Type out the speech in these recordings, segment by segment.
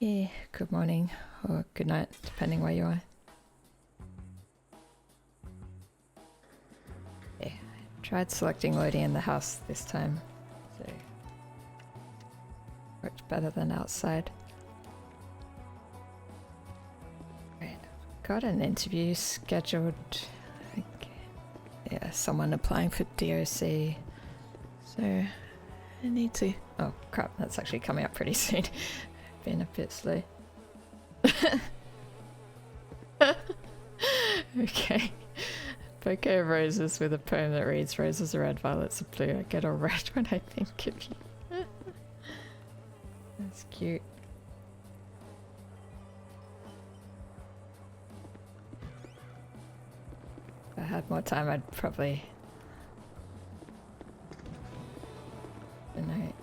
Yeah, good morning or good night, depending where you are. Yeah, tried selecting loading in the house this time, so worked better than outside. Right, got an interview scheduled. I think, yeah, someone applying for DOC. So I need to. Oh crap! That's actually coming up pretty soon. Been a bit slow. Okay. Bouquet of roses with a poem that reads, "Roses are red, violets are blue. I get all red when I think of you." That's cute. If I had more time, I'd probably... Good night.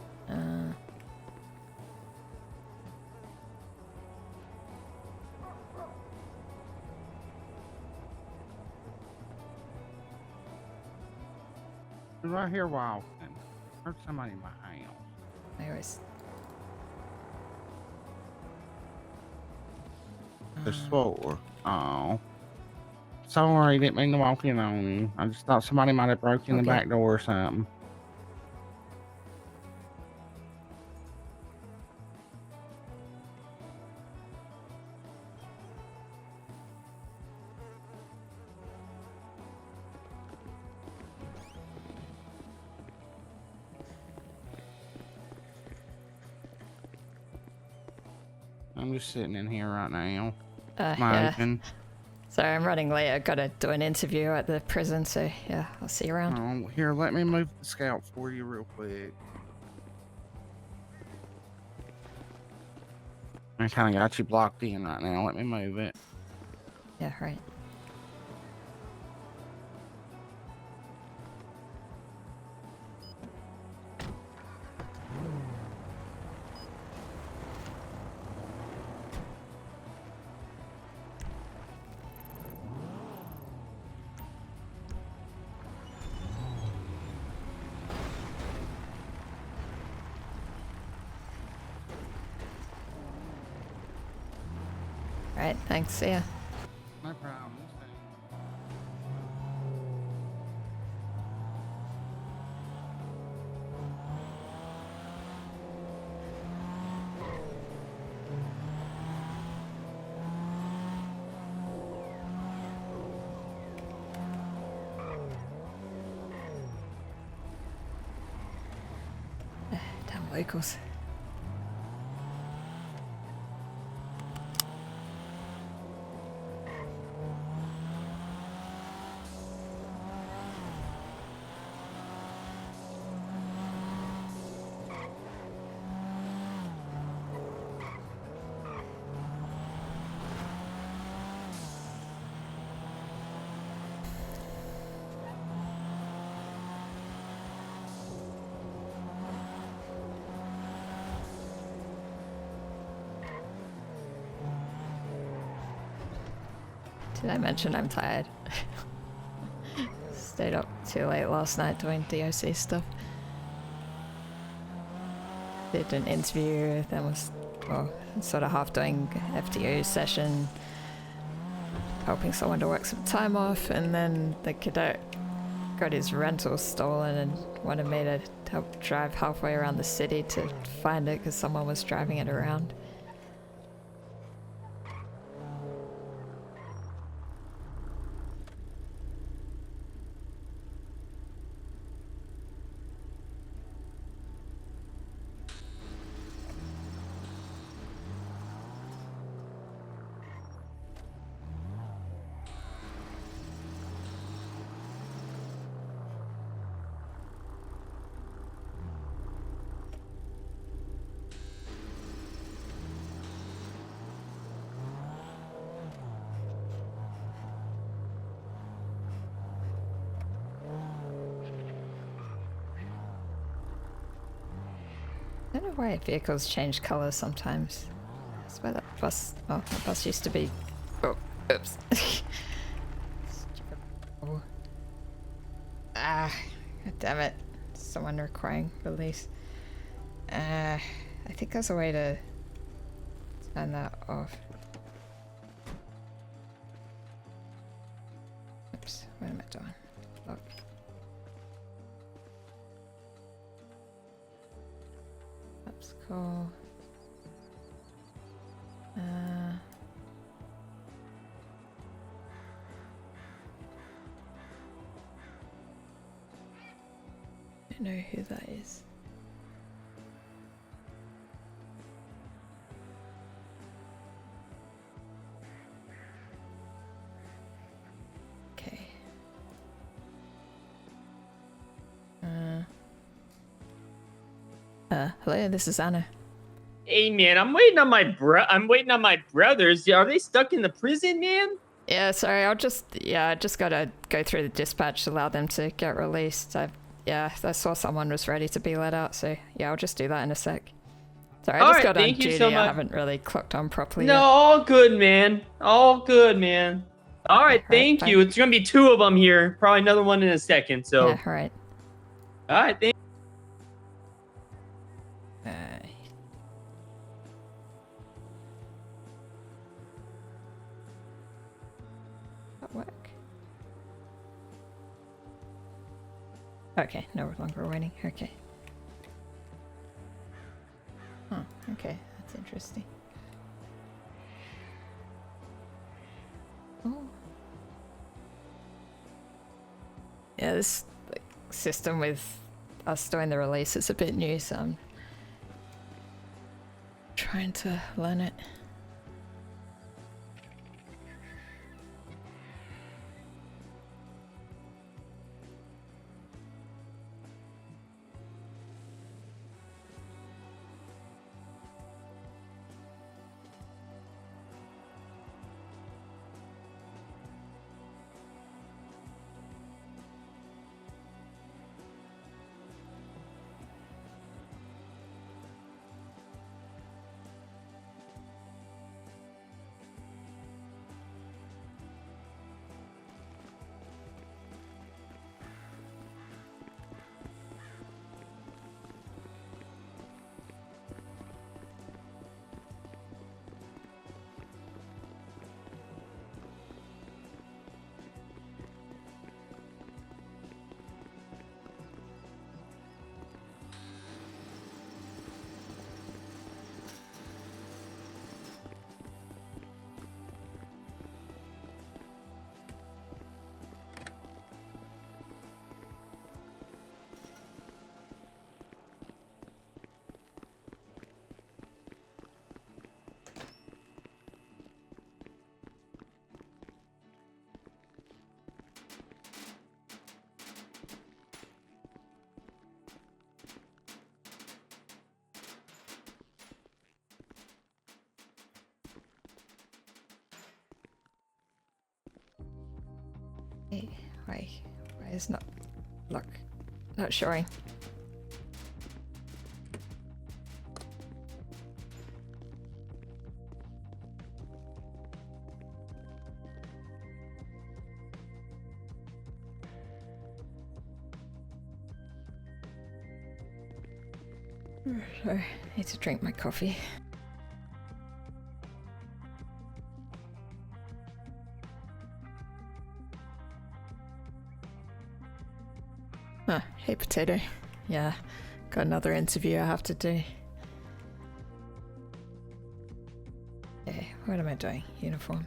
Right here, Walton. Heard somebody in my house. I always... The swore. Oh. Sorry, didn't mean to walk in on you. I just thought somebody might have broken the back door or something. I'm just sitting in here right now. yeah. Sorry, I'm running late. I've got to do an interview at the prison, so yeah, I'll see you around. Oh, here, let me move the scout for you real quick. I kind of got you blocked in right now. Let me move it. Yeah, right. Alright, thanks, see ya. No problem. Damn locals. Did I mention I'm tired? Stayed up too late last night doing DOC stuff. Did an interview, then was sort of half doing FTO session, helping someone to work some time off, and then the cadet got his rental stolen and wanted me to help drive halfway around the city to find it because someone was driving it around. I don't know why vehicles change colours sometimes. I swear that bus... Oh, that bus used to be... Oh, oops. Oh. Ah, god damn it. Someone requiring release. I think there's a way to turn that off. Oops, what am I doing? Look. That's cool. I don't know who that is. Okay. Hello, this is Anna. Hey man, I'm waiting on my brothers. Are they stuck in the prison, man? Yeah, sorry, I just gotta go through the dispatch to allow them to get released. I saw someone was ready to be let out, so yeah, I'll just do that in a sec. Sorry, I just got on duty. I haven't really clocked on properly yet. All good, man. All good, man. All right, thank you. It's gonna be 2 of them here. Probably another one in a second. So. Yeah, all right. All right, thank. That work? Okay, no longer waiting. Okay. Oh, okay, that's interesting. Oh. Yeah, this system with us doing the release is a bit new, so I'm trying to learn it. Hey, why is not showing? Sorry, I need to drink my coffee. Hey, Potato. Yeah, got another interview I have to do. Okay, what am I doing? Uniform.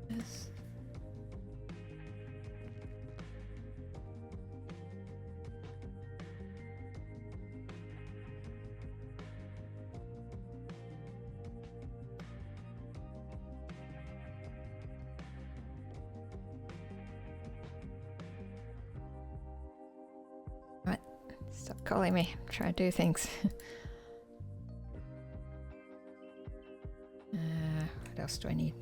Yes. Stop calling me. I'm trying to do things. What else do I need?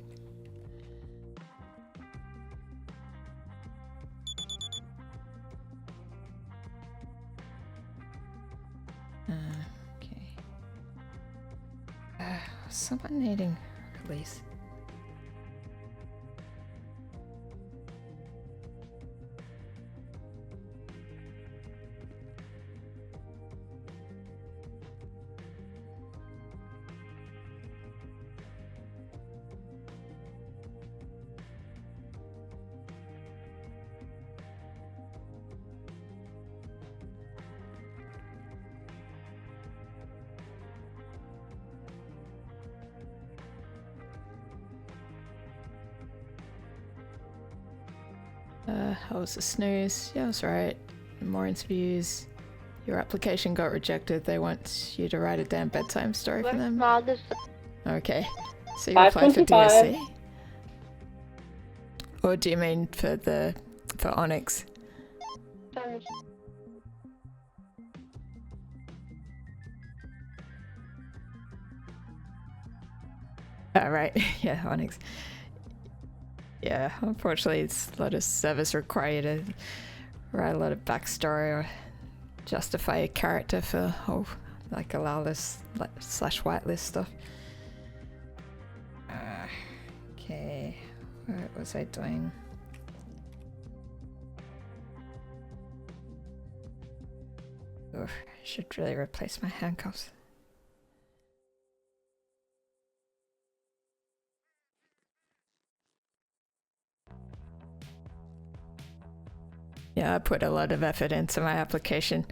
Okay. Someone needing release. I was a snooze. Yeah, I was right. More interviews. Your application got rejected. They want you to write a damn bedtime story for them. Okay. So you applied for 525. DSC? Or do you mean for Onyx? Oh, right. Yeah, Onyx. Yeah, unfortunately it's a lot of service require you to write a lot of backstory or justify a character for like allow this slash whitelist stuff. Okay, what was I doing? Oof, I should really replace my handcuffs. Yeah, I put a lot of effort into my application.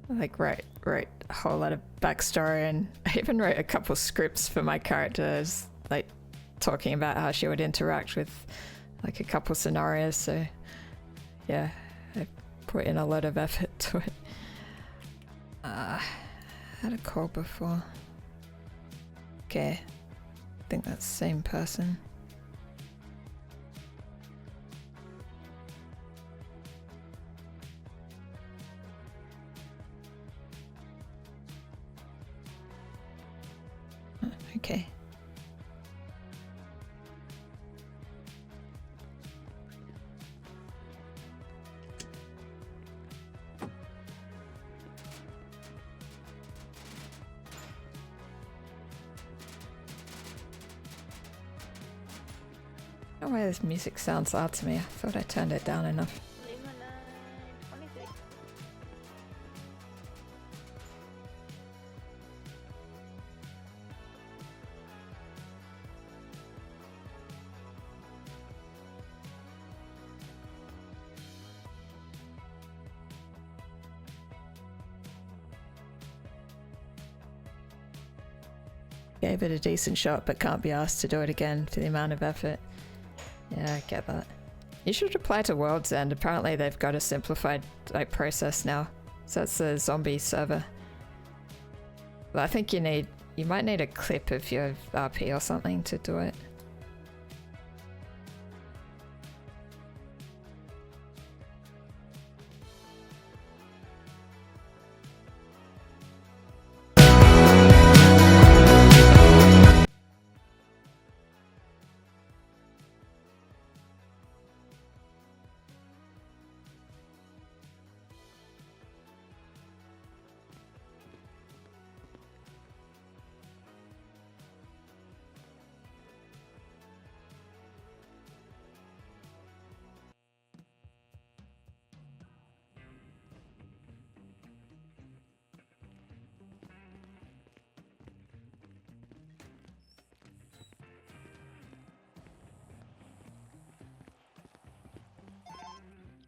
Like wrote a whole lot of backstory, and I even wrote a couple scripts for my characters, like talking about how she would interact with like a couple scenarios. So yeah, I put in a lot of effort to it. I had a call before. Okay, I think that's the same person. Okay. I don't know why this music sounds loud to me. I thought I turned it down enough. Gave it a decent shot, but can't be asked to do it again for the amount of effort. Yeah, I get that. You should apply to World's End. Apparently they've got a simplified process now. So that's the zombie server. But I think you might need a clip of your RP or something to do it.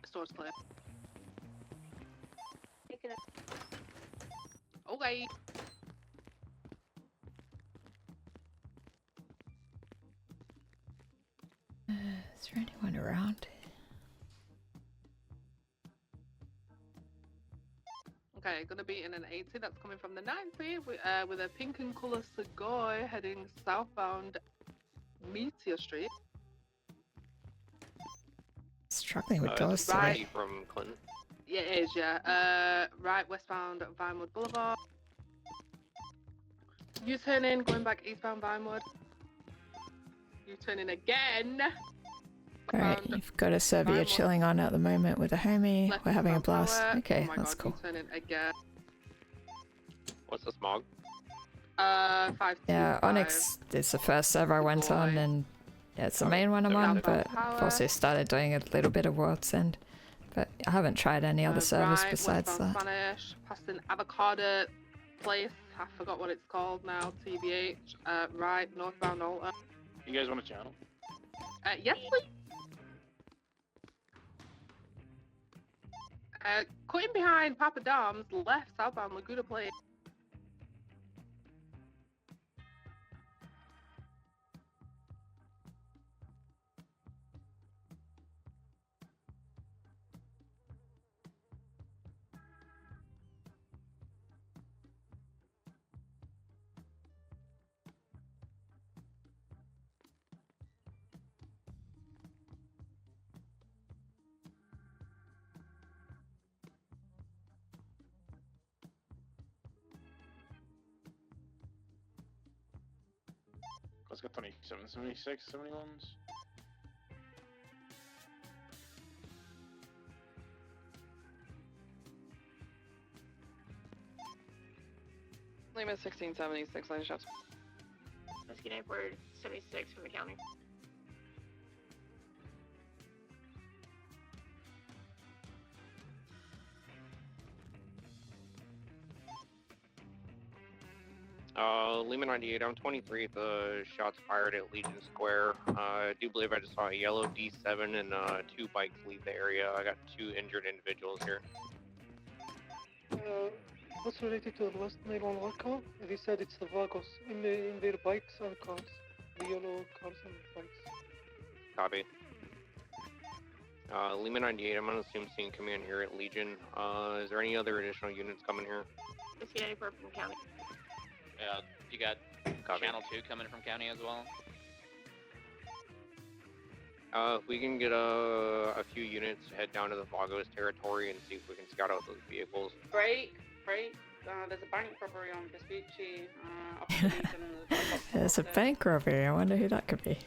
Store's clear. Okay. Is there anyone around? Okay, gonna be in an 80 that's coming from the 90 with a pink and colour Segoy heading southbound Meteor Street. Struggling with doors today. Right. From Clinton. Yeah, it is, yeah. Right westbound Vinewood Boulevard. U-turn in, going back eastbound Vinewood. U-turn in again. Alright, you've got a server you're chilling on at the moment with a homie. We're having a blast. Okay, oh my that's God, cool. U-turn in again. What's the smog? 525. Yeah, Onyx is the first server I went on, and yeah, it's the main one I'm on, but I've also started doing a little bit of World's End. But I haven't tried any other servers right, besides westbound that. Spanish, past an avocado place. I forgot what it's called now. TBH. Right, northbound Alta. You guys want a channel? Yes, please. Cutting behind Papa Dom's left, southbound Laguna Place. Let's go 27, 76, 71s. Lima 1676, line shots. Whiskey 94 76 from the county. Lima 98, I'm 23 at the shots fired at Legion Square. I do believe I just saw a yellow D7 and 2 bikes leave the area. I got 2 injured individuals here. What's related to the last 911 call? They said it's the Vagos in their bikes and cars. The yellow cars and bikes. Copy. Lima 98, I'm gonna assume seeing command here at Legion. Is there any other additional units coming here? Whiskey 94 from county. You got Copy. Channel 2 coming from county as well? If we can get a few units, head down to the Vagos territory and see if we can scout out those vehicles. Break. There's a bank robbery on Vespucci. There's a bank robbery. I wonder who that could be.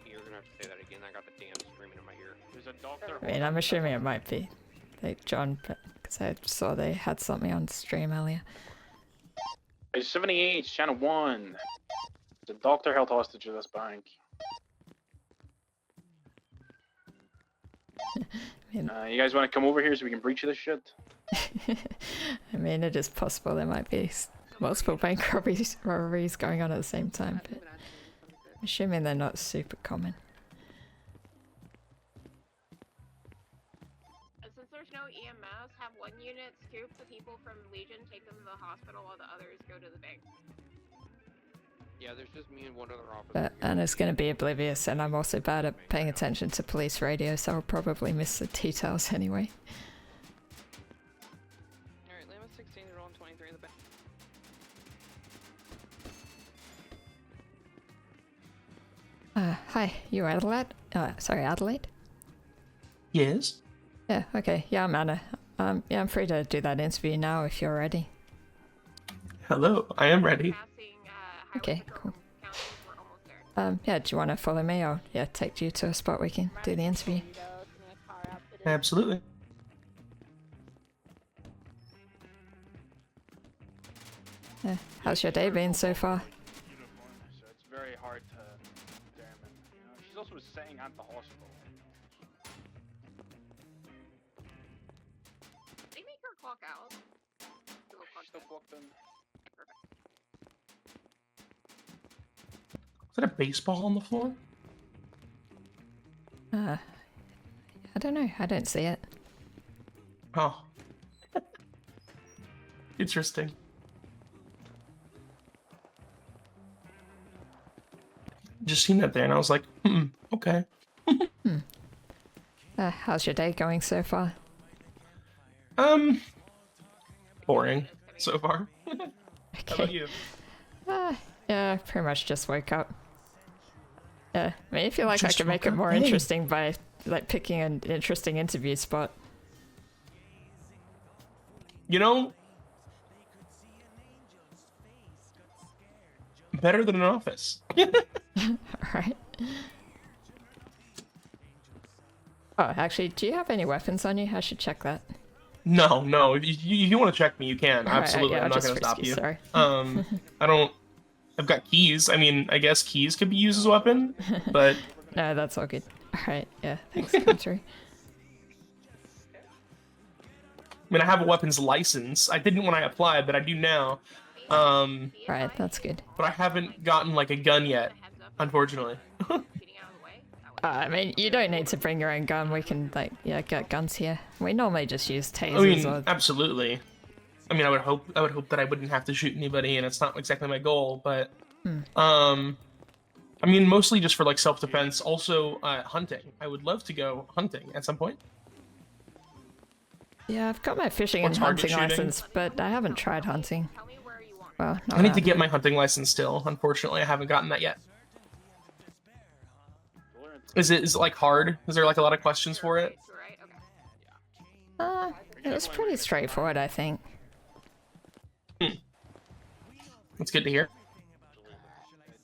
You're gonna have to say that again. I got the damn screaming in my ear. There's a doctor. I mean, I'm assuming it might be like John, because I saw they had something on stream earlier. It's 78, Channel 1. The doctor held hostage at this bank. I mean, You guys want to come over here so we can breach this shit? I mean, it is possible there might be multiple bank robberies going on at the same time, but I'm assuming they're not super common. Since there's no EMS, have one unit scoop the people from Legion, take them to the hospital while the others go to the bank. Yeah, there's just me and one other officer. But Anna's going to be oblivious, and I'm also bad at paying attention to police radio, so I'll probably miss the details anyway. Alright, Lima 16, you're on 23 in the back. Hi, you Adelaide? Sorry, Adelaide? Yes. Yeah, okay. Yeah, I'm Anna. Yeah, I'm free to do that interview now if you're ready. Hello, I am ready. Passing, Okay, cool. counties, we're almost there. Yeah, do you want to follow me? I'll take you to a spot we can do the interview. Absolutely. Yeah, how's your day been so far? So it's very hard to determine. You know, she's also sitting at the hospital. They make her clock out. Do a clock She's still out. clocked in. Perfect. Is that a baseball on the floor? I don't know. I don't see it. Oh. Interesting. Just seen that there and I was like, okay. How's your day going so far? Boring so far. How Okay. about you? Yeah, pretty much just woke up. Yeah, I mean, if you like, I Just can make woke it more up? Hey. interesting by like picking an interesting interview spot. You know, better than an office. Alright. Oh, actually, do you have any weapons on you? I should check that. No. If you want to check me, you can. Alright, Absolutely. yeah, I'm I'll not just going to stop frisk you. Sorry. I don't. I've got keys. I mean, I guess keys could be used as a weapon, but No, that's all good. Alright, yeah, thanks for coming through. I mean, I have a weapons license. I didn't when I applied, but I do now. Right, that's good. But I haven't gotten like a gun yet, unfortunately. Getting out of the way. That would I mean, you don't need to bring your own gun. We can, like, yeah, get guns here. We normally just use tasers I mean, or... absolutely. I mean, I would hope that I wouldn't have to shoot anybody, and it's not exactly my goal. But, I mean, mostly just for like self-defense. Also, hunting. I would love to go hunting at some point. Yeah, I've got my fishing Or and target hunting shooting. license, but I haven't tried hunting. tell me where you want. Well, not I need to that. get my hunting license still. Unfortunately, I haven't gotten that yet. Is it like hard? Is there like a lot of questions for it? Right? Okay. It was pretty straightforward, I think. That's good to hear.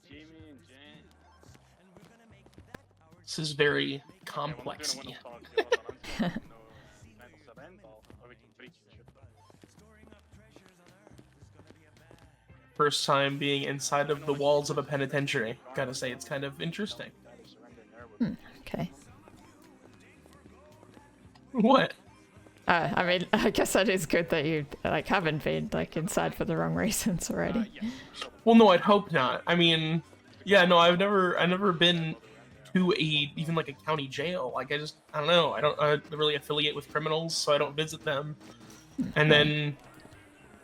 Jamie This is very complex. First time being inside of the walls of a penitentiary. Gotta say, it's kind of interesting. Okay. What? I mean, I guess that is good that you like haven't been like inside for the wrong reasons already. Well, no, I'd hope not. I mean, yeah, no, I've never been to even like a county jail. Like I don't know. I don't really affiliate with criminals, so I don't visit them. And then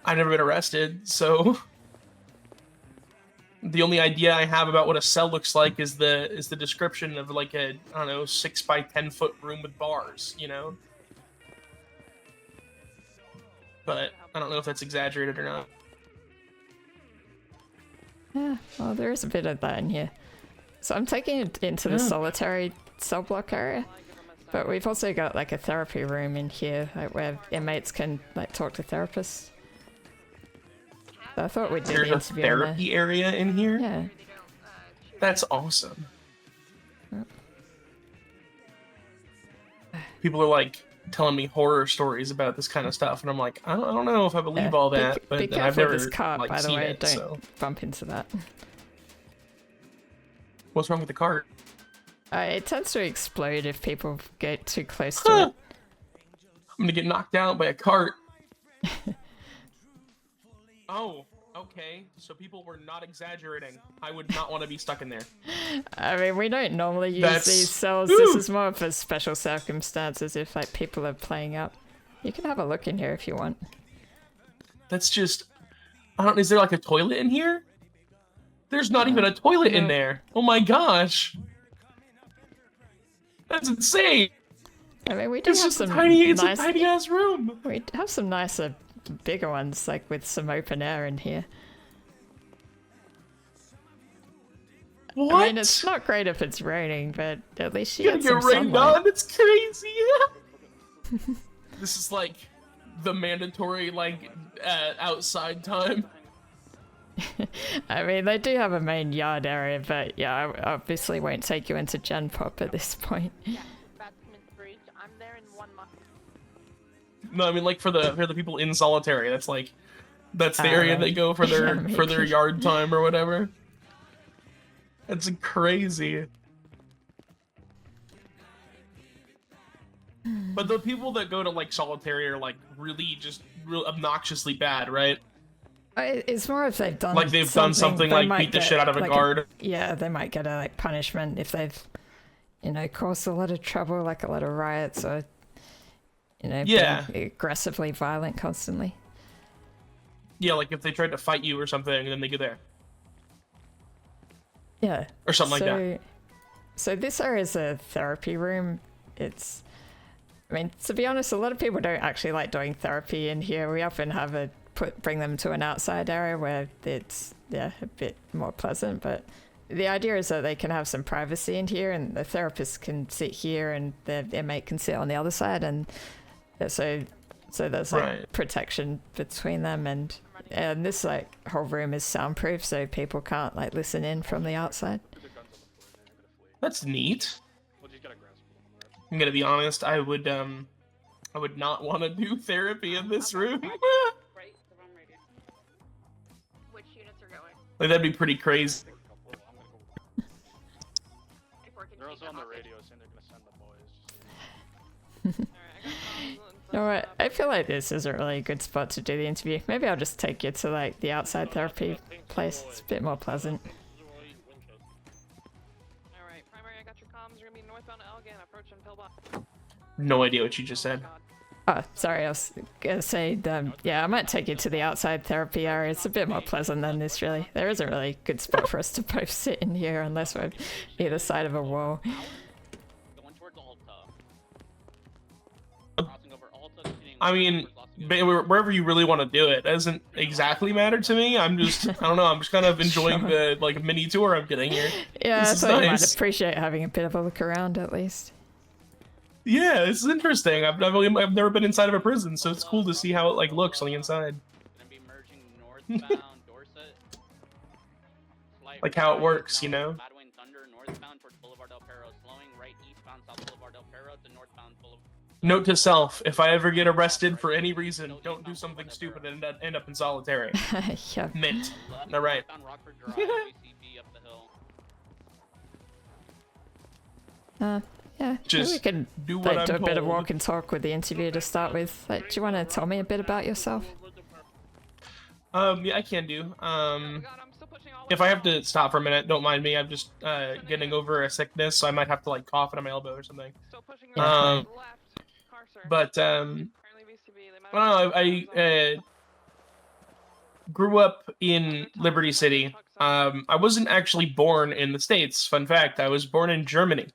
I've never been arrested, so the only idea I have about what a cell looks like is the description of like a, I don't know, 6 by 10 foot room with bars, you know. But I don't know if that's exaggerated or not. Yeah, well, there is a bit of that in here. So I'm taking it into the solitary cell block area, but we've also got like a therapy room in here, like where inmates can like talk to therapists. So I thought we'd do There's the a interview therapy area in here? Yeah. That's awesome. People are like telling me horror stories about this kind of stuff, and I'm like, I don't know if I believe all that, but be then I've careful never with this cart, like, by the seen way. it, Don't so. bump into that. What's wrong with the cart? It tends to explode if people get too close to it. I'm gonna get knocked out by a cart. Oh, okay. So people were not exaggerating. I would not want to be stuck in there. I mean, we don't normally use That's- these cells. Ooh. This is more for special circumstances if like people are playing up. You can have a look in here if you want. That's just... is there like a toilet in here? There's not even a toilet in there. Oh my gosh. That's insane. I mean, we do It's have just some it's nice... a tiny ass room. We have some nicer, bigger ones, like with some open air in here. What? I mean, it's not great if it's raining, but at least you Yeah, get some you're rained sunlight. on. It's crazy. This is like the mandatory like outside time. I mean, they do have a main yard area, but yeah, I obviously won't take you into Gen Pop at this point. I'm there in 1 month. No, I mean like for the people in solitary. That's the area right. they go for their Yeah, for their maybe. yard time or whatever. That's crazy. But the people that go to like solitary are like really just real obnoxiously bad, right? It's more if they've done Like they've done something they like might beat the get, shit out of a like, guard. yeah, they might get a like punishment if they've, caused a lot of trouble, like a lot of riots or, Yeah. being aggressively violent constantly. Yeah, like if they tried to fight you or something, and then they get there. Yeah. Or something like that. So this area is a therapy room. I mean, to be honest, a lot of people don't actually like doing therapy in here. We often have bring them to an outside area where it's a bit more pleasant. But the idea is that they can have some privacy in here, and the therapist can sit here, and the inmate can sit on the other side, and so there's like Right. protection between them, and this like whole room is soundproof, so people can't like listen in from the outside. That's neat. I'm gonna be honest. I would not want to do therapy in this room. Which units are going? Like that'd be pretty crazy. They're also on the radio saying they're gonna send the boys. You know what? I feel like this isn't really a good spot to do the interview. Maybe I'll just take you to like the outside therapy place. It's a bit more pleasant. Alright, primary, I got your comms. You're gonna be northbound Elgin, approaching Pillbox. No idea what you just said. Oh, sorry, I was gonna say, yeah, I might take you to the outside therapy area. It's a bit more pleasant than this, really. There isn't really a good spot for us to both sit in here unless we're either side of a wall. Going towards Alta. Crossing over Alta, continuing I mean, wherever you really want to do it doesn't exactly matter to me. I'm just, I don't know. I'm just kind of enjoying the like mini tour I'm getting here. Yeah, This I is thought you might nice. appreciate having a bit of a look around at least. Yeah, this is interesting. I've never been inside of a prison, so it's cool to see how it like looks on the inside. Gonna be merging northbound Dorset. Like how it works, you know? Badwin Thunder, northbound towards Boulevard Del Perro, slowing northbound South Boulevard Del Perro to northbound Boulevard. Note to self: if I ever get arrested for any reason, don't do something stupid and end up in solitary. Yeah. Mint. All right. Northbound Rockford Drive, UCB up the hill. Yeah, maybe Just we can do what I'm do a bit of told. walk and talk with the interview to start with. Like, do you want to tell me a bit about yourself? Yeah, I can do. If I have to stop for a minute, don't mind me. I'm just getting over a sickness, so I might have to like cough at my elbow or something. But well, I grew up in Liberty City. I wasn't actually born in the States. Fun fact: I was born in Germany.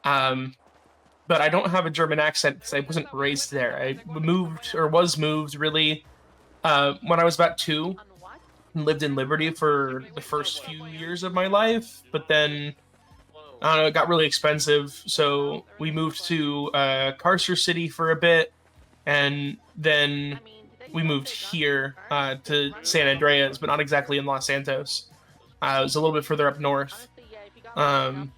But I don't have a German accent because I wasn't raised there. I was moved really when I was about 2. Lived in Liberty for the first few years of my life, but then I don't know, it got really expensive, so we moved to Carcer City for a bit, and then we moved here to San Andreas, but not exactly in Los Santos. It was a little bit further up north. And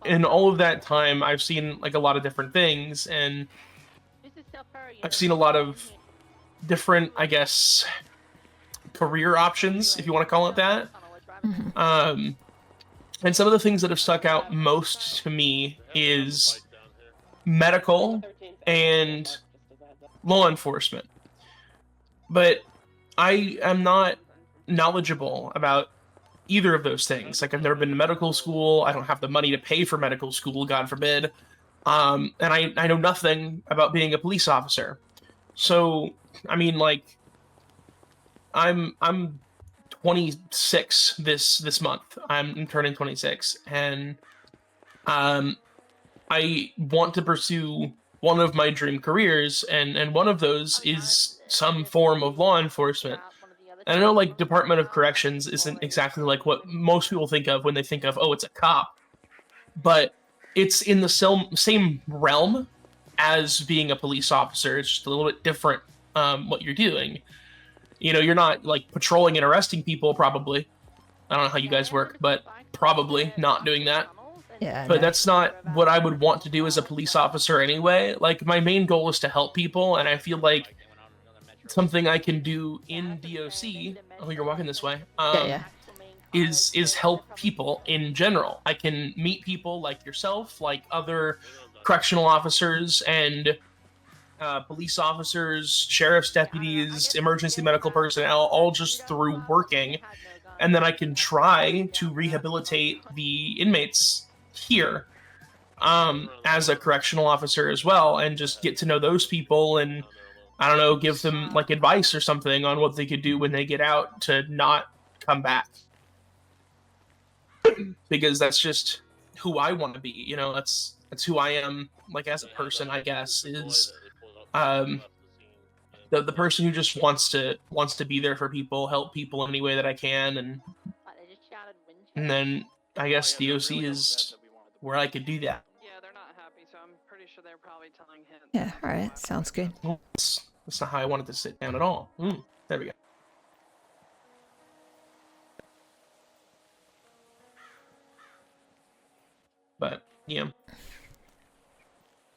in all of that time, I've seen like a lot of different things, and I've seen a lot of different, I guess, career options, if you want to call it that. And some of the things that have stuck out most to me is medical and law enforcement. But I am not knowledgeable about either of those things. Like, I've never been to medical school. I don't have the money to pay for medical school, God forbid. And I know nothing about being a police officer. So, I mean, like, I'm 26 this month. I'm turning 26, and I want to pursue one of my dream careers, and one of those is some form of law enforcement. And I know, like, Department of Corrections isn't exactly like what most people think of when they think of, oh, it's a cop, but it's in the same realm as being a police officer. It's just a little bit different what you're doing. You know, you're not like patrolling and arresting people, probably. I don't know how you guys work, but probably not doing that. Yeah. But that's not what I would want to do as a police officer anyway. Like, my main goal is to help people, and I feel like something I can do in DOC, oh, you're walking this way, is help people in general. I can meet people like yourself, like other correctional officers and police officers, sheriff's deputies, emergency medical personnel, all just through working. And then I can try to rehabilitate the inmates here as a correctional officer as well, and just get to know those people and, I don't know, give them like advice or something on what they could do when they get out to not come back. Because that's just who I want to be, you know, that's who I am, like, as a person, I guess, is the person who just wants to be there for people, help people in any way that I can, and then I guess DOC is where I could do that. Yeah, they're not happy, so I'm pretty sure they're probably telling him. Yeah, alright, sounds good. That's not how I wanted to sit down at all. There we go. But, yeah.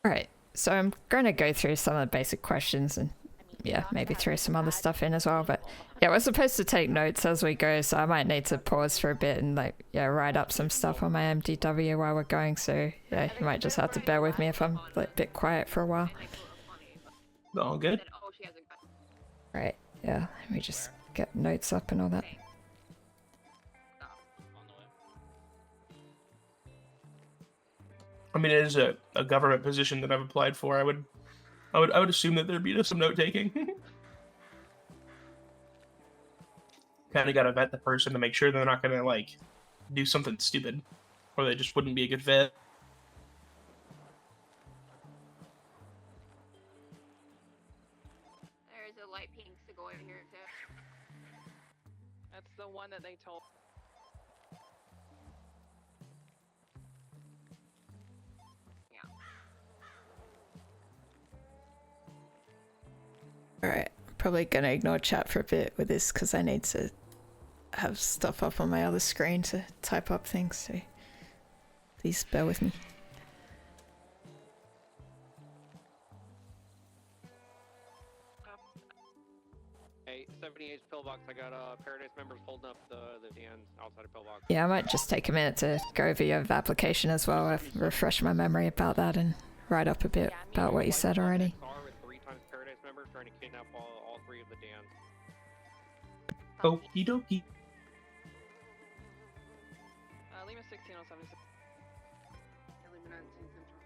Alright, so I'm going to go through some of the basic questions and, yeah, maybe throw some other stuff in as well. But, yeah, we're supposed to take notes as we go, so I might need to pause for a bit and, like, yeah, write up some stuff on my MDW while we're going. So, yeah, you might just have to bear with me if I'm, like, a bit quiet for a while. All good. Right, yeah, let me just get notes up and all that. I mean, it is a government position that I've applied for. I would assume that there'd be some note taking. Kind of gotta vet the person to make sure they're not gonna like do something stupid, or they just wouldn't be a good fit. There's a light pink Sequoia in here too. That's the one that they told. Alright, probably gonna ignore chat for a bit with this because I need to have stuff up on my other screen to type up things. So Please bear with me. Hey, 78 pillbox. I got Paradise members holding up the stands outside of pillbox. Yeah, I might just take a minute to go over your application as well. I've refreshed my memory about that and write up a bit about what you said already. With 3 times Paradise members trying to kidnap all 3 of the Dans. Okie dokie. Lima 16076. Lima 19 Central.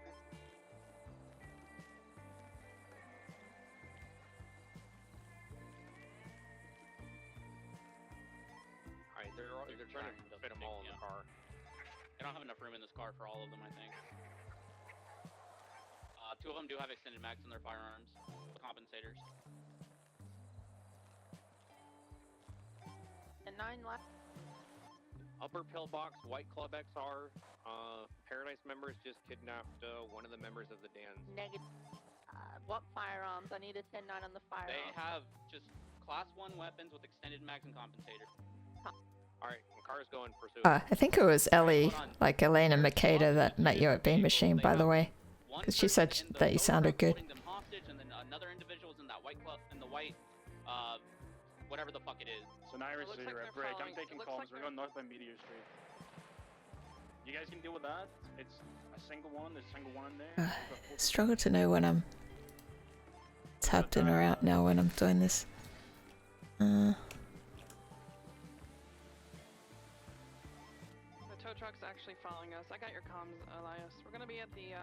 Alright, they're trying to fit them all in the car. I don't have enough room in this car for all of them, I think. 2 of them do have extended mags in their firearms, with compensators. And 9 left. Upper pillbox, White Club XR. Paradise members just kidnapped one of the members of the Dans. Negative. What firearms? I need a 10-9 on the firearms. They have just class 1 weapons with extended mags and compensators. Alright, the car's going pursuit. I think it was Ellie, like Elena Makeda, that met you at Bean Machine, by the way. Because she said that you sounded good. Them hostage, and then another individual's in that white club, in the white, whatever the fuck it is. So Iris, Looks so like you're they're at break. I'm following- taking looks comms. like We're they're- going north by Meteor Street. You guys can deal with that. It's a single one. There's a single one in there. We've got 4 Struggle to know when I'm tapped in or out now when I'm doing this. The tow truck's actually following us. I got your comms, Elias. We're gonna be at the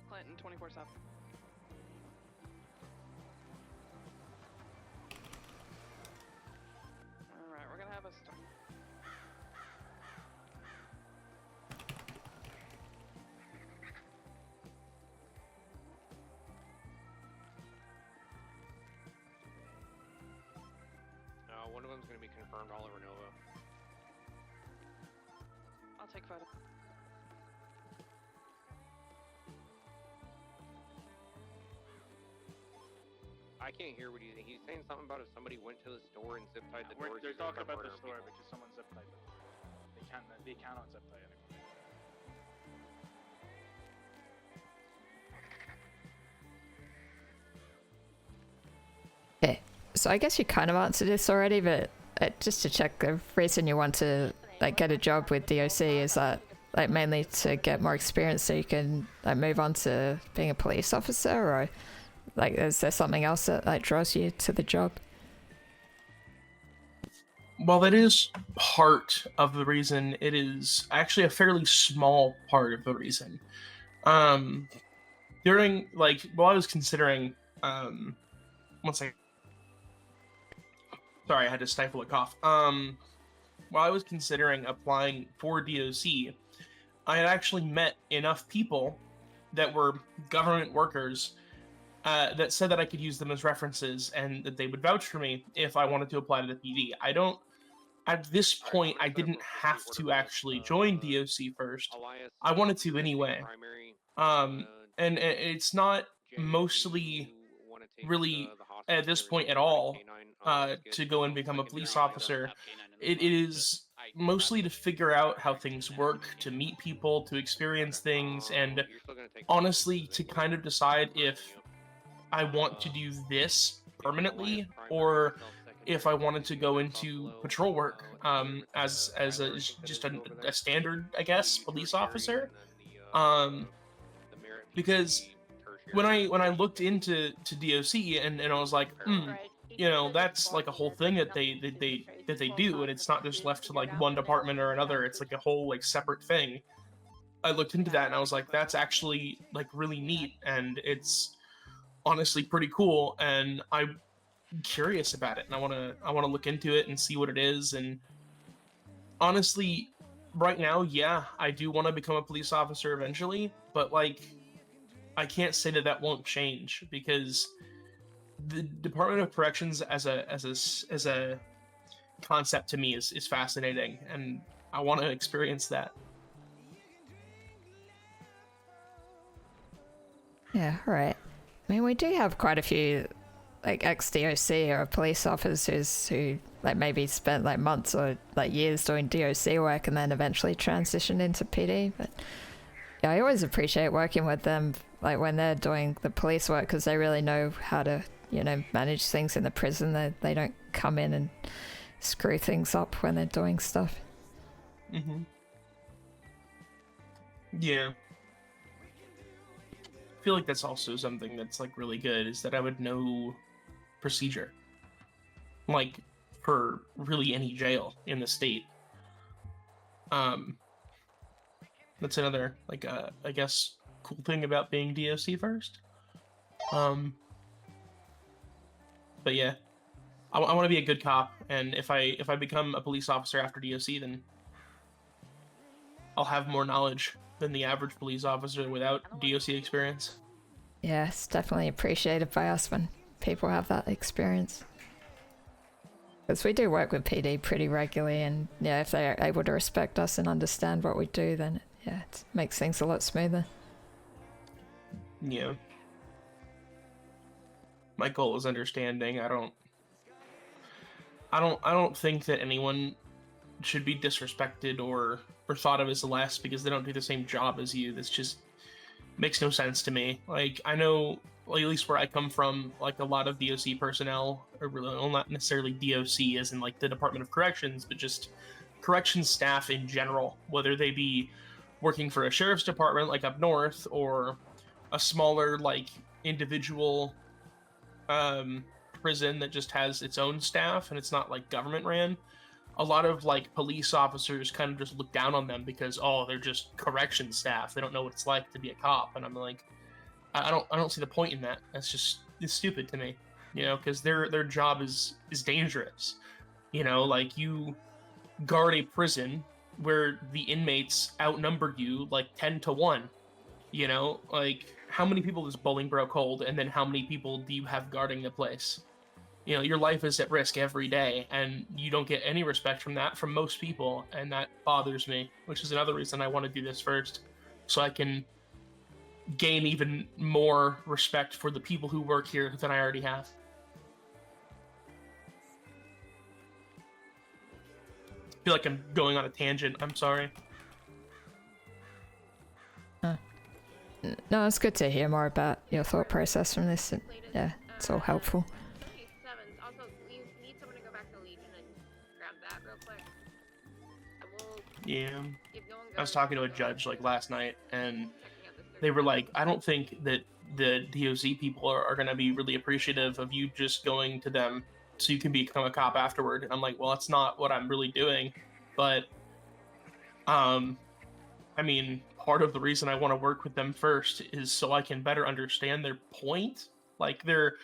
Clinton 24/7. Alright, we're gonna have a start. One of them's going to be confirmed all over Nova. I'll take photo. I can't hear what he's saying something about if somebody went to the store and zip tied the They're doors. talking about the store because someone zip tied them. They cannot zip tie anymore. Okay, so I guess you kind of answered this already, but just to check, the reason you want to like get a job with DOC is that like mainly to get more experience so you can like move on to being a police officer, or like is there something else that like draws you to the job? While that is part of the reason, it is actually a fairly small part of the reason. During, like, while I was considering, one second. Sorry, I had to stifle a cough. While I was considering applying for DOC, I had actually met enough people that were government workers that said that I could use them as references and that they would vouch for me if I wanted to apply to the PD. At this point, I didn't have to actually join DOC first. I wanted to anyway. And it's not mostly really at this point at all to go and become a police officer. It is mostly to figure out how things work, to meet people, to experience things, and honestly to kind of decide if I want to do this permanently or if I wanted to go into patrol work as just a standard, I guess, police officer. Because when I looked into DOC and I was like, you know, that's like a whole thing that they do, and it's not just left to like one department or another. It's like a whole like separate thing. I looked into that and I was like, that's actually like really neat, and it's honestly pretty cool, and I'm curious about it, and I want to look into it and see what it is. And honestly, right now, yeah, I do want to become a police officer eventually, but like I can't say that won't change, because the Department of Corrections as a concept to me is fascinating, and I want to experience that. Yeah, right. I mean, we do have quite a few like ex-DOC or police officers who like maybe spent like months or like years doing DOC work and then eventually transitioned into PD. But Yeah, I always appreciate working with them, like when they're doing the police work, because they really know how to, you know, manage things in the prison. They don't come in and screw things up when they're doing stuff. Mm-hmm. Yeah. I feel like that's also something that's like really good, is that I would know procedure. Like, for really any jail in the state. That's another, like, I guess, cool thing about being DOC first. But yeah, I want to be a good cop, and if I become a police officer after DOC, then I'll have more knowledge than the average police officer without DOC experience. Yeah, it's definitely appreciated by us when people have that experience. Because we do work with PD pretty regularly, and yeah, if they're able to respect us and understand what we do, then yeah, it makes things a lot smoother. Yeah. My goal is understanding. I don't think that anyone should be disrespected or thought of as less because they don't do the same job as you. That's just makes no sense to me. Like, I know, like, at least where I come from, like, a lot of DOC personnel, or really, well, not necessarily DOC as in like the Department of Corrections, but just corrections staff in general, whether they be working for a sheriff's department like up north or a smaller like individual prison that just has its own staff and it's not like government ran. A lot of like police officers kind of just look down on them because, oh, they're just correction staff. They don't know what it's like to be a cop. And I'm like, I don't see the point in that. It's stupid to me, you know, because their job is dangerous. You know, like, you guard a prison where the inmates outnumber you like 10-1. You know, like, how many people does Bolingbroke hold, and then how many people do you have guarding the place? You know, your life is at risk every day, and you don't get any respect from that from most people, and that bothers me, which is another reason I want to do this first, so I can gain even more respect for the people who work here than I already have. I feel like I'm going on a tangent. I'm sorry. No, it's good to hear more about your thought process from this. And, yeah, it's all helpful. Also, we need someone to go back to Legion and grab that real quick. And we'll, Yeah. if no one goes, I was talking to a judge like last night, and they were like, I don't think that the DOC people are going to be really appreciative of you just going to them so you can become a cop afterward. And I'm like, well, that's not what I'm really doing. But, I mean, part of the reason I want to work with them first is so I can better understand their point. Like, their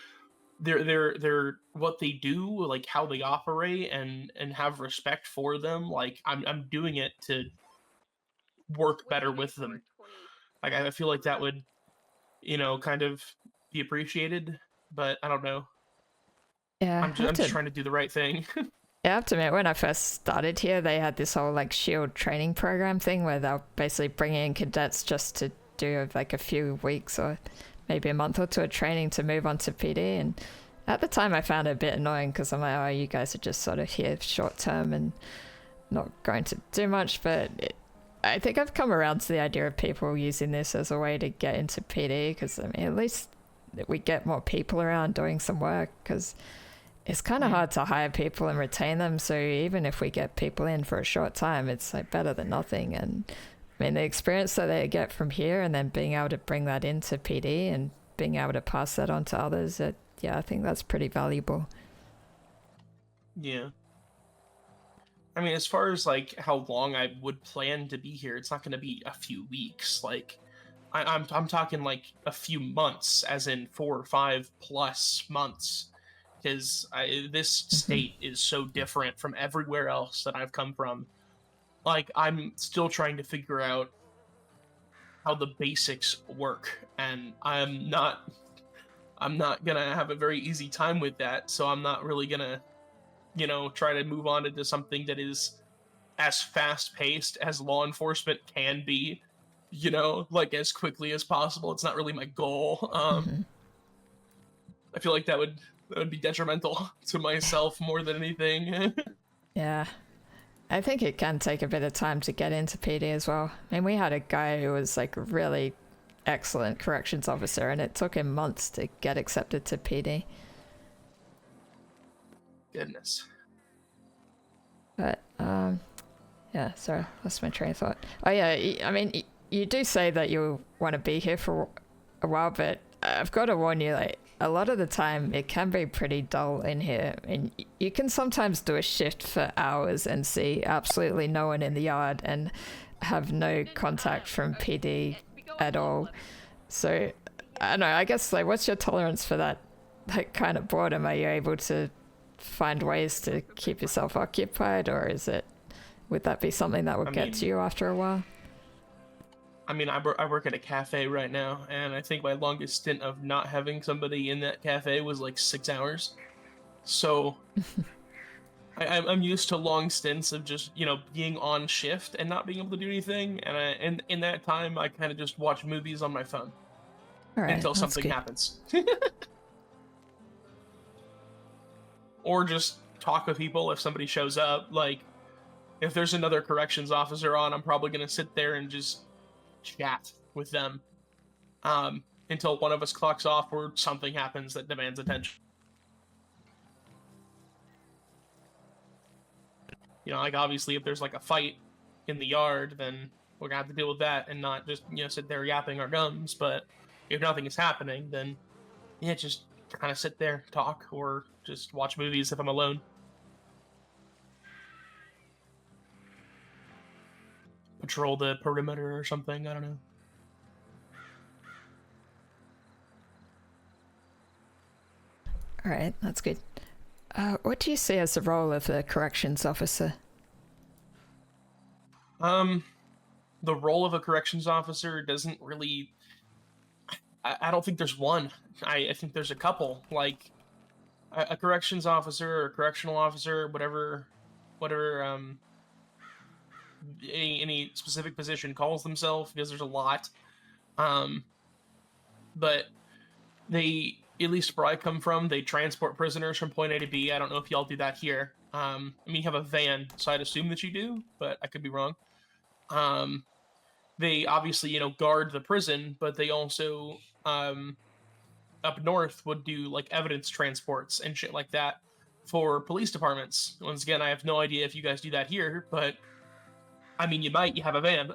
what they do, like how they operate, and have respect for them. Like, I'm doing it to work better with them. Like, I feel like that would, you know, kind of be appreciated, but I don't know. Yeah, I'm just trying to do the right thing. Yeah, I have to admit, when I first started here, they had this whole like SHIELD training program thing where they'll basically bring in cadets just to do like a few weeks or maybe a month or two of training to move on to PD. And at the time I found it a bit annoying because I'm like, oh, you guys are just sort of here short term and not going to do much. But I think I've come around to the idea of people using this as a way to get into PD, because I mean, at least we get more people around doing some work, because it's kind of hard to hire people and retain them. So even if we get people in for a short time, it's like better than nothing. And I mean, the experience that they get from here and then being able to bring that into PD and being able to pass that on to others, yeah, I think that's pretty valuable. Yeah. I mean, as far as like how long I would plan to be here, it's not going to be a few weeks. Like, I'm talking like a few months, as in 4 or 5 plus months. Because this state is so different from everywhere else that I've come from. Like, I'm still trying to figure out how the basics work, and I'm not gonna have a very easy time with that, so I'm not really gonna, you know, try to move on into something that is as fast-paced as law enforcement can be, you know, like as quickly as possible. It's not really my goal. I feel like that would be detrimental to myself more than anything. Yeah. I think it can take a bit of time to get into PD as well. I mean, we had a guy who was like a really excellent corrections officer, and it took him months to get accepted to PD. Goodness. But yeah, sorry, lost my train of thought. Oh yeah, I mean, you do say that you want to be here for a while, but I've got to warn you, like, a lot of the time it can be pretty dull in here, and you can sometimes do a shift for hours and see absolutely no one in the yard and have no contact from PD at all. So I don't know, I guess, like, what's your tolerance for that, like, kind of boredom? Are you able to find ways to keep yourself occupied, or would that be something that would get to you after a while? I mean, I work at a cafe right now, and I think my longest stint of not having somebody in that cafe was like 6 hours. So I'm used to long stints of just, you know, being on shift and not being able to do anything. And in that time, I kind of just watch movies on my phone until something happens. Or just talk with people if somebody shows up. Like, if there's another corrections officer on, I'm probably going to sit there and just chat with them until one of us clocks off or something happens that demands attention. You know, like, obviously if there's like a fight in the yard, then we're gonna have to deal with that and not just, you know, sit there yapping our gums. But if nothing is happening, then yeah, just kind of sit there, talk, or just watch movies if I'm alone. Patrol the perimeter or something, I don't know. Alright, that's good. What do you see as the role of the corrections officer? The role of a corrections officer doesn't really... I don't think there's one. I think there's a couple. Like, a corrections officer or a correctional officer, whatever any specific position calls themselves, because there's a lot. But they, at least where I come from, they transport prisoners from point A to B. I don't know if y'all do that here. I mean, you have a van, so I'd assume that you do, but I could be wrong. They obviously, you know, guard the prison, but they also, up north, would do, like, evidence transports and shit like that for police departments. Once again, I have no idea if you guys do that here, but I mean, you might. You have a van.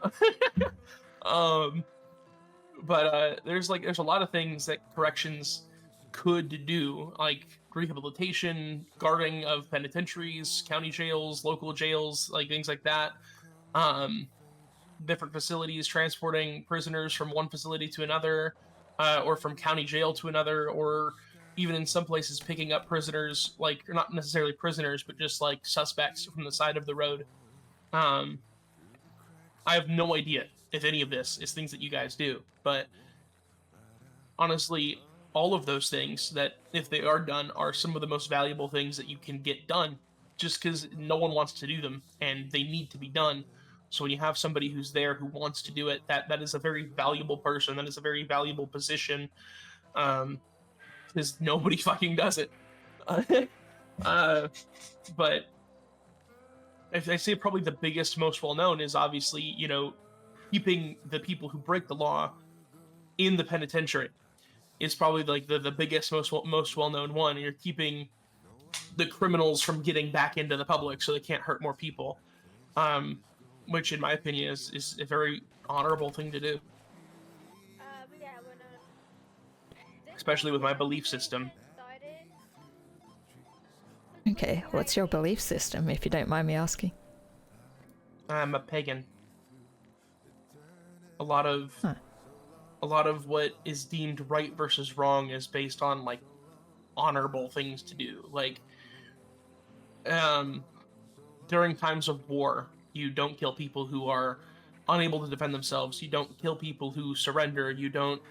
There's a lot of things that corrections could do, like rehabilitation, guarding of penitentiaries, county jails, local jails, like things like that. Different facilities, transporting prisoners from one facility to another, or from county jail to another, or even in some places picking up prisoners, like, not necessarily prisoners, but just like suspects from the side of the road. I have no idea if any of this is things that you guys do, but honestly, all of those things that, if they are done, are some of the most valuable things that you can get done, just because no one wants to do them, and they need to be done. So when you have somebody who's there who wants to do it, that is a very valuable person, that is a very valuable position, because nobody fucking does it. But if I say probably the biggest, most well-known is obviously, you know, keeping the people who break the law in the penitentiary is probably like the biggest, most well-known one. You're keeping the criminals from getting back into the public so they can't hurt more people, which in my opinion is a very honorable thing to do, especially with my belief system. Okay, what's your belief system, if you don't mind me asking? I'm a pagan. A lot of what is deemed right versus wrong is based on, like, honorable things to do. Like, during times of war, you don't kill people who are unable to defend themselves. You don't kill people who surrender. You don't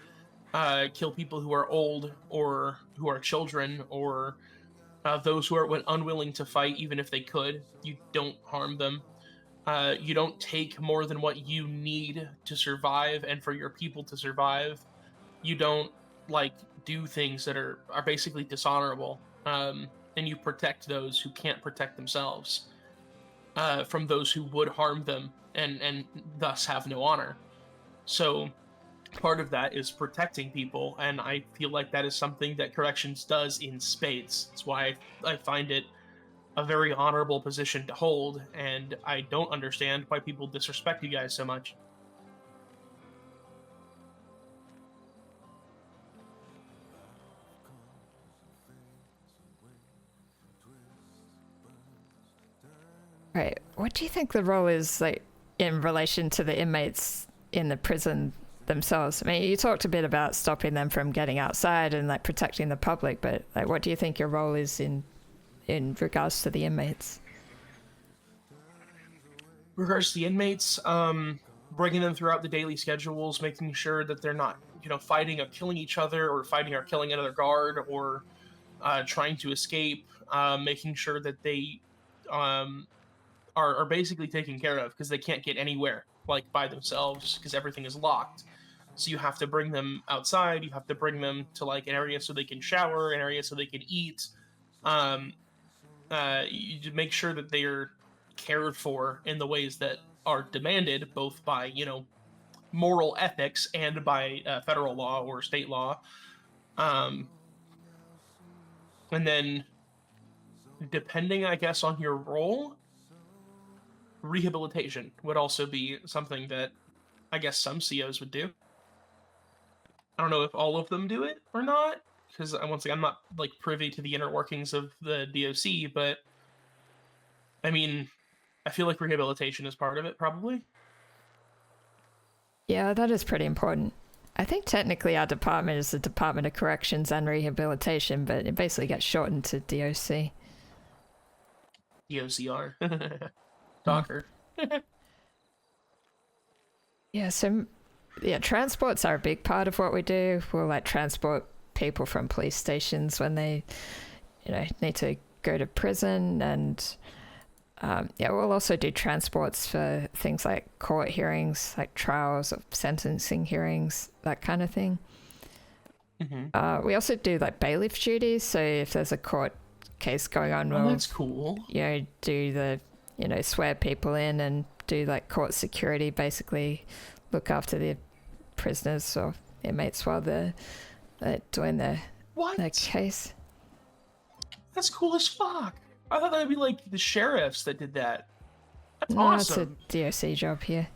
kill people who are old or who are children or those who are unwilling to fight, even if they could. You don't harm them. You don't take more than what you need to survive and for your people to survive. You don't, like, do things that are basically dishonorable. And you protect those who can't protect themselves. from those who would harm them and thus have no honor. So part of that is protecting people, and I feel like that is something that corrections does in spades. That's why I find it a very honorable position to hold, and I don't understand why people disrespect you guys so much. Right. What do you think the role is, like, in relation to the inmates in the prison themselves? I mean, you talked a bit about stopping them from getting outside and, like, protecting the public, but, like, what do you think your role is in regards to the inmates? Regards to the inmates, bringing them throughout the daily schedules, making sure that they're not, fighting or killing each other, or fighting or killing another guard, or trying to escape, making sure that they are basically taken care of, because they can't get anywhere, like, by themselves, because everything is locked. So you have to bring them outside, you have to bring them to, like, an area so they can shower, an area so they can eat. You make sure that they are cared for in the ways that are demanded, both by, moral ethics and by federal law or state law. And then, depending, I guess, on your role, rehabilitation would also be something that I guess some COs would do. I don't know if all of them do it or not, because once again, I'm not, like, privy to the inner workings of the DOC, but I mean, I feel like rehabilitation is part of it, probably. Yeah, that is pretty important. I think technically our department is the Department of Corrections and Rehabilitation, but it basically gets shortened to DOC. DOCR. Docker. Yeah, so, yeah, transports are a big part of what we do. We'll, like, transport people from police stations when they, need to go to prison, and yeah, we'll also do transports for things like court hearings, like trials or sentencing hearings, that kind of thing. Mm-hmm. We also do, like, bailiff duties, so if there's a court case going on, we'll, that's cool. Do the, swear people in and do, like, court security, basically look after the prisoners or inmates while they're doing their case. That's cool as fuck. I thought that'd be like the sheriffs that did that. That's No, awesome. it's a DOC job here.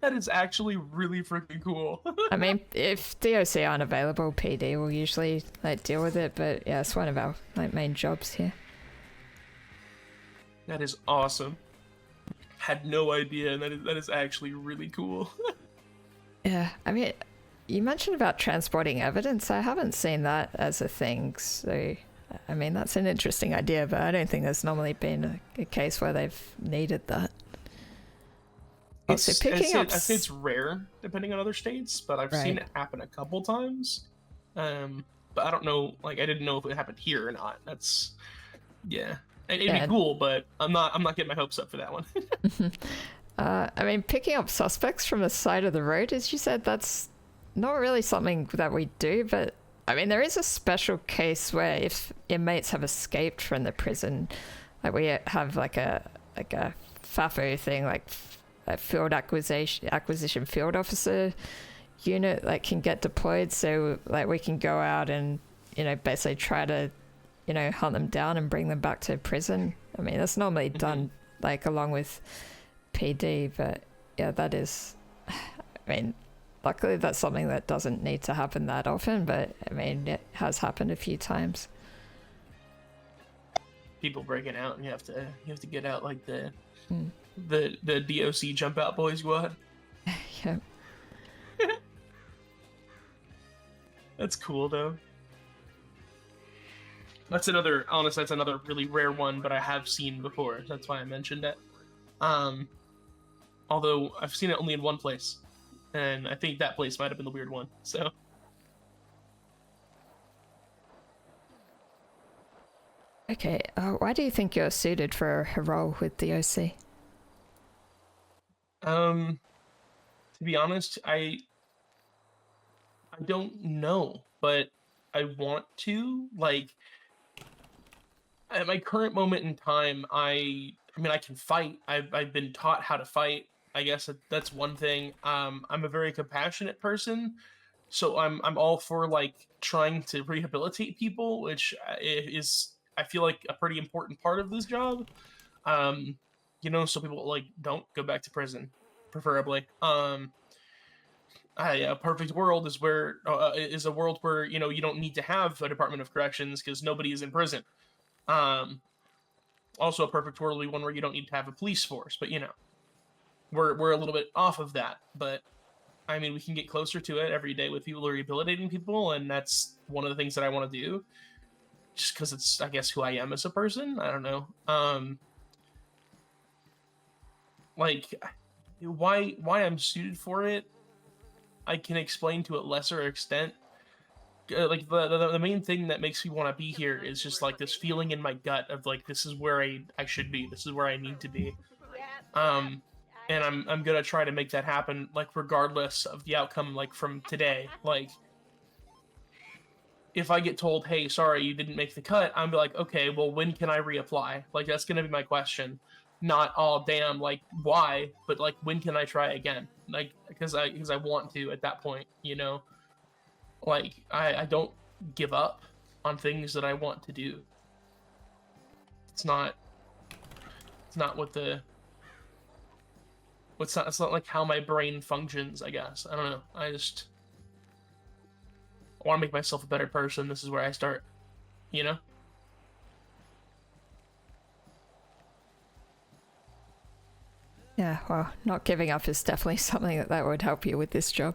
That is actually really freaking cool. I mean, if DOC aren't available, PD will usually, like, deal with it, but yeah, it's one of our, like, main jobs here. That is awesome. Had no idea, and that is actually really cool. Yeah, I mean, you mentioned about transporting evidence. I haven't seen that as a thing, so I mean, that's an interesting idea, but I don't think there's normally been a case where they've needed that. I'd say it's rare, depending on other states, but I've seen it happen a couple times. But I don't know, like, I didn't know if it happened here or not. That's, yeah. It'd be cool, but I'm not getting my hopes up for that one. I mean, picking up suspects from the side of the road, as you said, that's not really something that we do, but I mean, there is a special case where if inmates have escaped from the prison, like, we have like a FAFO thing, like a field acquisition field officer unit, like, can get deployed, so, like, we can go out and, basically try to, hunt them down and bring them back to prison. I mean, that's normally done, like, along with PD, but yeah, that is, I mean, luckily that's something that doesn't need to happen that often, but I mean, it has happened a few times. People breaking out, and you have to get out like the DOC jump out boy squad. Yeah. That's cool though. That's another really rare one, but I have seen before. That's why I mentioned it. Although I've seen it only in one place, and I think that place might have been the weird one. So. Okay, why do you think you're suited for a role with DOC? To be honest, I don't know, but I want to. Like, at my current moment in time, I I mean, I can fight. I've been taught how to fight. I guess that's one thing. I'm a very compassionate person, so I'm all for like trying to rehabilitate people, which is I feel like a pretty important part of this job. You know, so people like don't go back to prison, preferably. A perfect world is where is a world where you know you don't need to have a Department of Corrections because nobody is in prison. Also, a perfect world would be one where you don't need to have a police force, but you know, we're a little bit off of that. But I mean, we can get closer to it every day with people rehabilitating people, and that's one of the things that I want to do. Just because it's, I guess, who I am as a person. I don't know. Like, why I'm suited for it, I can explain to a lesser extent. Like the main thing that makes me want to be here is just like this feeling in my gut of like this is where I should be, this is where I need to be, and I'm gonna try to make that happen, like regardless of the outcome. Like from today, like if I get told, hey, sorry, you didn't make the cut, I'm like, okay, well, when can I reapply? Like that's gonna be my question, not oh damn, like why, but like when can I try again? Like because I want to at that point, you know. Like, I don't give up on things that I want to do. It's not it's not like how my brain functions, I guess. I don't know. I want to make myself a better person. This is where I start, you know? Yeah, well, not giving up is definitely something that would help you with this job.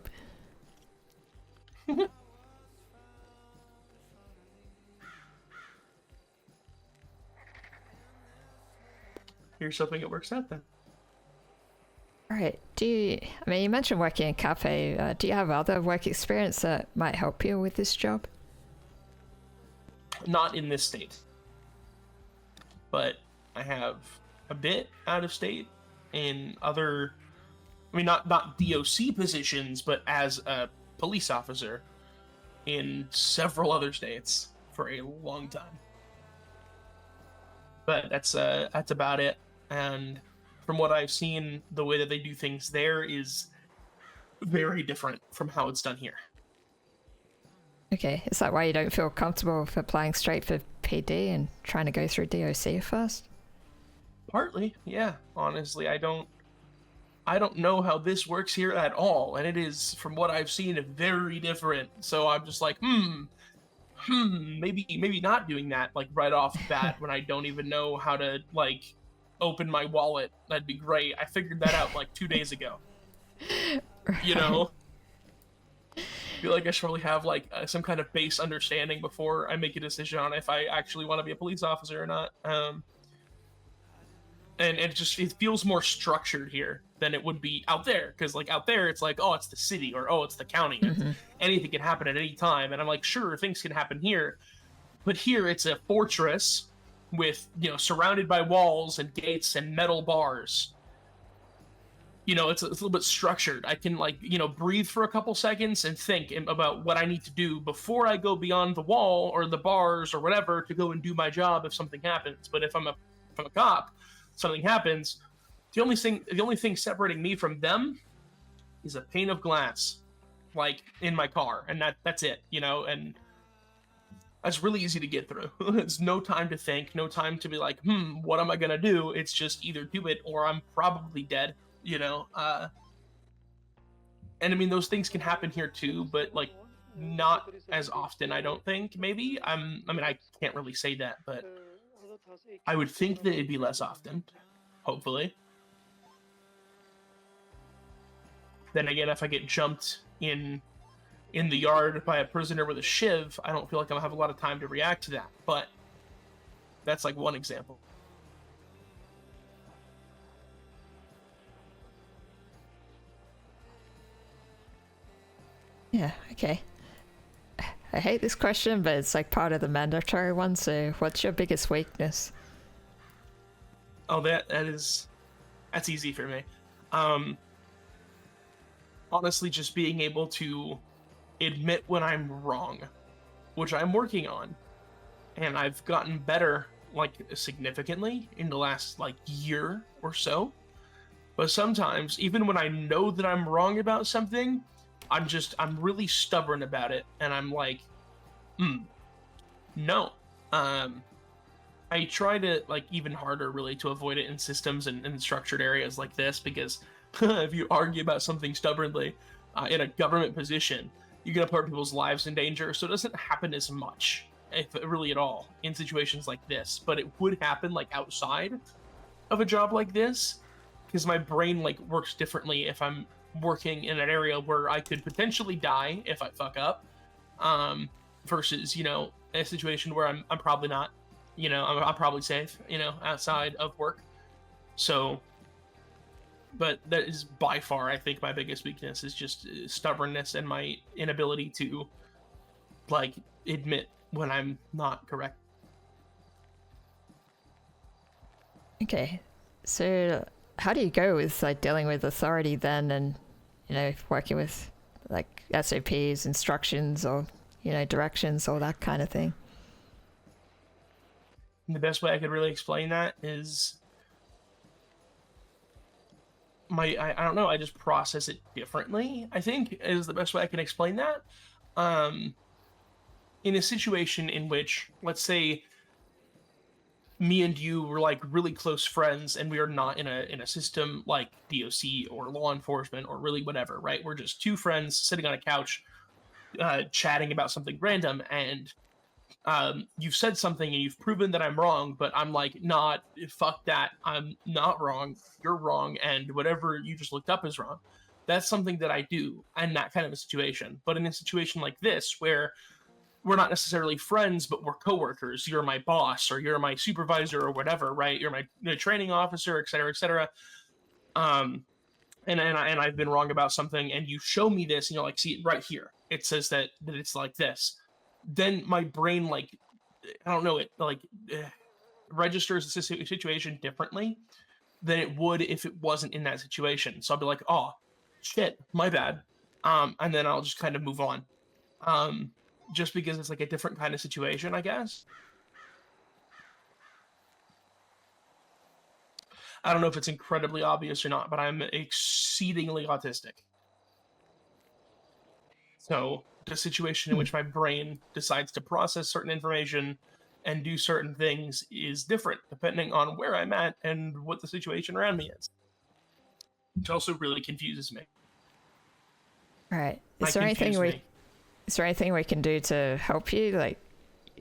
Here's hoping it works out then. Alright, I mean, you mentioned working in cafe. Do you have other work experience that might help you with this job? Not in this state. But I have a bit out of state in other, I mean, not DOC positions, but as a police officer in several other states for a long time. But that's about it. And from what I've seen, the way that they do things there is very different from how it's done here. Okay, is that why you don't feel comfortable with applying straight for PD and trying to go through DOC first? Partly, yeah. Honestly, I don't know how this works here at all, and it is, from what I've seen, very different. So I'm just like, maybe not doing that like right off the bat when I don't even know how to like open my wallet. That'd be great. I figured that out like 2 days ago. Right. You know, I feel like I should probably have like some kind of base understanding before I make a decision on if I actually want to be a police officer or not. And it feels more structured here than it would be out there, because like out there it's like, oh, it's the city, or oh, it's the county. Mm-hmm. Anything can happen at any time, and I'm like, sure, things can happen here, but here it's a fortress with, you know, surrounded by walls and gates and metal bars. You know, it's a little bit structured. I can like, you know, breathe for a couple seconds and think about what I need to do before I go beyond the wall or the bars or whatever to go and do my job if something happens. But if I'm a cop, something happens, the only thing separating me from them is a pane of glass, like in my car, and that's it, you know. And that's really easy to get through. It's no time to think, no time to be like, what am I gonna do? It's just either do it or I'm probably dead, you know. And I mean, those things can happen here too, but like not as often, I don't think. Maybe I mean, I can't really say that, but I would think that it'd be less often, hopefully. Then again, if I get jumped in the yard by a prisoner with a shiv, I don't feel like I'm gonna have a lot of time to react to that. But that's like one example. Yeah, okay. I hate this question, but it's like part of the mandatory one, so what's your biggest weakness? Oh, that's easy for me. Honestly, just being able to admit when I'm wrong, which I'm working on, and I've gotten better like significantly in the last like year or so. But sometimes, even when I know that I'm wrong about something, I'm really stubborn about it, and I'm like, no. I try to, like, even harder, really, to avoid it in systems and structured areas like this, because if you argue about something stubbornly in a government position, you're going to put people's lives in danger, so it doesn't happen as much, if really at all, in situations like this. But it would happen, like, outside of a job like this, because my brain, like, works differently if I'm working in an area where I could potentially die if I fuck up, versus, you know, a situation where I'm probably not. You know, I'm probably safe, you know, outside of work. So, but that is by far, I think, my biggest weakness is just stubbornness and my inability to, like, admit when I'm not correct. Okay, so how do you go with, like, dealing with authority then, and, you know, working with, like, SOPs, instructions, or, you know, directions, all that kind of thing? The best way I could really explain that is I don't know, I just process it differently, I think, is the best way I can explain that. In a situation in which, let's say, me and you were like really close friends and we are not in a system like DOC or law enforcement or really whatever, right? We're just two friends sitting on a couch chatting about something random, and you've said something and you've proven that I'm wrong, but I'm like, nah, fuck that. I'm not wrong. You're wrong. And whatever you just looked up is wrong. That's something that I do in that kind of a situation. But in a situation like this, where we're not necessarily friends, but we're coworkers, you're my boss or you're my supervisor or whatever, right? You're my training officer, et cetera, et cetera. And I've been wrong about something, and you show me this and you're like, see, right here, it says that it's like this. Then my brain, like, I don't know, it like registers the situation differently than it would if it wasn't in that situation. So I'll be like, oh shit, my bad, and then I'll just kind of move on, just because it's like a different kind of situation, I guess. I don't know if it's incredibly obvious or not, but I'm exceedingly autistic. So the situation in which my brain decides to process certain information and do certain things is different depending on where I'm at and what the situation around me is, which also really confuses me. All right. Is there anything we can do to help you, like,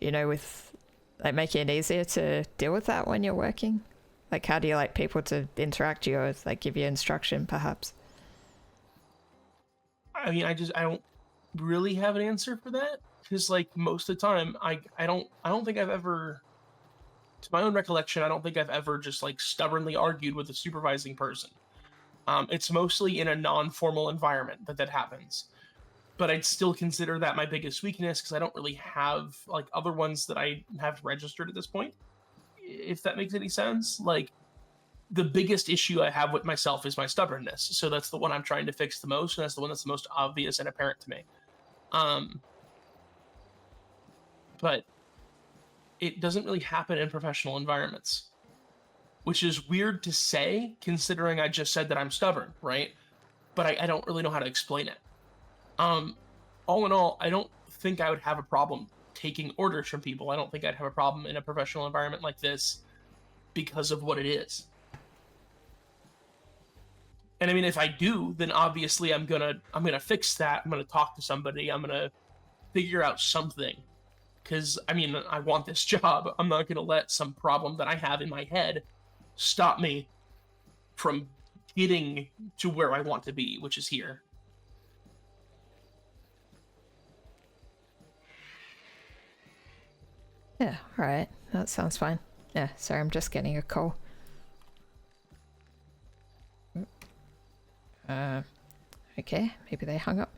you know, with, like, making it easier to deal with that when you're working? Like, how do you like people to interact you or, like, give you instruction, perhaps? I mean, I don't really have an answer for that, because, like, most of the time I don't think I've ever, to my own recollection, I don't think I've ever just, like, stubbornly argued with a supervising person. It's mostly in a non-formal environment that happens, but I'd still consider that my biggest weakness, because I don't really have, like, other ones that I have registered at this point, if that makes any sense. Like, the biggest issue I have with myself is my stubbornness, so that's the one I'm trying to fix the most, and that's the one that's the most obvious and apparent to me. But it doesn't really happen in professional environments, which is weird to say, considering I just said that I'm stubborn, right? But I don't really know how to explain it. All in all, I don't think I would have a problem taking orders from people. I don't think I'd have a problem in a professional environment like this because of what it is. And I mean, if I do, then obviously I'm gonna fix that. I'm gonna talk to somebody. I'm gonna figure out something. Because, I mean, I want this job. I'm not gonna let some problem that I have in my head stop me from getting to where I want to be, which is here. Yeah, all right. That sounds fine. Yeah, sorry, I'm just getting a call. Okay, maybe they hung up.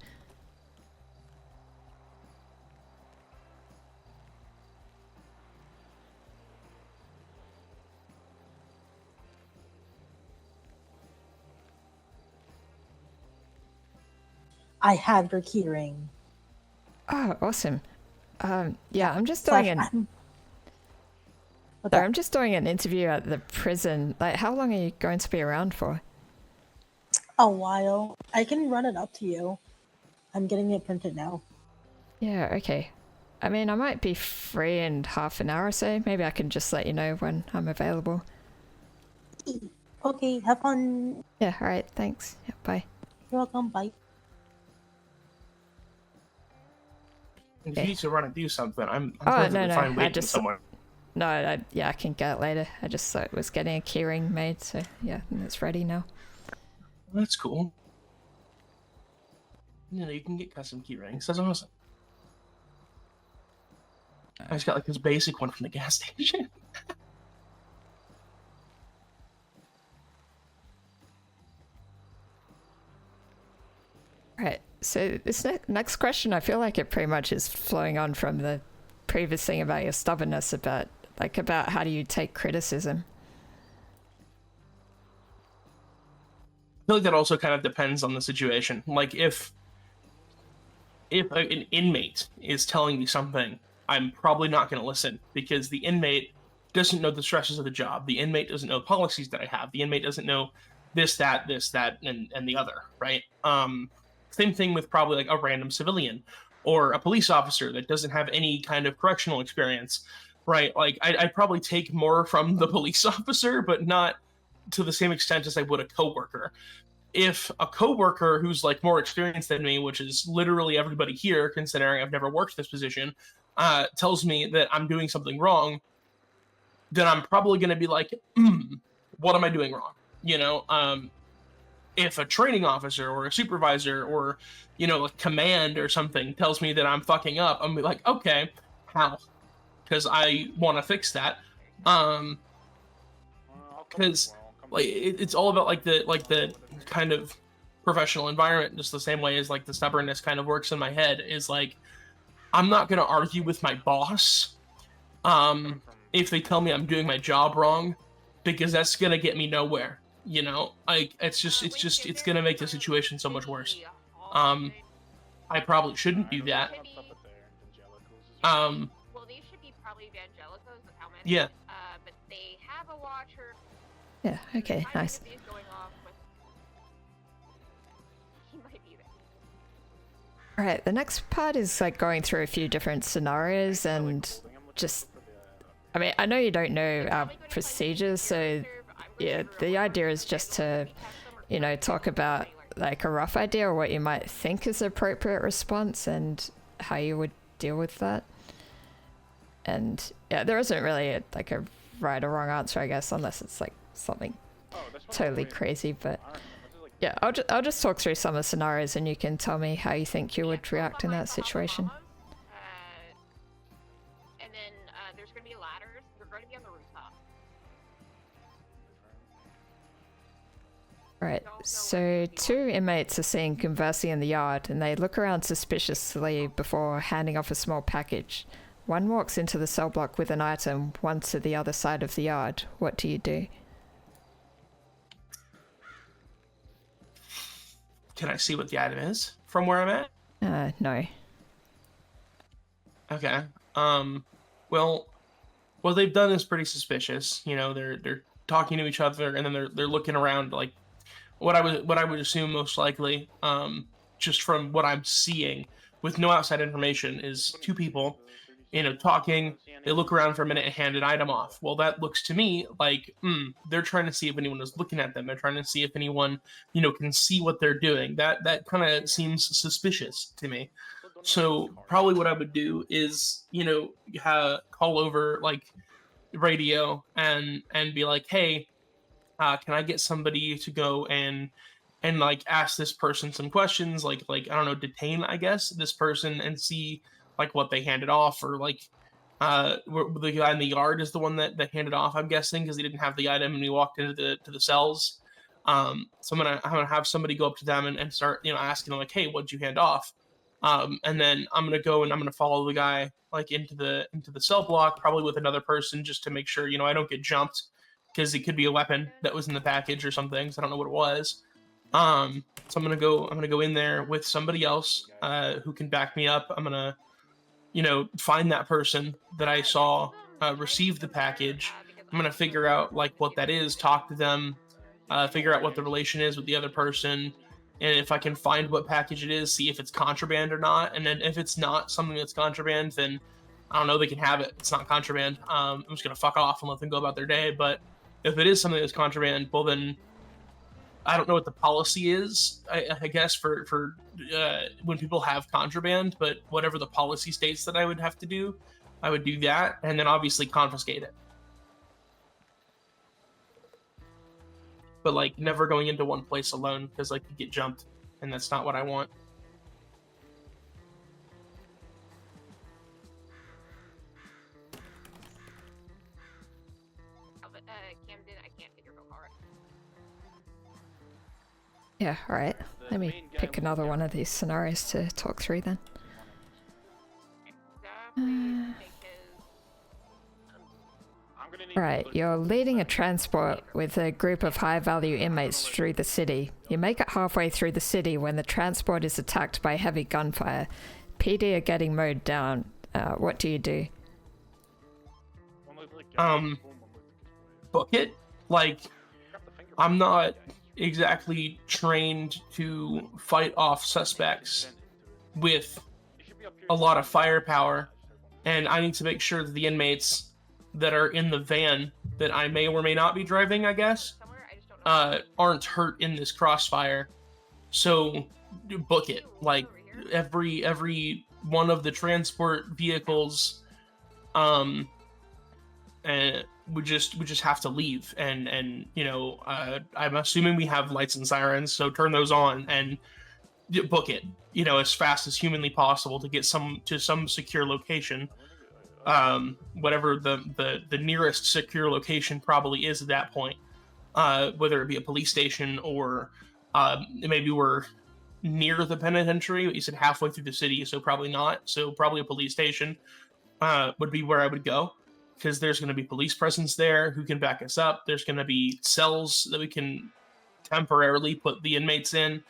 I have your key ring. Oh, awesome. Yeah, I'm just doing So I'm just doing an interview at the prison. Like, how long are you going to be around for? A while. I can run it up to you. I'm getting it printed now. Yeah, okay. I mean, I might be free in half an hour or so. Maybe I can just let you know when I'm available. Okay, have fun. Yeah, alright, thanks. Yeah, bye. You're welcome, bye. If you need to run and do something, I'm Oh, perfectly no, fine I waiting just... somewhere. No, yeah, I can get it later. I just was getting a keyring made, so yeah, it's ready now. That's cool. You know, you can get custom key rings. That's awesome. I just got like this basic one from the gas station. Right, so this next question, I feel like it pretty much is flowing on from the previous thing about your stubbornness, about how do you take criticism. I feel like that also kind of depends on the situation. Like if an inmate is telling me something, I'm probably not going to listen, because the inmate doesn't know the stresses of the job. The inmate doesn't know the policies that I have. The inmate doesn't know this, that, and the other, right? Same thing with probably like a random civilian or a police officer that doesn't have any kind of correctional experience, right? Like I'd probably take more from the police officer, but not to the same extent as I would a coworker. If a coworker who's like more experienced than me, which is literally everybody here, considering I've never worked this position, tells me that I'm doing something wrong, then I'm probably going to be like, what am I doing wrong? You know, if a training officer or a supervisor or, you know, a command or something tells me that I'm fucking up, I'm like, okay, how? Because I want to fix that. Because like it's all about like the kind of professional environment, just the same way as like the stubbornness kind of works in my head, is like I'm not going to argue with my boss if they tell me I'm doing my job wrong, because that's going to get me nowhere. You know, like it's going to make the situation so much worse. I probably shouldn't do that. Well, these should be probably Evangelicals with how many. Yeah. But they have a watcher. Yeah, okay, nice. He might be there. Alright, the next part is like going through a few different scenarios and just... I mean, I know you don't know our procedures, so yeah, the idea is just to, you know, talk about like a rough idea or what you might think is the appropriate response and how you would deal with that. And yeah, there isn't really like a right or wrong answer, I guess, unless it's like something totally crazy. But yeah, I'll just talk through some of the scenarios and you can tell me how you think you would react in that situation. And then there's going to be ladders. We're going to be on the rooftop. Right, so two inmates are seen conversing in the yard and they look around suspiciously before handing off a small package. One walks into the cell block with an item, one to the other side of the yard. What do you do? Can I see what the item is from where I'm at? No. Okay. Well, what they've done is pretty suspicious. You know, they're talking to each other and then they're looking around like what I would assume most likely, just from what I'm seeing with no outside information, is two people, you know, talking. They look around for a minute and hand an item off. Well, that looks to me like they're trying to see if anyone is looking at them. They're trying to see if anyone, you know, can see what they're doing. That kind of seems suspicious to me. So probably what I would do is, you know, call over like radio and be like, hey, can I get somebody to go and like ask this person some questions, like I don't know, detain, I guess, this person and see like what they handed off, or like the guy in the yard is the one that handed off, I'm guessing, because he didn't have the item and we walked into the cells. So I'm gonna have somebody go up to them and start, you know, asking them like, hey, what'd you hand off? And then I'm gonna go and I'm gonna follow the guy like into the cell block, probably with another person, just to make sure, you know, I don't get jumped, because it could be a weapon that was in the package or something. So I don't know what it was. So I'm gonna go in there with somebody else who can back me up. I'm gonna, you know, find that person that I saw receive the package. I'm gonna figure out like what that is, talk to them, figure out what the relation is with the other person, and if I can find what package it is, see if it's contraband or not. And then if it's not something that's contraband, then I don't know, they can have it. It's not contraband. I'm just gonna fuck off and let them go about their day. But if it is something that's contraband, well then I don't know what the policy is. I guess for when people have contraband, but whatever the policy states that I would have to do, I would do that, and then obviously confiscate it. But like never going into one place alone because like you get jumped, and that's not what I want. Camden, I can't figure out car. Yeah, alright. Let me pick another one of these scenarios to talk through then. Right, you're leading a transport with a group of high-value inmates through the city. You make it halfway through the city when the transport is attacked by heavy gunfire. PD are getting mowed down. What do you do? Book it. Like, I'm not exactly trained to fight off suspects with a lot of firepower, and I need to make sure that the inmates that are in the van that I may or may not be driving, I guess, aren't hurt in this crossfire. So book it. Like every one of the transport vehicles, and we just have to leave. And you know, I'm assuming we have lights and sirens, so turn those on and book it. You know, as fast as humanly possible to get to some secure location. Whatever the nearest secure location probably is at that point, whether it be a police station or maybe we're near the penitentiary, but you said halfway through the city, so probably not. So probably a police station would be where I would go, because there's going to be police presence there who can back us up. There's going to be cells that we can temporarily put the inmates in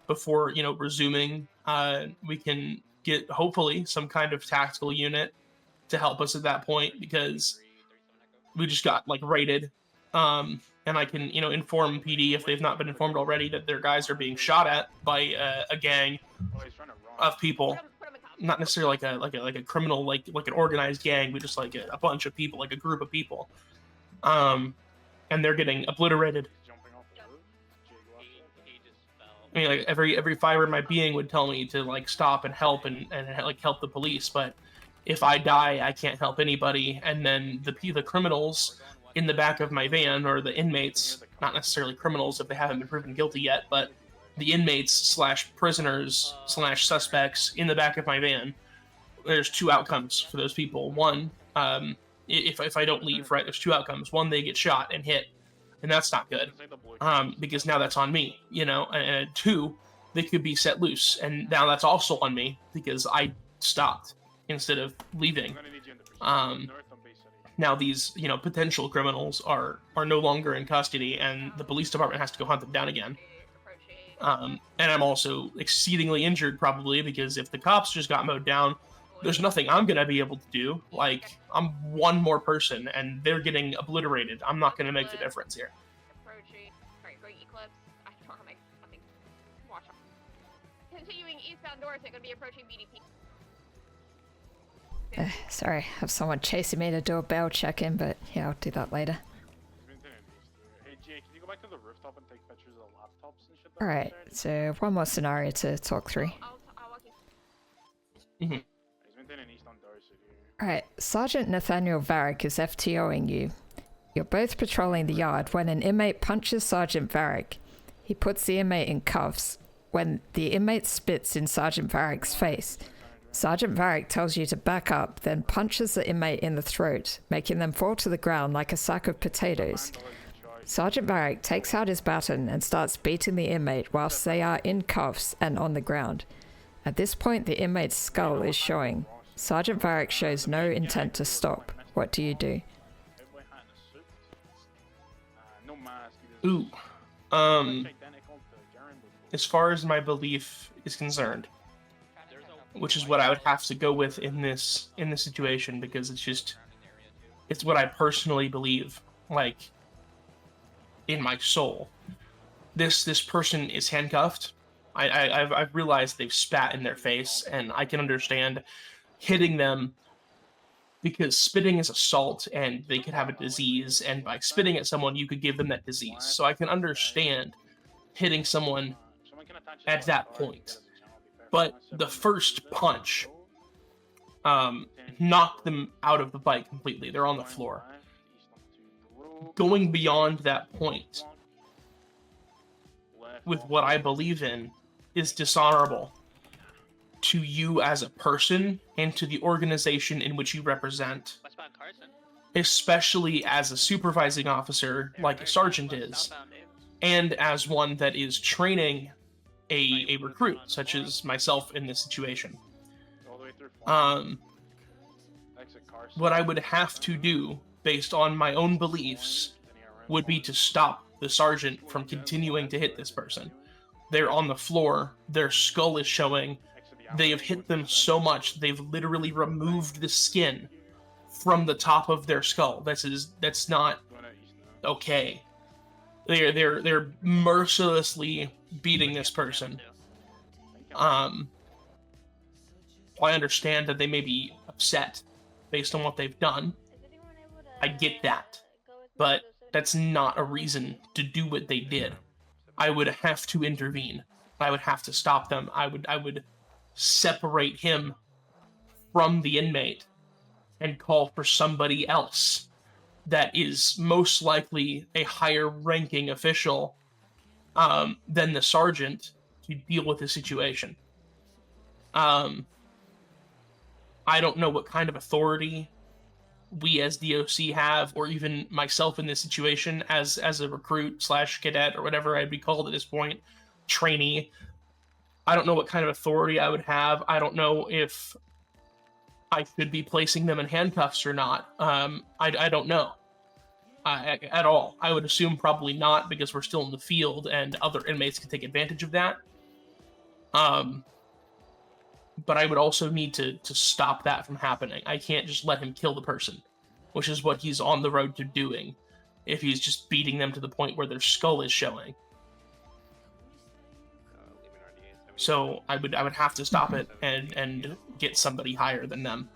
before, you know, resuming. We can get hopefully some kind of tactical unit to help us at that point, because we just got like raided, and I can, you know, inform PD if they've not been informed already that their guys are being shot at by a gang of people, not necessarily like a criminal, like an organized gang, but just like a bunch of people, like a group of people, and they're getting obliterated. I mean, like every fiber in my being would tell me to like stop and help and like help the police, but if I die, I can't help anybody. And then the criminals in the back of my van, or the inmates, not necessarily criminals if they haven't been proven guilty yet, but the inmates / prisoners / suspects in the back of my van. There's two outcomes for those people. One, if I don't leave, right, there's two outcomes. One, they get shot and hit, and that's not good, because now that's on me, you know. And two, they could be set loose, and now that's also on me because I stopped instead of leaving. Now these, you know, potential criminals are no longer in custody, and the police department has to go hunt them down again. And I'm also exceedingly injured, probably, because if the cops just got mowed down, there's nothing I'm gonna be able to do. Like, I'm one more person, and they're getting obliterated. I'm not gonna make the difference here. Continuing eastbound Dorset, gonna be approaching BDP. Sorry, I have someone chasing me to do a bail check-in, but yeah, I'll do that later. Hey Jay, can you go back to the rooftop and take pictures of the laptops and shit? Alright, so one more scenario to talk through. Alright, Sergeant Nathaniel Varick is FTOing you. You're both patrolling the yard when an inmate punches Sergeant Varick. He puts the inmate in cuffs. When the inmate spits in Sergeant Varick's face, Sergeant Varick tells you to back up, then punches the inmate in the throat, making them fall to the ground like a sack of potatoes. Sergeant Varick takes out his baton and starts beating the inmate whilst they are in cuffs and on the ground. At this point, the inmate's skull is showing. Sergeant Varick shows no intent to stop. What do you do? Ooh. As far as my belief is concerned, which is what I would have to go with in this situation, because it's what I personally believe, like, in my soul. This person is handcuffed. I've realized they've spat in their face, and I can understand hitting them because spitting is assault, and they could have a disease, and by spitting at someone, you could give them that disease. So I can understand hitting someone at that point. But the first punch knocked them out of the bike completely. They're on the floor. Going beyond that point with what I believe in is dishonorable to you as a person and to the organization in which you represent, especially as a supervising officer like a sergeant is, and as one that is training a recruit, such as myself in this situation. What I would have to do, based on my own beliefs, would be to stop the sergeant from continuing to hit this person. They're on the floor, their skull is showing, they have hit them so much, they've literally removed the skin from the top of their skull. That's not okay. They're mercilessly beating this person. I understand that they may be upset based on what they've done. I get that. But that's not a reason to do what they did. I would have to intervene. I would have to stop them. I would separate him from the inmate and call for somebody else that is most likely a higher ranking official than the sergeant to deal with the situation. I don't know what kind of authority we as DOC have, or even myself in this situation as a recruit / cadet or whatever I'd be called at this point, trainee. I don't know what kind of authority I would have. I don't know if I should be placing them in handcuffs or not. I don't know at all. I would assume probably not, because we're still in the field and other inmates can take advantage of that. But I would also need to stop that from happening. I can't just let him kill the person, which is what he's on the road to doing, if he's just beating them to the point where their skull is showing. So I would have to stop it and get somebody higher than them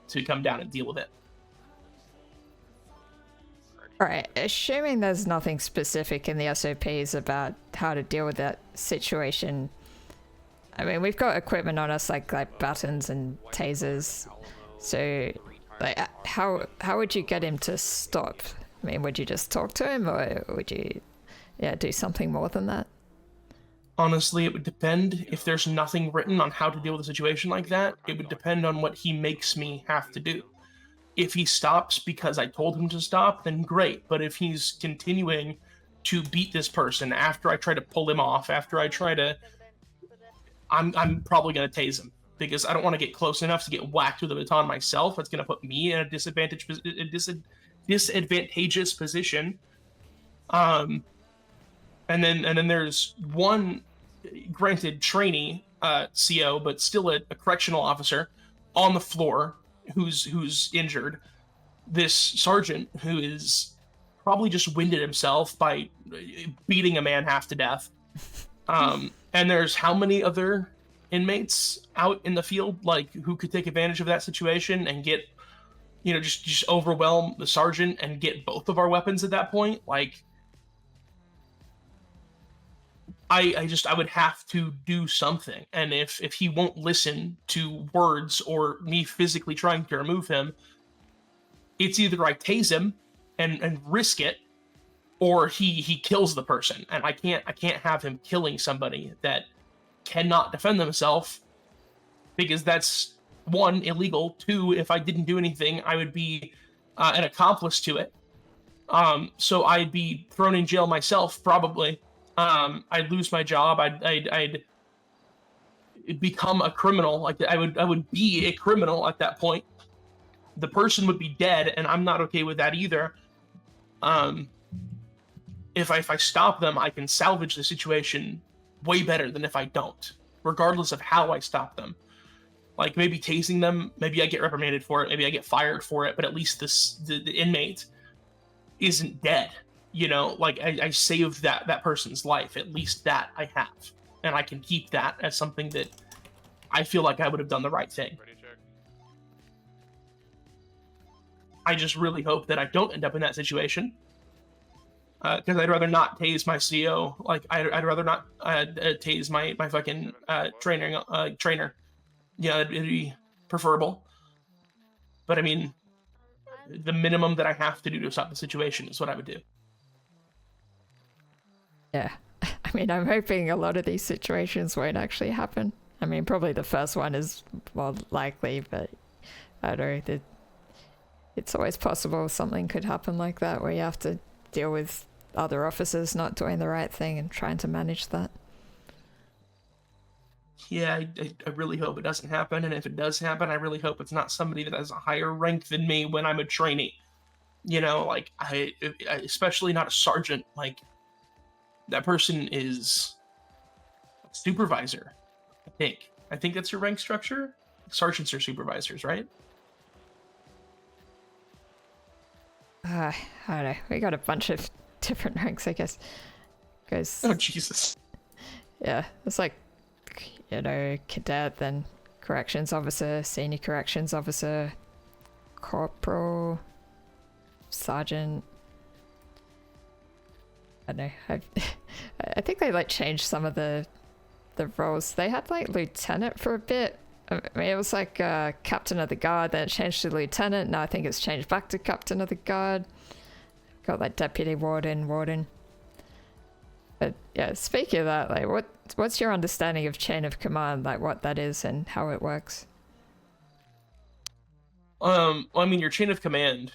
to come down and deal with it. Alright, assuming there's nothing specific in the SOPs about how to deal with that situation, I mean, we've got equipment on us like buttons and tasers, so like how would you get him to stop? I mean, would you just talk to him, or would you do something more than that? Honestly, it would depend. If there's nothing written on how to deal with a situation like that, it would depend on what he makes me have to do. If he stops because I told him to stop, then great. But if he's continuing to beat this person after I try to pull him off, after I try to... I'm probably going to tase him, because I don't want to get close enough to get whacked with a baton myself. That's going to put me in a disadvantageous position. And then there's one, granted trainee CO, but still a correctional officer on the floor who's injured. This sergeant who is probably just winded himself by beating a man half to death. And there's how many other inmates out in the field, like, who could take advantage of that situation and get, just overwhelm the sergeant and get both of our weapons at that point? Like, I would have to do something. And if he won't listen to words or me physically trying to remove him, it's either I tase him and risk it, or he kills the person. And I can't have him killing somebody that cannot defend themselves, because that's, 1, illegal. 2, if I didn't do anything, I would be an accomplice to it. So I'd be thrown in jail myself, probably. I'd lose my job. I'd become a criminal. Like, I would be a criminal at that point. The person would be dead, and I'm not okay with that either. If I stop them, I can salvage the situation way better than if I don't, regardless of how I stop them. Like maybe tasing them, maybe I get reprimanded for it, maybe I get fired for it, but at least the inmate isn't dead. You know, like I saved that person's life. At least that I have, and I can keep that as something that I feel like I would have done the right thing. I just really hope that I don't end up in that situation. Because I'd rather not tase my CO. Like I'd rather not tase my fucking trainer. Yeah, it'd be preferable. But I mean, the minimum that I have to do to stop the situation is what I would do. Yeah. I mean, I'm hoping a lot of these situations won't actually happen. I mean, probably the first one is more likely, but I don't know. It's always possible something could happen like that where you have to deal with other officers not doing the right thing and trying to manage that. Yeah, I really hope it doesn't happen, and if it does happen, I really hope it's not somebody that has a higher rank than me when I'm a trainee. You know, like, I especially not a sergeant. Like, that person is a supervisor, I think. I think that's your rank structure. Sergeants are supervisors, right? I don't know. We got a bunch of different ranks, I guess. Goes. Oh, Jesus. Yeah, it's like, you know, cadet, then corrections officer, senior corrections officer, corporal, sergeant. I don't know. I think they like changed some of the roles. They had like lieutenant for a bit. I mean, it was like captain of the guard, then it changed to lieutenant. Now I think it's changed back to captain of the guard. Got like deputy warden. But yeah, speaking of that, like what's your understanding of chain of command, like what that is and how it works? Well, I mean, your chain of command,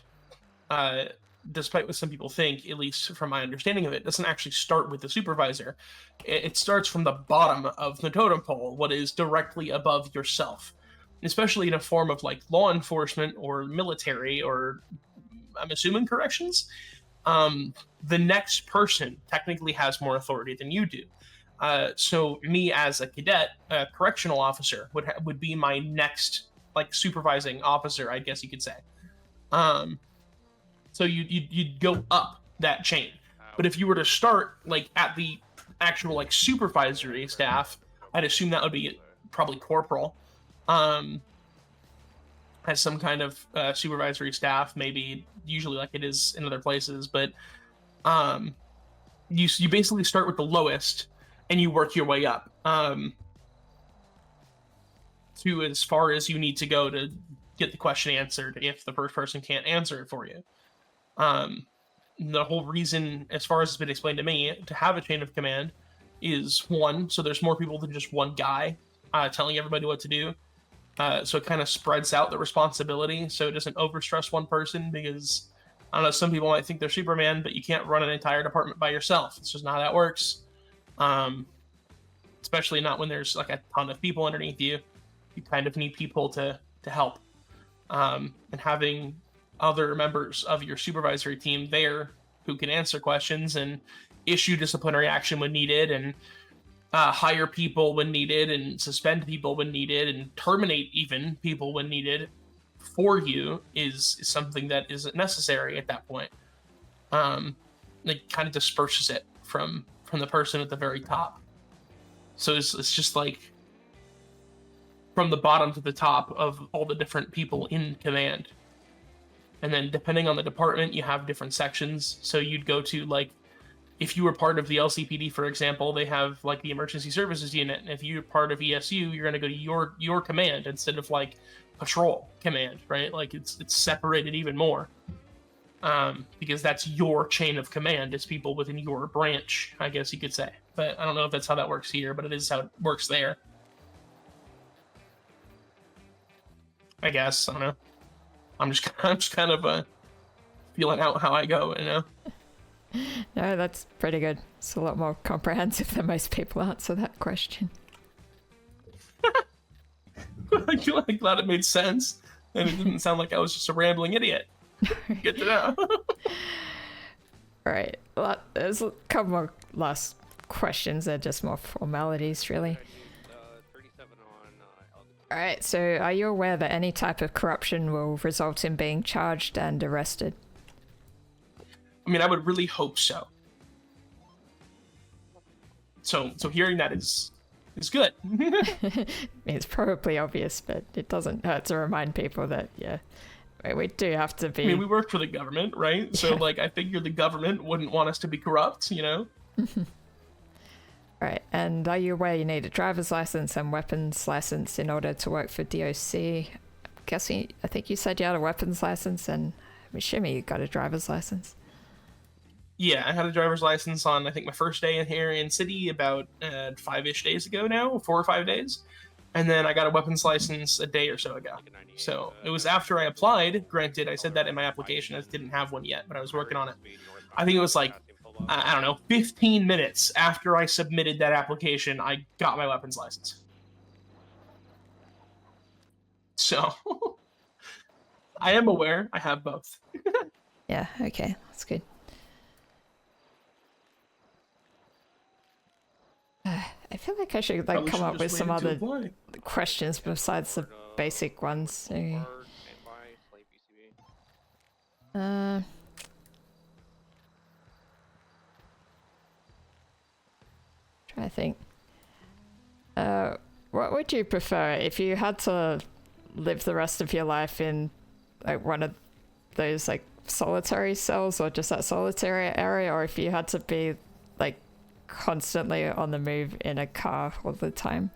despite what some people think, at least from my understanding of it, doesn't actually start with the supervisor. It starts from the bottom of the totem pole, what is directly above yourself. Especially in a form of like law enforcement or military or I'm assuming corrections. The next person technically has more authority than you do. So me as a cadet, a correctional officer would be my next like supervising officer, I guess you could say. So you'd go up that chain. But if you were to start like at the actual like supervisory staff, I'd assume that would be probably corporal. Has some kind of supervisory staff, maybe usually like it is in other places, but you basically start with the lowest and you work your way up to as far as you need to go to get the question answered if the first person can't answer it for you. The whole reason, as far as it's been explained to me, to have a chain of command is one, so there's more people than just one guy telling everybody what to do. So it kind of spreads out the responsibility so it doesn't overstress one person because, I don't know, some people might think they're Superman, but you can't run an entire department by yourself. It's just not how that works. Especially not when there's like a ton of people underneath you. You kind of need people to help. And having other members of your supervisory team there who can answer questions and issue disciplinary action when needed and hire people when needed and suspend people when needed and terminate even people when needed for you is something that isn't necessary at that point. It kind of disperses it from the person at the very top. So it's just like from the bottom to the top of all the different people in command. And then depending on the department, you have different sections. So you'd go to like, if you were part of the LCPD, for example, they have like the emergency services unit. And if you're part of ESU, you're going to go to your command instead of like patrol command, right? Like it's separated even more because that's your chain of command. It's people within your branch, I guess you could say. But I don't know if that's how that works here, but it is how it works there. I guess, I don't know. I'm just kind of feeling out how I go, you know? No, that's pretty good. It's a lot more comprehensive than most people answer that question. I'm glad it made sense, and it didn't sound like I was just a rambling idiot. Good to know. Alright, well, there's a couple more last questions. They're just more formalities, really. Alright, so are you aware that any type of corruption will result in being charged and arrested? I mean, I would really hope so. So hearing that is good. It's probably obvious, but it doesn't hurt to remind people that, yeah, we do have to be... I mean, we work for the government, right? So, like, I figure the government wouldn't want us to be corrupt, you know? Right, and are you aware you need a driver's license and weapons license in order to work for DOC? I think you said you had a weapons license, and I'm assuming you got a driver's license. Yeah, I had a driver's license on, I think, my first day in here in City about 5-ish days ago now, 4 or 5 days. And then I got a weapons license a day or so ago. So it was after I applied. Granted, I said that in my application. I didn't have one yet, but I was working on it. I think it was like, I don't know, 15 minutes after I submitted that application, I got my weapons license. So I am aware I have both. Yeah, okay, that's good. I feel like I should like come up with some other questions besides the basic ones. So... I think. What would you prefer if you had to live the rest of your life in like one of those like solitary cells or just that solitary area, or if you had to be like constantly on the move in a car all the time?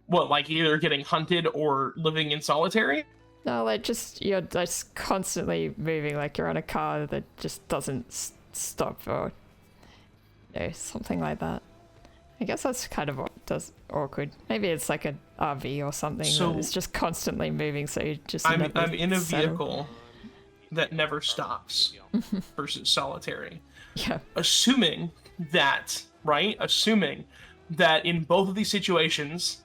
What, like either getting hunted or living in solitary? No, like just you're just constantly moving, like you're on a car that just doesn't stop or something like that. I guess that's kind of awkward. Maybe it's like an RV or something that is just constantly moving, so you just I'm in a vehicle that never stops versus solitary. Yeah. Assuming that in both of these situations,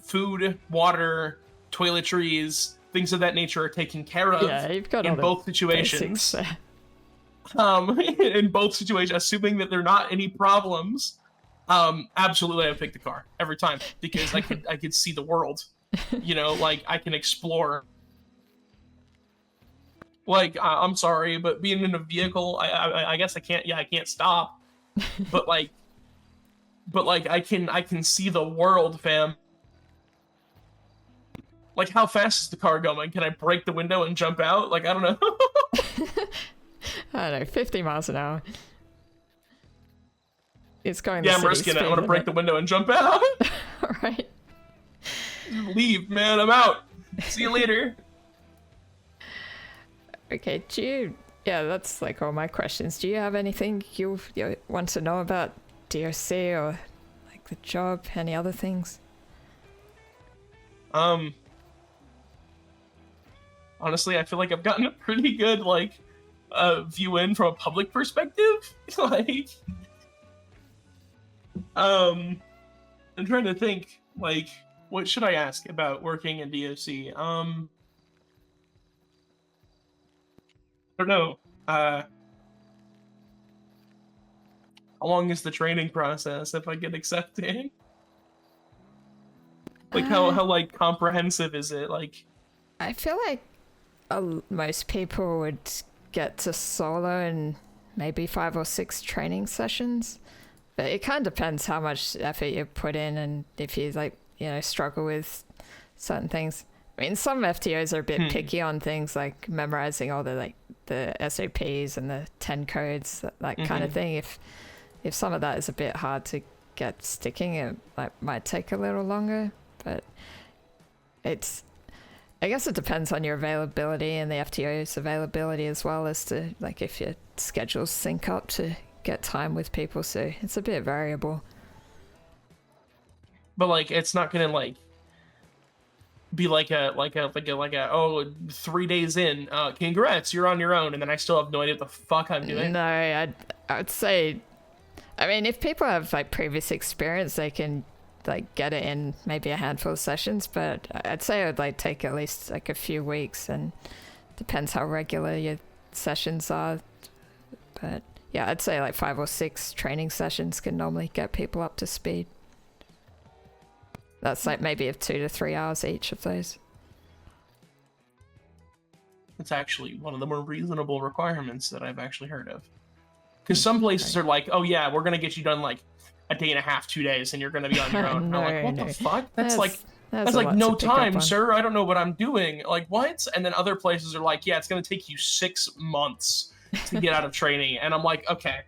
food, water, toiletries, things of that nature are taken care of. Yeah, you've got in all the both situations. basics. In both situations, assuming that there are not any problems, absolutely I would pick the car every time because I could see the world. You know, like I can explore. Like I'm sorry, but being in a vehicle, I guess I can't. Yeah, I can't stop. But like I can see the world, fam. Like how fast is the car going? Can I break the window and jump out? Like I don't know. I don't know, 50 miles an hour. It's going. Yeah, I'm risking it. I'm gonna break the window and jump out. All right. Leave, man. I'm out. See you later. Okay, yeah, that's like all my questions. Do you have anything you want to know about DOC or like the job, any other things? Honestly, I feel like I've gotten a pretty good like view in from a public perspective. Like I'm trying to think, like, what should I ask about working in DOC? I don't know. How long is the training process if I get accepted? Like how like comprehensive is it? Like I feel like most people would get to solo in maybe 5 or 6 training sessions, but it kind of depends how much effort you put in and if you like, you know, struggle with certain things. I mean, some FTOs are a bit picky on things like memorizing all the like the SOPs and the 10 codes, that kind of thing. If some of that is a bit hard to get sticking, it might take a little longer, but I guess it depends on your availability and the FTO's availability as well as to like if your schedules sync up to get time with people, so it's a bit variable. But like it's not gonna like be like a 3 days in, congrats, you're on your own, and then I still have no idea what the fuck I'm doing. No, I'd say, I mean, if people have like previous experience, they can like get it in maybe a handful of sessions, but I'd say it would like take at least like a few weeks, and depends how regular your sessions are. But yeah, I'd say like 5 or 6 training sessions can normally get people up to speed. That's like maybe of 2 to 3 hours each of those. It's actually one of the more reasonable requirements that I've actually heard of. Because some places are like, oh yeah, we're gonna get you done like a day and a half, 2 days, and you're gonna be on your own. And I'm like, what the fuck? That's like no time, sir. I don't know what I'm doing. Like what? And then other places are like, yeah, it's gonna take you 6 months to get out of training. And I'm like, okay,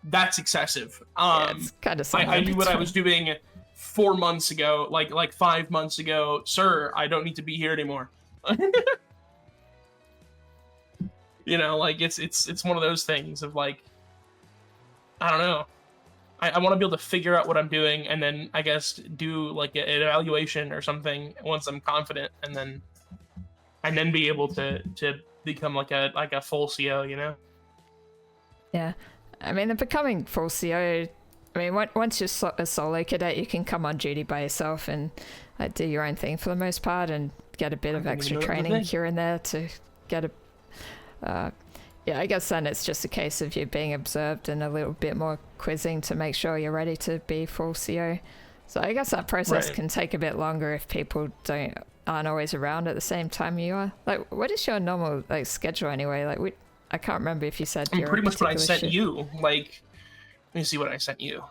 that's excessive. It's kind of I knew what I was doing 4 months ago, like 5 months ago. Sir, I don't need to be here anymore. You know, like it's one of those things of like, I don't know. I want to be able to figure out what I'm doing and then I guess do like an evaluation or something once I'm confident, and then be able to become like a full CO, you know? Yeah, I mean, becoming full CO. I mean, once you're a solo cadet, you can come on duty by yourself and do your own thing for the most part, and get a bit of extra training here and there to get a. Yeah, I guess then it's just a case of you being observed and a little bit more quizzing to make sure you're ready to be full CO. So I guess that process can take a bit longer if people aren't always around at the same time you are. Like, what is your normal like schedule anyway? Like, I can't remember if you said you're pretty much what I sent you. Like, let me see what I sent you.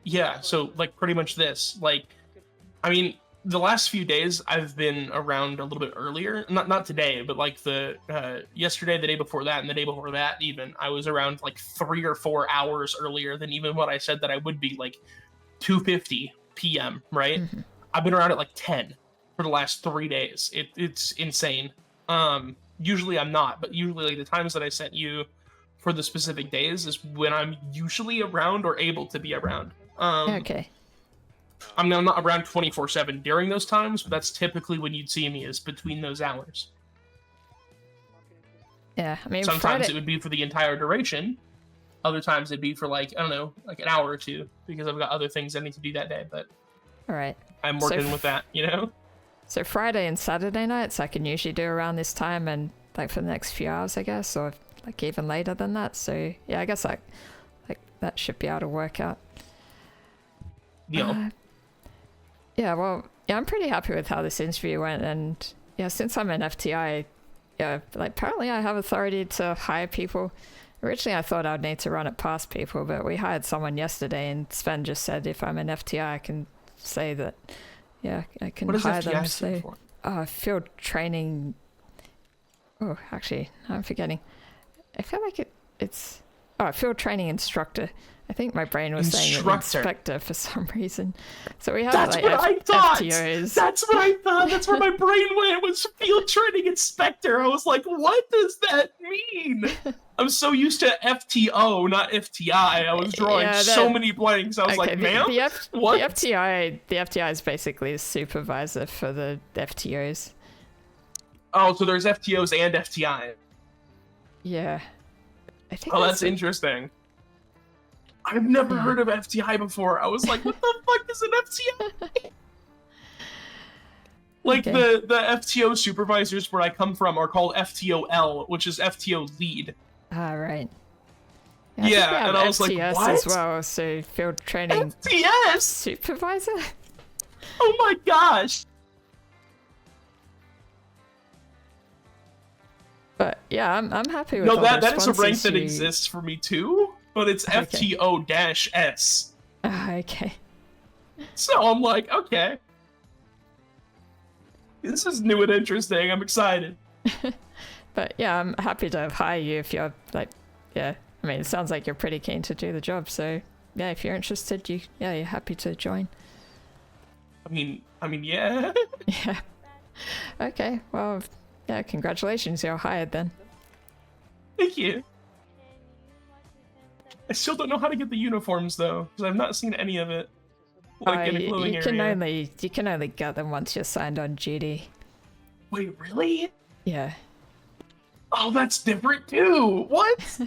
Yeah, so like pretty much this. Like, I mean, the last few days I've been around a little bit earlier. Not today, but like the yesterday, the day before that, and the day before that even. I was around like 3 or 4 hours earlier than even what I said that I would be, like 2:50 p.m., right? Mm-hmm. I've been around at like 10 for the last 3 days. It's insane. Usually I'm not, but usually like the times that I sent you for the specific days is when I'm usually around or able to be around. Okay. I'm not around 24/7 during those times, but that's typically when you'd see me, is between those hours. Yeah, I mean, sometimes it would be for the entire duration. Other times it'd be for like, I don't know, like an hour or two, because I've got other things I need to do that day, but all right, I'm working with that, you know? So Friday and Saturday nights I can usually do around this time, and like for the next few hours, I guess, or like even later than that. So yeah, I guess like that should be able to work out. Yeah. Yeah, well, yeah, I'm pretty happy with how this interview went, and yeah, since I'm an FTI, yeah, like apparently I have authority to hire people. Originally, I thought I'd need to run it past people, but we hired someone yesterday, and Sven just said if I'm an FTI, I can say that, yeah, I can hire them. So, field training. Oh, actually, I'm forgetting. I feel like it's field training instructor. I think my brain was saying inspector for some reason. So we have That's what I thought. FTOs. That's what I thought. That's where my brain went, was field training inspector. I was like, what does that mean? I'm so used to FTO, not FTI. I was drawing so many blanks. I was like, ma'am, what? The FTI is basically the supervisor for the FTOs. Oh, so there's FTOs and FTI. Yeah. I think that's interesting. I've never heard of FTI before. I was like, what the fuck is an FTI? Like the FTO supervisors where I come from are called FTOL, which is FTO lead. Right. Yeah, and I was like, what? As well, so field training FTS supervisor. Oh my gosh. But yeah, I'm happy with no, all that is a rank that exists for me too, but it's FTO-S. Okay. So I'm like, okay. This is new and interesting. I'm excited. But yeah, I'm happy to hire you if you're like, yeah. I mean, it sounds like you're pretty keen to do the job. So yeah, if you're interested, you're happy to join. I mean, yeah. Yeah. Okay. Well, yeah. Congratulations, you're hired then. Thank you. I still don't know how to get the uniforms though, because I've not seen any of it. Like in a clothing area. You can only get them once you're signed on duty. Wait, really? Yeah. Oh, that's different too. What?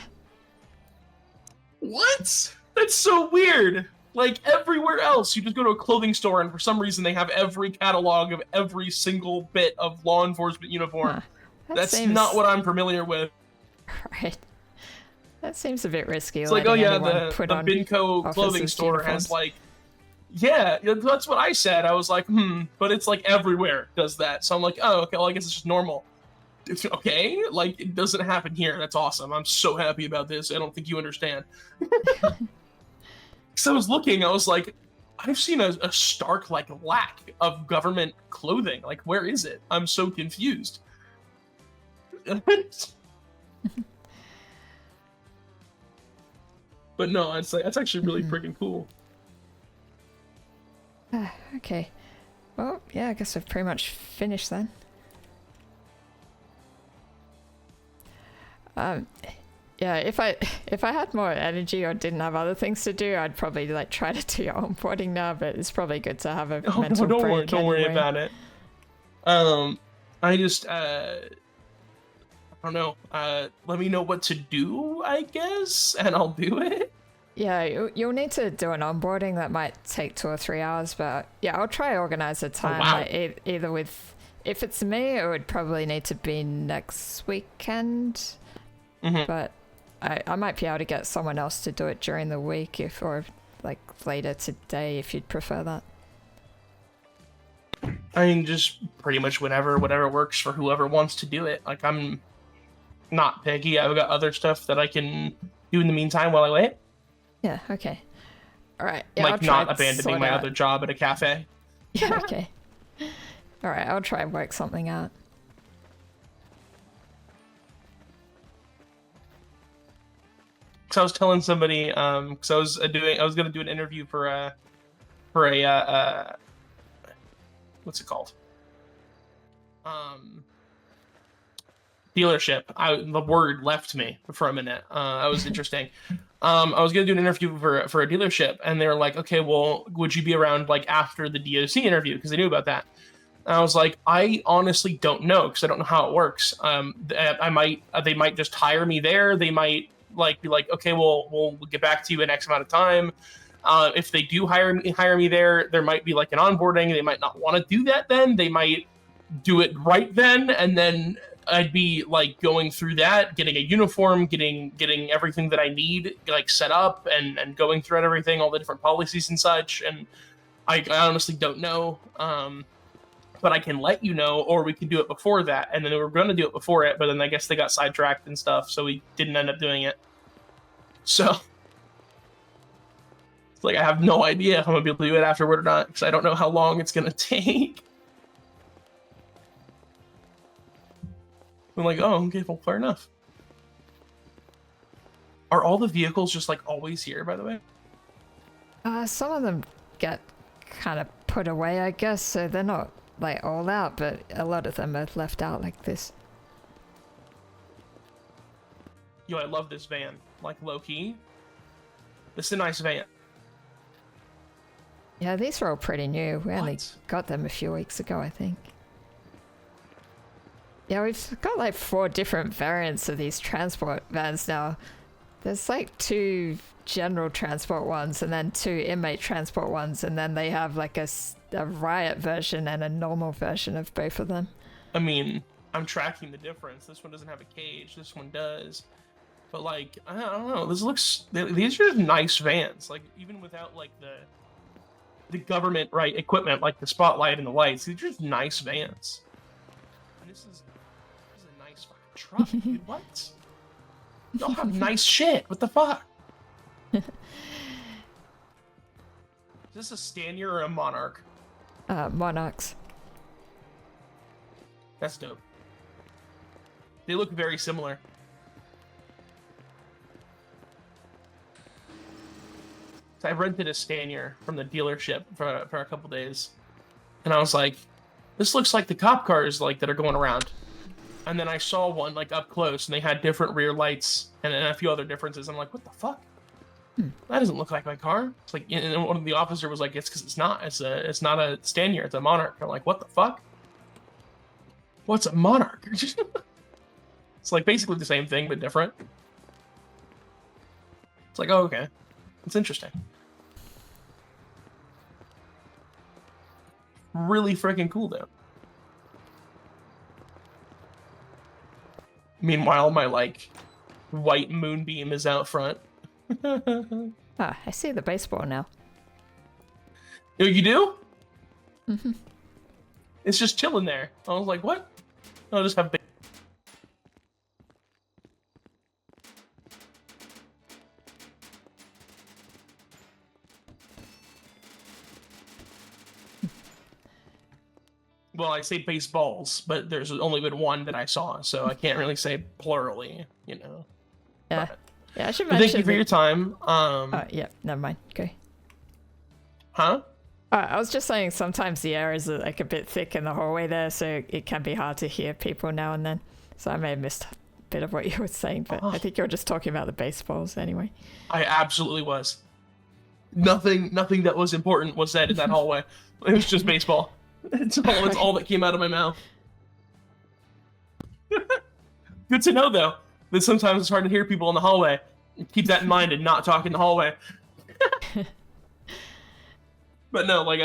What? That's so weird. Like everywhere else, you just go to a clothing store and for some reason they have every catalog of every single bit of law enforcement uniform. Huh. That's not what I'm familiar with. Right. That seems a bit risky. It's like, oh letting yeah, anyone the put on Binco clothing officers' store has uniforms. like, yeah, that's what I said. I was like, but it's like everywhere does that. So I'm like, oh, okay, well I guess it's just normal. It's okay, like it doesn't happen here. That's awesome. I'm so happy about this. I don't think you understand. Because I was looking, I was like, I've seen a stark like lack of government clothing. Like, where is it? I'm so confused. But no, it's like that's actually really freaking cool. Okay. Well, yeah, I guess I've pretty much finished then. Yeah, if I had more energy or didn't have other things to do, I'd probably like try to do onboarding now. But it's probably good to have a mental break. Don't worry about it. I just I don't know. Let me know what to do, I guess, and I'll do it. Yeah, you'll need to do an onboarding that might take 2 or 3 hours, but yeah, I'll try organize a time. wow. Like, either with, if it's me, it would probably need to be next weekend. But I might be able to get someone else to do it during the week, or like later today, if you'd prefer that. I mean, just pretty much whatever works for whoever wants to do it. Like, I'm not picky. I've got other stuff that I can do in the meantime while I wait. Yeah, okay. All right. Yeah, like, not abandoning my other job at a cafe. Yeah, okay. All right, I'll try and work something out. Because I was telling somebody, because I was gonna do an interview for a what's it called? Dealership. The word left me for a minute. That was interesting. I was gonna do an interview for a dealership, and they were like, "Okay, well, would you be around like after the DOC interview?" Because they knew about that. And I was like, I honestly don't know, because I don't know how it works. They might just hire me there. They might like be like, "Okay, we'll get back to you in X amount of time." If they do hire me there might be like an onboarding. They might not want to do that then. They might do it right then, and then I'd be like going through that, getting a uniform, getting everything that I need like set up, and going through everything, all the different policies and such. And I honestly don't know, but I can let you know, or we can do it before that. And then we were going to do it before it, but then I guess they got sidetracked and stuff, so we didn't end up doing it. So it's like I have no idea if I'm gonna be able to do it afterward or not, because I don't know how long it's gonna take. I'm like, oh, okay, well, fair enough. Are all the vehicles just like always here, by the way? Some of them get kind of put away, I guess, so they're not like all out, but a lot of them are left out like this. Yo, I love this van. Like, low-key. This is a nice van. Yeah, these are all pretty new. We only got them a few weeks ago, I think. Yeah, we've got like 4 different variants of these transport vans now. There's like 2 general transport ones, and then 2 inmate transport ones, and then they have like a riot version and a normal version of both of them. I mean, I'm tracking the difference. This one doesn't have a cage. This one does. But like, I don't know. These are just nice vans. Like, even without like the government equipment, like the spotlight and the lights, these are just nice vans. And this is a nice fucking truck, dude. What? Y'all have nice shit. What the fuck? Is this a Stanier or a Monarch? Monarchs. That's dope. They look very similar. So I rented a Stanier from the dealership for a couple days, and I was like, "This looks like the cop cars like that are going around." And then I saw one like up close, and they had different rear lights and a few other differences. I'm like, "What the fuck? That doesn't look like my car." It's like, and one of the officer was like, "It's because it's not. It's not a Stanier. It's a Monarch." I'm like, "What the fuck? What's a Monarch?" It's like basically the same thing but different. It's like, oh, okay, it's interesting. Really freaking cool, though. Meanwhile, my like white moonbeam is out front. Ah, I see the baseball now. Oh, you do? Mm-hmm. It's just chilling there. I was like, what? I'll just have. Well, I say baseballs, but there's only been one that I saw, so I can't really say plurally, you know. Yeah. But, Yeah, I should but mention. thank you for your time. Yeah, never mind. Go. Huh? I was just saying sometimes the air is like a bit thick in the hallway there, so it can be hard to hear people now and then. So I may have missed a bit of what you were saying, but I think you were just talking about the baseballs anyway. I absolutely was. Nothing that was important was said in that hallway. It was just baseball. It's all that came out of my mouth. Good to know, though, that sometimes it's hard to hear people in the hallway. Keep that in mind and not talk in the hallway. But no, like,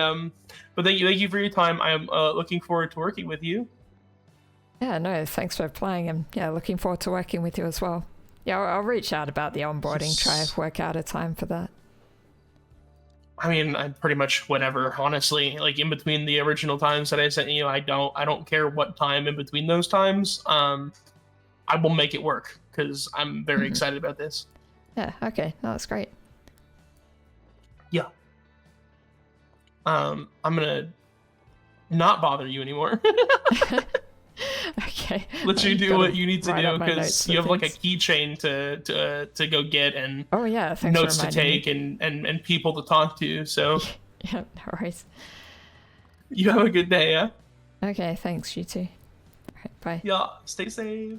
but thank you for your time. I'm looking forward to working with you. Yeah, no, thanks for applying, and yeah, looking forward to working with you as well. Yeah, I'll reach out about the onboarding, try and work out a time for that. I mean, I pretty much whenever, honestly. Like in between the original times that I sent you, I don't care what time in between those times. I will make it work because I'm very excited about this. Yeah. Okay. No, that's great. Yeah. I'm gonna not bother you anymore. Okay. Let you do what you need to do because you have like a keychain to go get and oh yeah, notes to take and people to talk to. So yeah, no worries. You have a good day, yeah? Okay, thanks, you too. All right, bye. Yeah, stay safe.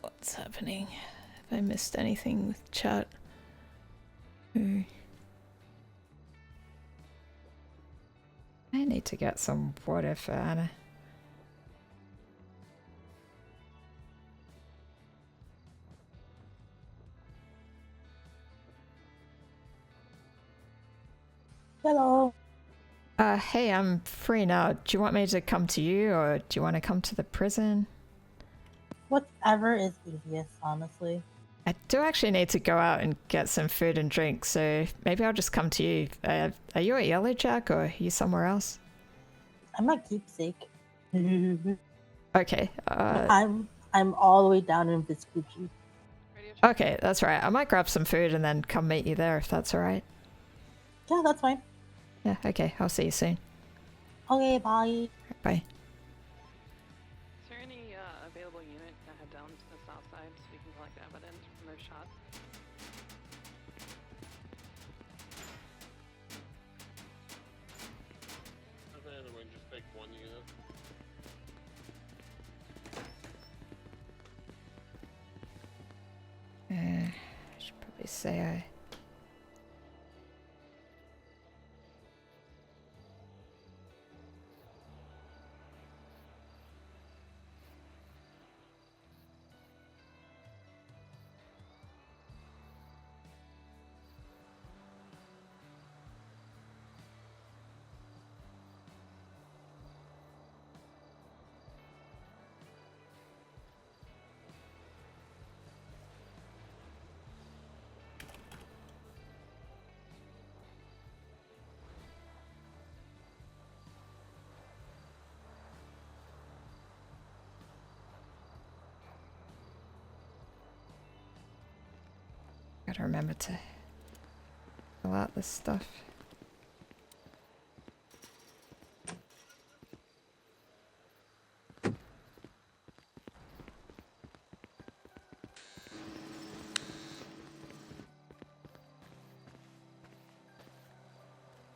What's happening? Have I missed anything with chat? I need to get some water for Anna. Hello. Hey, I'm free now. Do you want me to come to you, or do you want to come to the prison? Whatever is easiest, honestly. I do actually need to go out and get some food and drink, so maybe I'll just come to you. Are you at Yellow Jack, or are you somewhere else? I'm at Keepsake. Okay. I'm all the way down in Vespucci. Okay, that's right. I might grab some food and then come meet you there if that's alright. Yeah, that's fine. Yeah, okay. I'll see you soon. Okay, bye. Bye. Is there any available unit to head down to the south side so we can collect evidence from their shots? Okay, then we just take one unit. I should probably say I... Gotta remember to fill out this stuff.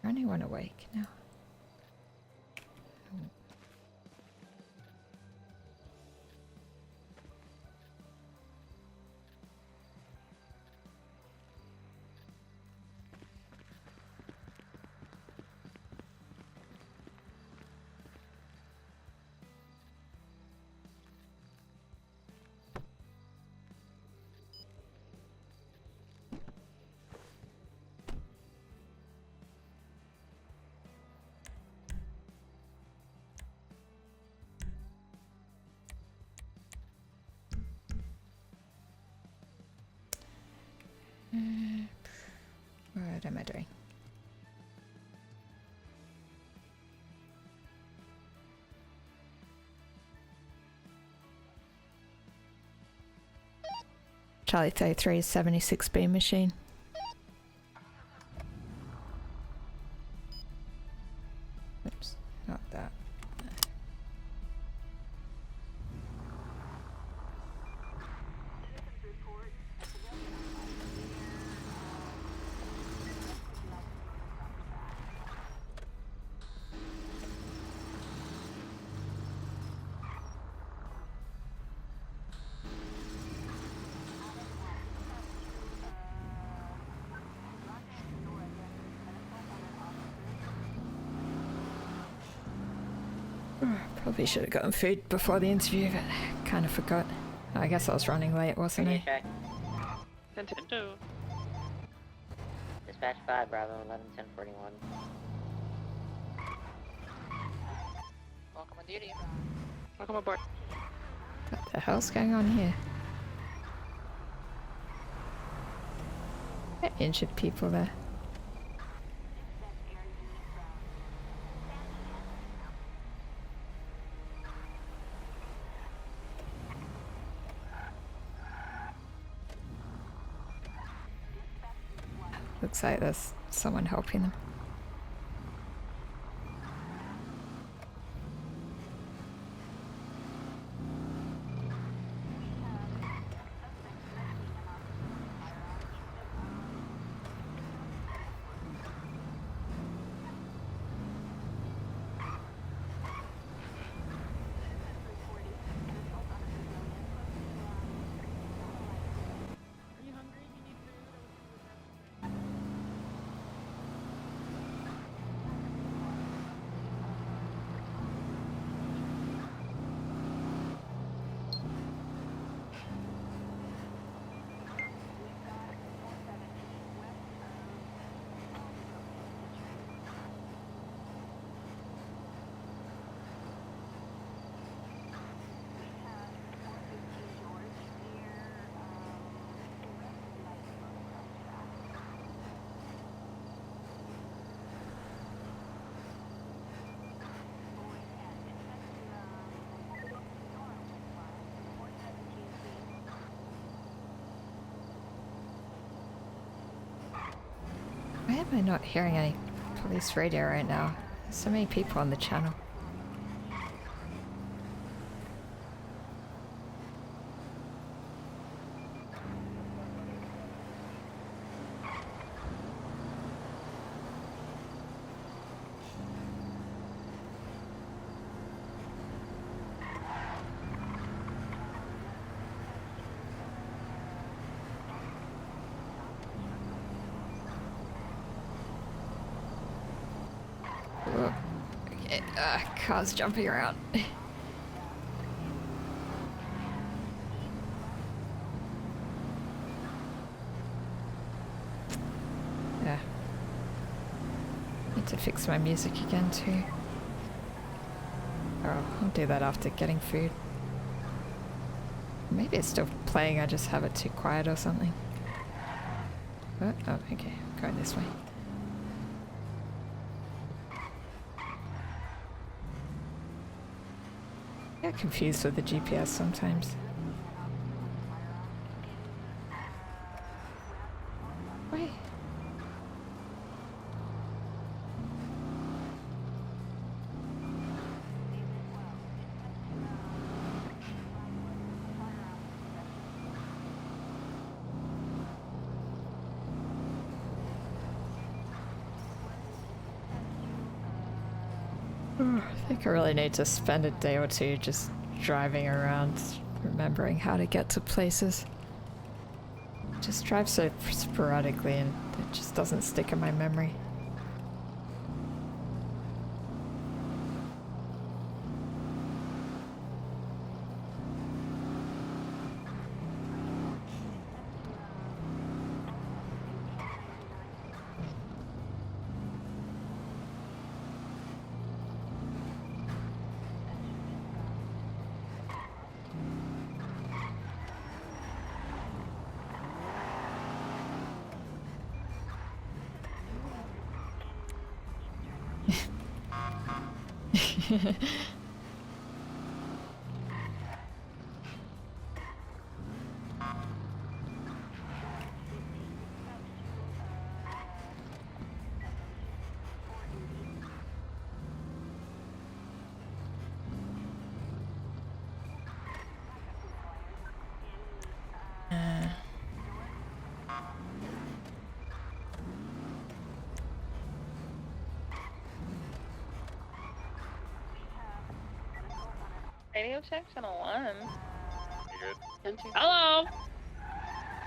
Anyone awake now? Charlie 33 76B machine. Oops, not that. Probably should have gotten food before the interview, but kind of forgot. I guess I was running late, wasn't I? Check. 10-2. Dispatch 5, Bravo, 11-10-41. Welcome on duty. Welcome aboard. What the hell's going on here? There are injured people there. Looks like there's someone helping them. Why am I not hearing any police radio right now? There's so many people on the channel. Cars jumping around. Yeah. Need to fix my music again too. Oh, I'll do that after getting food. Maybe it's still playing, I just have it too quiet or something. What? Oh, okay, I'm going this way. I get confused with the GPS sometimes. Wait. I think I really need to spend a day or two just driving around, remembering how to get to places. Just drive so sporadically and it just doesn't stick in my memory. Radio section 1. You good? Hello!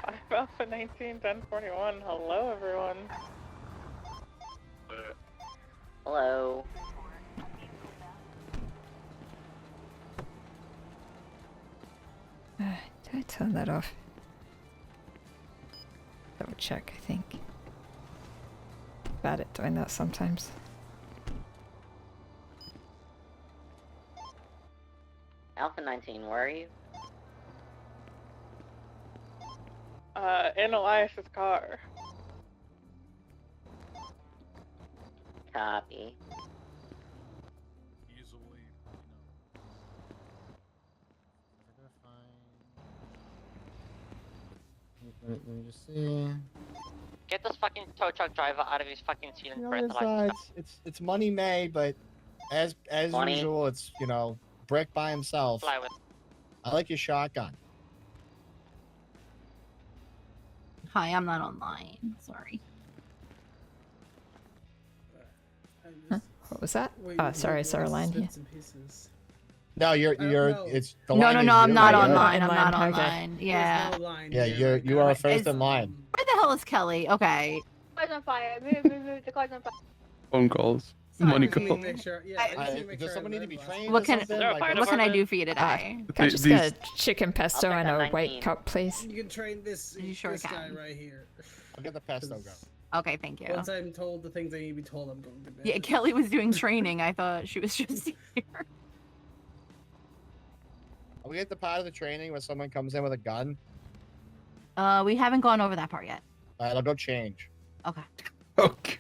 5 Alpha 19, 1041. Hello, everyone. Hello. Did I turn that off? Double check, I think. Bad at doing that sometimes. Alpha 19, where are you? In Elias's car. Copy. Let me just see. Get this fucking tow truck driver out of his fucking seat and press It's Money May, but as Money. usual, it's Brick by himself. Fly with. I like your shotgun. Hi, I'm not online. Sorry. What was that? Oh, sorry, I saw a line here. No, you're it's the line. No, is I'm you, not right? online. I'm Online, not okay. online. Yeah. Yeah, you are first in line. Where the hell is Kelly? Okay. Car's on fire. Move. The car's on fire. Phone calls. Money I just need to calls. make sure. Yeah, I just need to make Does sure someone I need to be learned trained? What or can something? Like, what can I do for you today? Can I just get a chicken pesto I'll and take a the white 19. cup, please? You can train this, You sure this guy can. right here. I'll get the pesto go. Okay, thank you. Once I'm told the things I need to be told, I'm going to bed. Yeah, Kelly was doing training. I thought she was just here. Are we at the part of the training where someone comes in with a gun? We haven't gone over that part yet. Alright, I'll go change. Okay. Okay.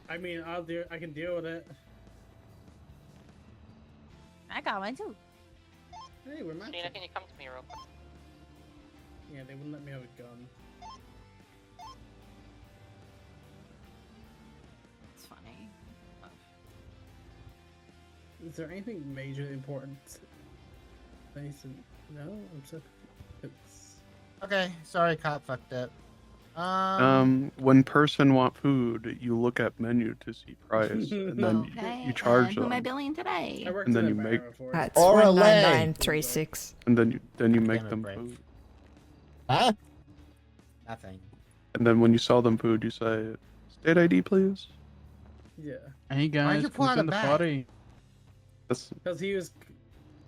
I mean, I can deal with it. I got one too. Hey, we're matching. Gina, can you come to me real quick? Yeah, they wouldn't let me have a gun. It's funny. Is there anything major important? I need to know. I'm so. It's... Okay, sorry, cop fucked it. When person want food, you look at menu to see price, and then Okay. you charge Who am I them, billing today? I worked and then in you a bar make, before. That's Or a lay. 19936. and then you make Damn it, them Brick. food, Huh? Nothing. and then when you sell them food, you say, "State ID, please." Yeah, Hey guys, you come pulling to it the back? party. That's because he was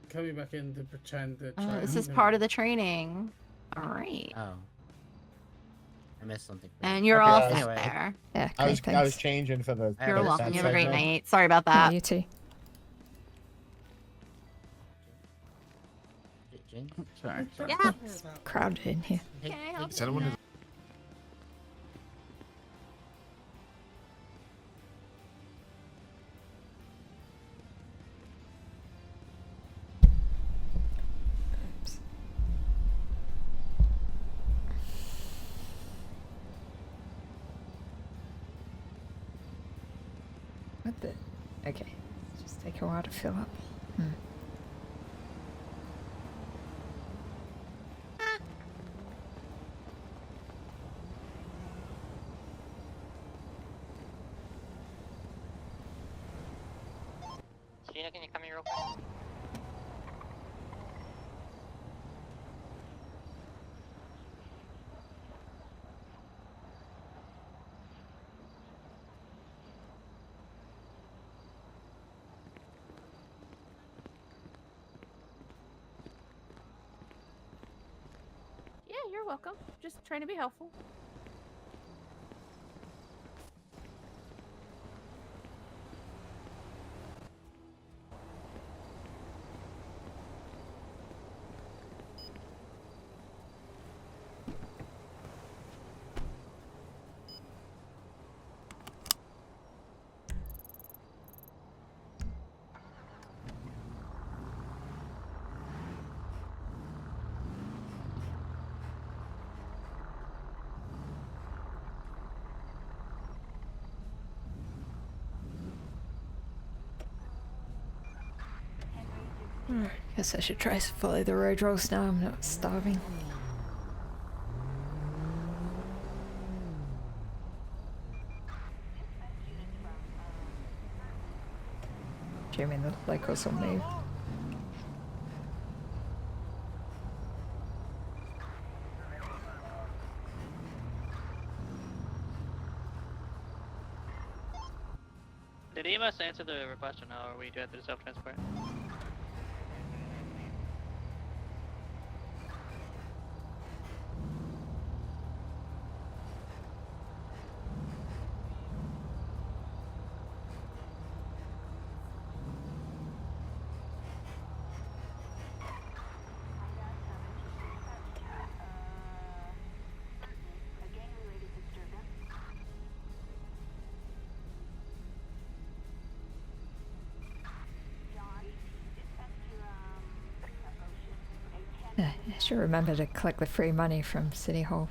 coming back in to pretend to try. This is part of the training. All right. Oh. I missed something. And you're Okay, all I was- set there. Yeah, I was great, I was thanks. changing for the. You're for welcome. that You have a great segment. night. Sorry about Yeah, that. you too. Sorry. Yeah. It's crowded in here. Can I help Is you? anyone- Oops. What the? Okay. Just take a while to fill up. Gina, can you come here real quick? Yeah, you're welcome. Just trying to be helpful. Guess I should try to follow the road rules now. I'm not starving. Assuming the locals will move. Did EMS answer the request or no, or we do have to self-transport? I should remember to collect the free money from City Hall.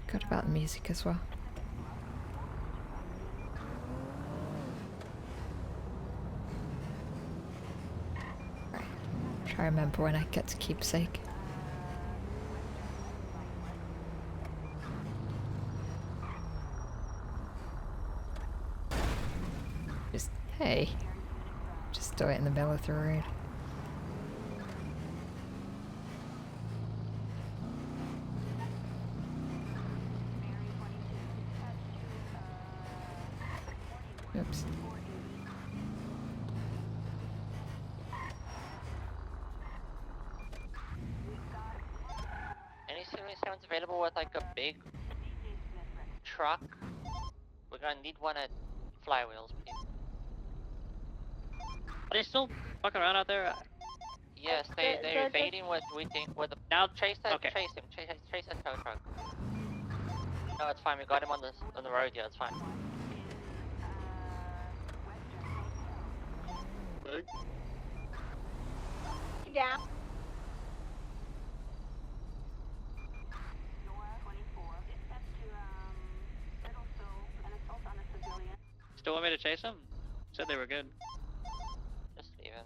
Forgot about the music as well. Right. Try to remember when I get to Keepsake. Just, hey. Just do it in the middle of the road. Oops. Any 77s available with like a big truck? We're gonna need one at Flywheels, please. Are they still fucking around out there? Yes, they're evading what we think with the... Now Chase that, okay. chase him, chase that tow truck. No, it's fine, we got him on the road, yeah, it's fine. Yeah. Still want me to chase them? Said they were good. Just leave him.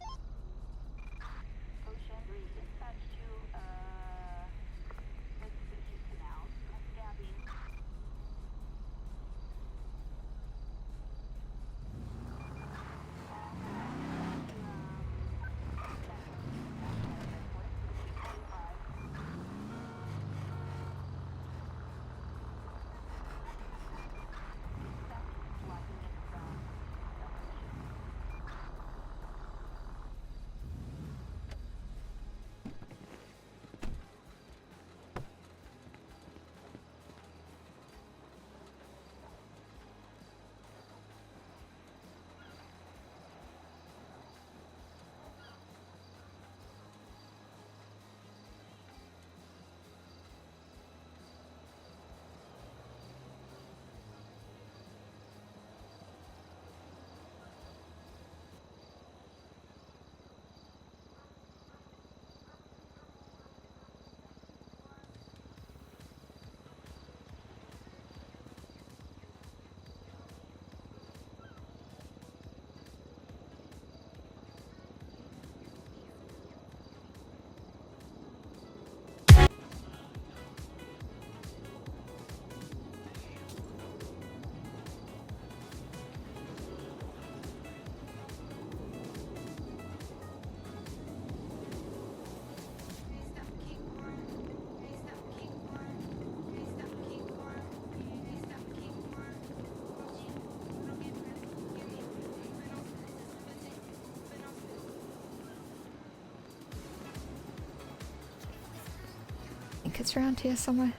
I think it's around here somewhere.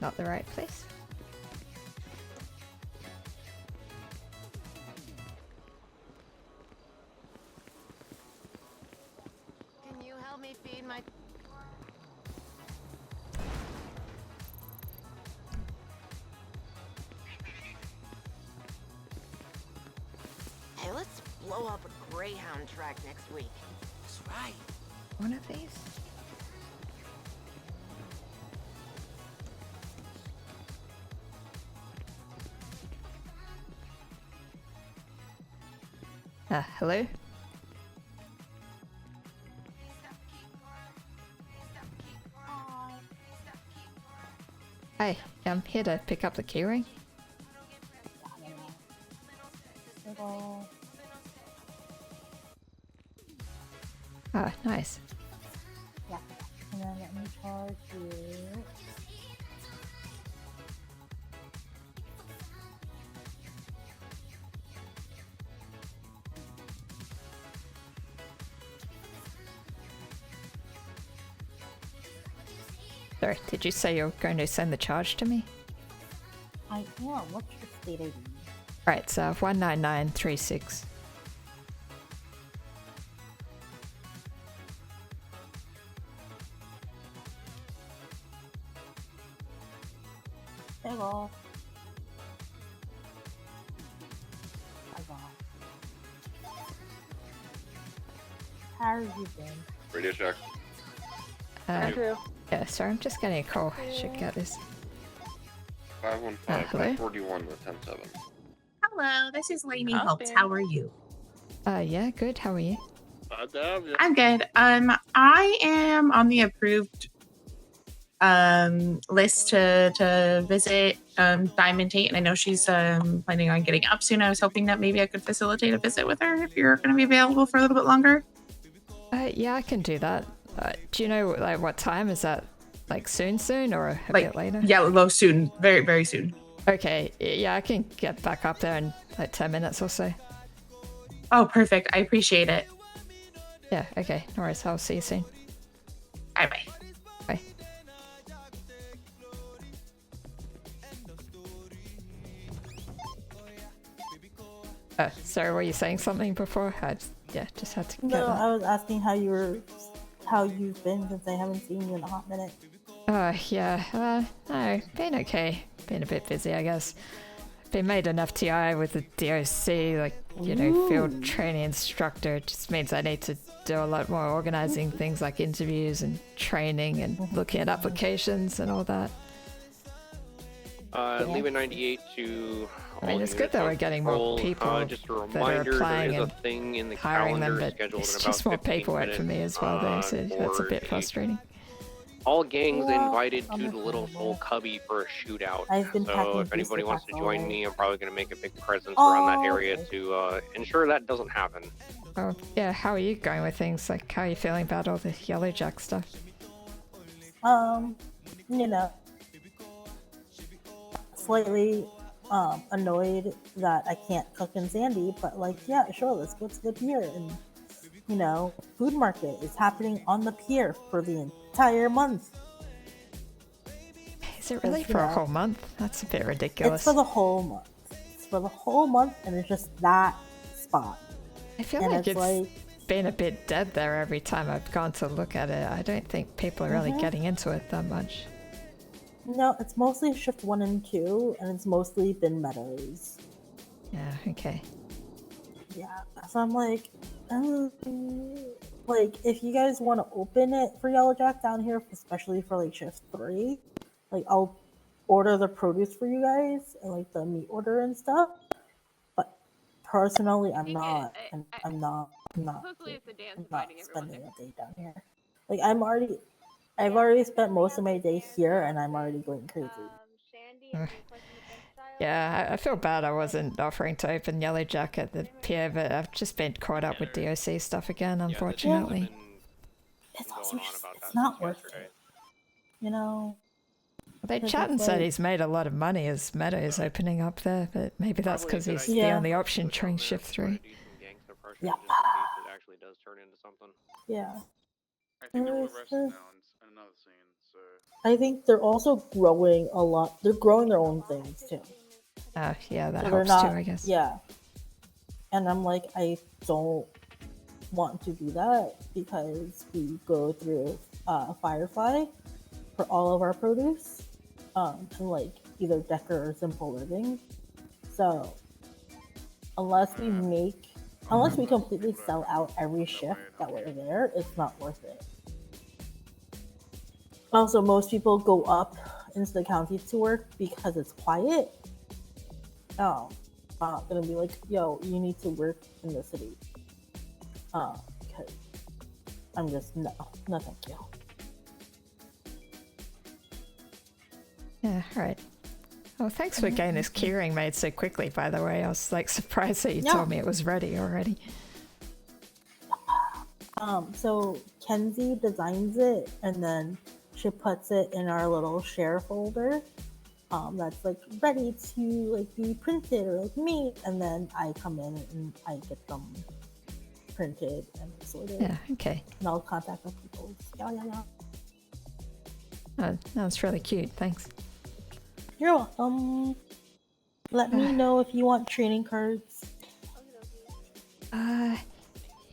not the right place. Can you help me feed my... Hey, let's blow up a Greyhound track next week. That's right. One of these? Hello? Hi, I'm here to pick up the keyring. Ah, nice. Yeah. And then let me charge you. Sorry, did you say you're going to send the charge to me? I am. What's your state ID? Right, it's 19936. Hello. How are you doing? Radio check. Yeah, sorry, I'm just getting a call. I should get this. 515, hello? 41 with 107. Hello, this is Lainey How's Holtz. it? How are you? Yeah, good. How are you? I'm good. I am on the approved list to visit Diamond Tate, and I know she's planning on getting up soon. I was hoping that maybe I could facilitate a visit with her if you're going to be available for a little bit longer. Yeah, I can do that. Do you know like what time? Is that like soon or a bit later? Yeah, low soon. Very, very soon. Okay, yeah, I can get back up there in like 10 minutes or so. Oh, perfect. I appreciate it. Yeah, okay. No worries. I'll see you soon. Bye-bye. Bye. Sorry, were you saying something before? Just had to get No, that. I was asking how you've been since I haven't seen you in a hot minute. Yeah. No, been okay. Been a bit busy, I guess. Been made an FTI with the DOC, like, you know, field training instructor. It just means I need to do a lot more organizing things like interviews and training and looking at applications and all that. Leaving 98 to. I mean, it's good that we're getting more people just a that are reminder, applying there is and a thing in the hiring them, calendar but scheduled it's in just about more 15 paperwork for me as well, though, so that's a for bit frustrating. all gangs Well, invited to the understandable. Little Soul Cubby for a shootout. I've been So packing if anybody booster wants to packs join all me, I'm probably going to make a big presence around that area to ensure that doesn't happen. Oh, yeah, how are you going with things? Like, how are you feeling about all the Yellow Jack stuff? You know, slightly annoyed that I can't cook in Sandy, but like, yeah, sure, let's go to the pier. And you know, food market is happening on the pier for the entire month. Is it really for a whole month? That's a bit ridiculous. It's for the whole month. It's for the whole month, and it's just that spot. I feel and like it's been a bit dead there every time I've gone to look at it. I don't think people are really getting into it that much. No, it's mostly shift 1 and 2, and it's mostly been meadows. Yeah, okay. Yeah, so I'm like, if you guys want to open it for Yellow Jack down here, especially for like shift 3, like I'll order the produce for you guys and like the meat order and stuff. But personally, I'm not spending a day down here. Like I've already spent most of my day here, and I'm already going crazy. Yeah, I feel bad I wasn't offering to open Yellow Jack at the pier, but I've just been caught up with DOC stuff again, unfortunately. It's also just, it's not worth it. You know? They chat and said he's made a lot of money as Meadows opening up there, but maybe that's because he's the only option during shift 3. Yeah. It actually does turn into something. Yeah. I think they were arrested now in another scene, so I think they're also growing a lot. They're growing their own things too. Yeah, that So they're helps not, too, I guess. Yeah. And I'm like, I don't want to do that because we go through Firefly for all of our produce, and like either Decker or Simple Living. So unless we completely sell out every shift that we're there, it's not worth it. Also, most people go up into the county to work because it's quiet. Oh, I'm not gonna be like, yo, you need to work in the city. Because I'm just, no thank you. Yeah, right. Oh, thanks for getting this keyring made so quickly, by the way. I was like surprised that you told me it was ready already. So Kenzie designs it and then she puts it in our little share folder. That's like ready to like be printed or like made, and then I come in and I get them printed and sorted. Yeah, okay. And I'll contact the people. Yeah. Oh, that's really cute. Thanks. You're welcome. Let me know if you want training cards.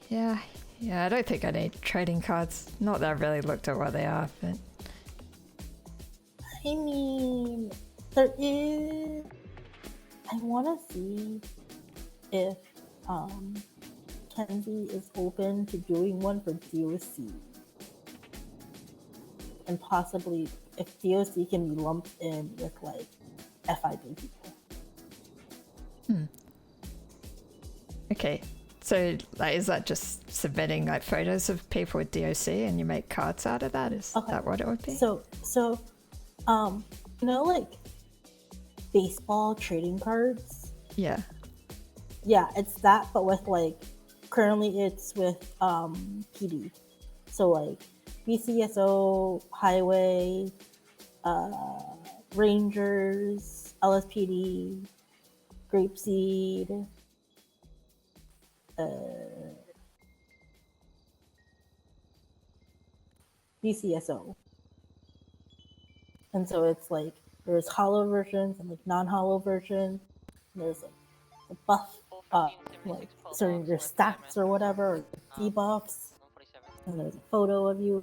Yeah, I don't think I need trading cards. Not that I've really looked at what they are, but... I mean, there is... I want to see if Kenzie is open to doing one for DOC. And possibly if DOC can be lumped in with like FIB people. Okay, so like, is that just submitting like photos of people with DOC and you make cards out of that? Is that what it would be? So you know, like baseball trading cards? Yeah. Yeah, it's that, but with like, currently it's with PD. So like BCSO, Highway, Rangers, LSPD, Grapeseed, BCSO. And so it's like, there's hollow versions and like non-hollow versions. There's like the buff, like certain your stats or whatever, or debuffs. And there's a photo of you.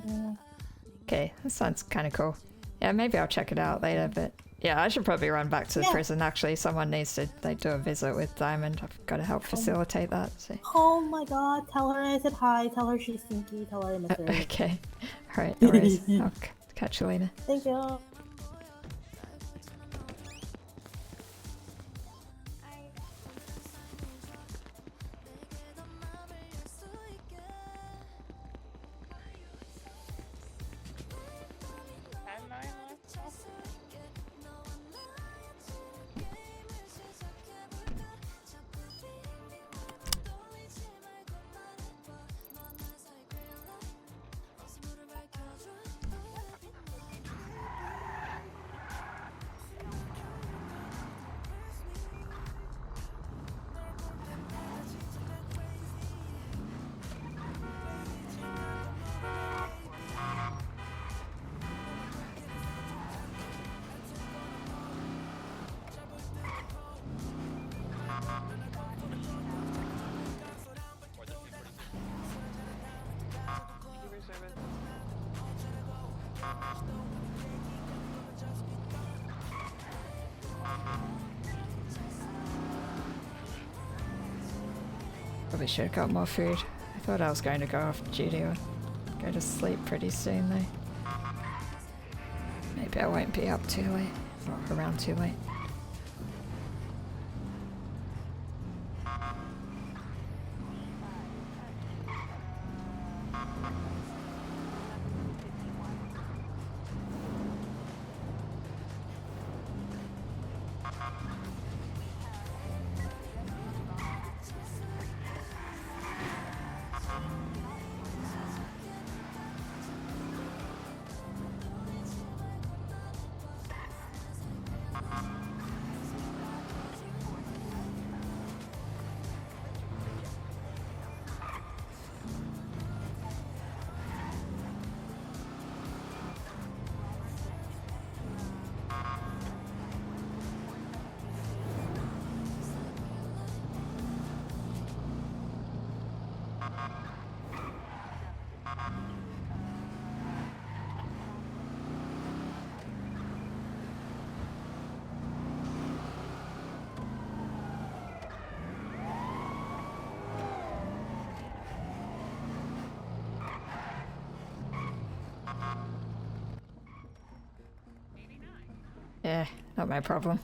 Yeah. Okay, that sounds kind of cool. Yeah, maybe I'll check it out later, but yeah, I should probably run back to the prison. Actually, someone needs to do a visit with Diamond. I've got to help facilitate that. So. Oh my god, tell her I said hi, tell her she's stinky, tell her I miss her. Okay, alright, no worries. I'll catch you later. Thank you. Probably should have got more food. I thought I was going to go off duty or go to sleep pretty soon though. Maybe I won't be up too late, or around too late. Yeah, not my problem.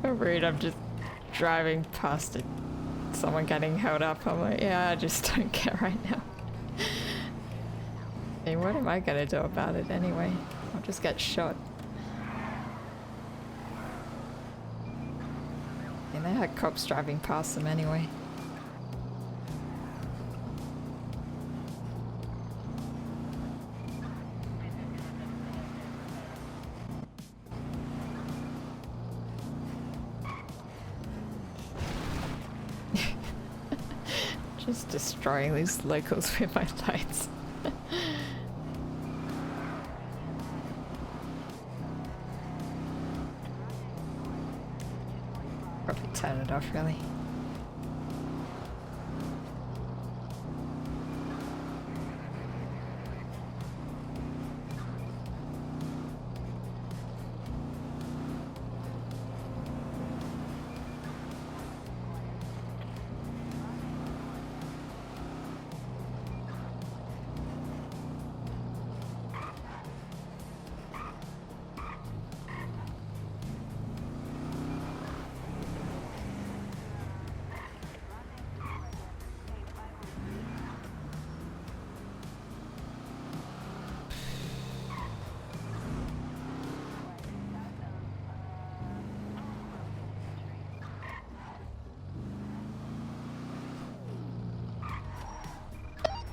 So rude, I'm just driving past it. Someone getting held up. I'm like, yeah, I just don't care right now. I mean, what am I gonna do about it anyway? I'll just get shot. And they had cops driving past them anyway. Just destroying these locals with my lights. Probably turn it off, really.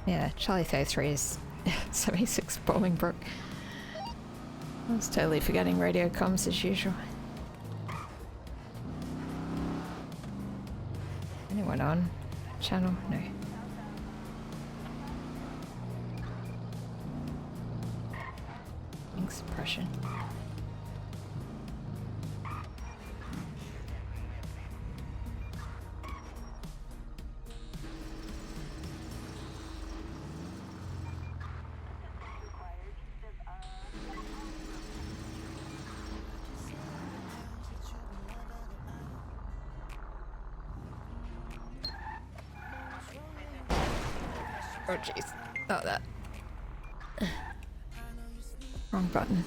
Yeah, Charlie 33 is 76 Bolingbroke. I was totally forgetting radio comms as usual. Anyone on channel? No. Ink suppression. Oh jeez, not that. Wrong button.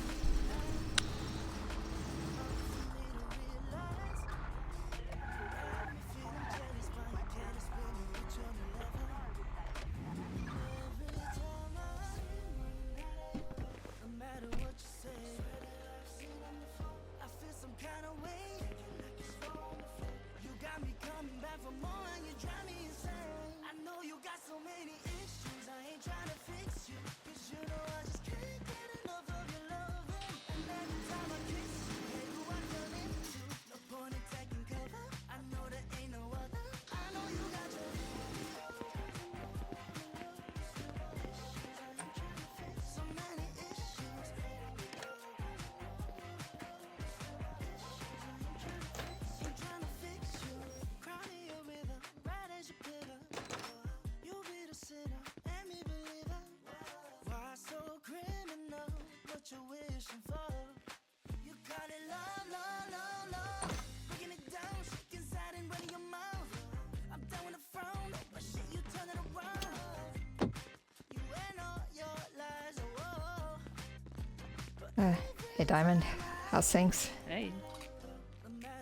Hey Diamond, how's things? Hey.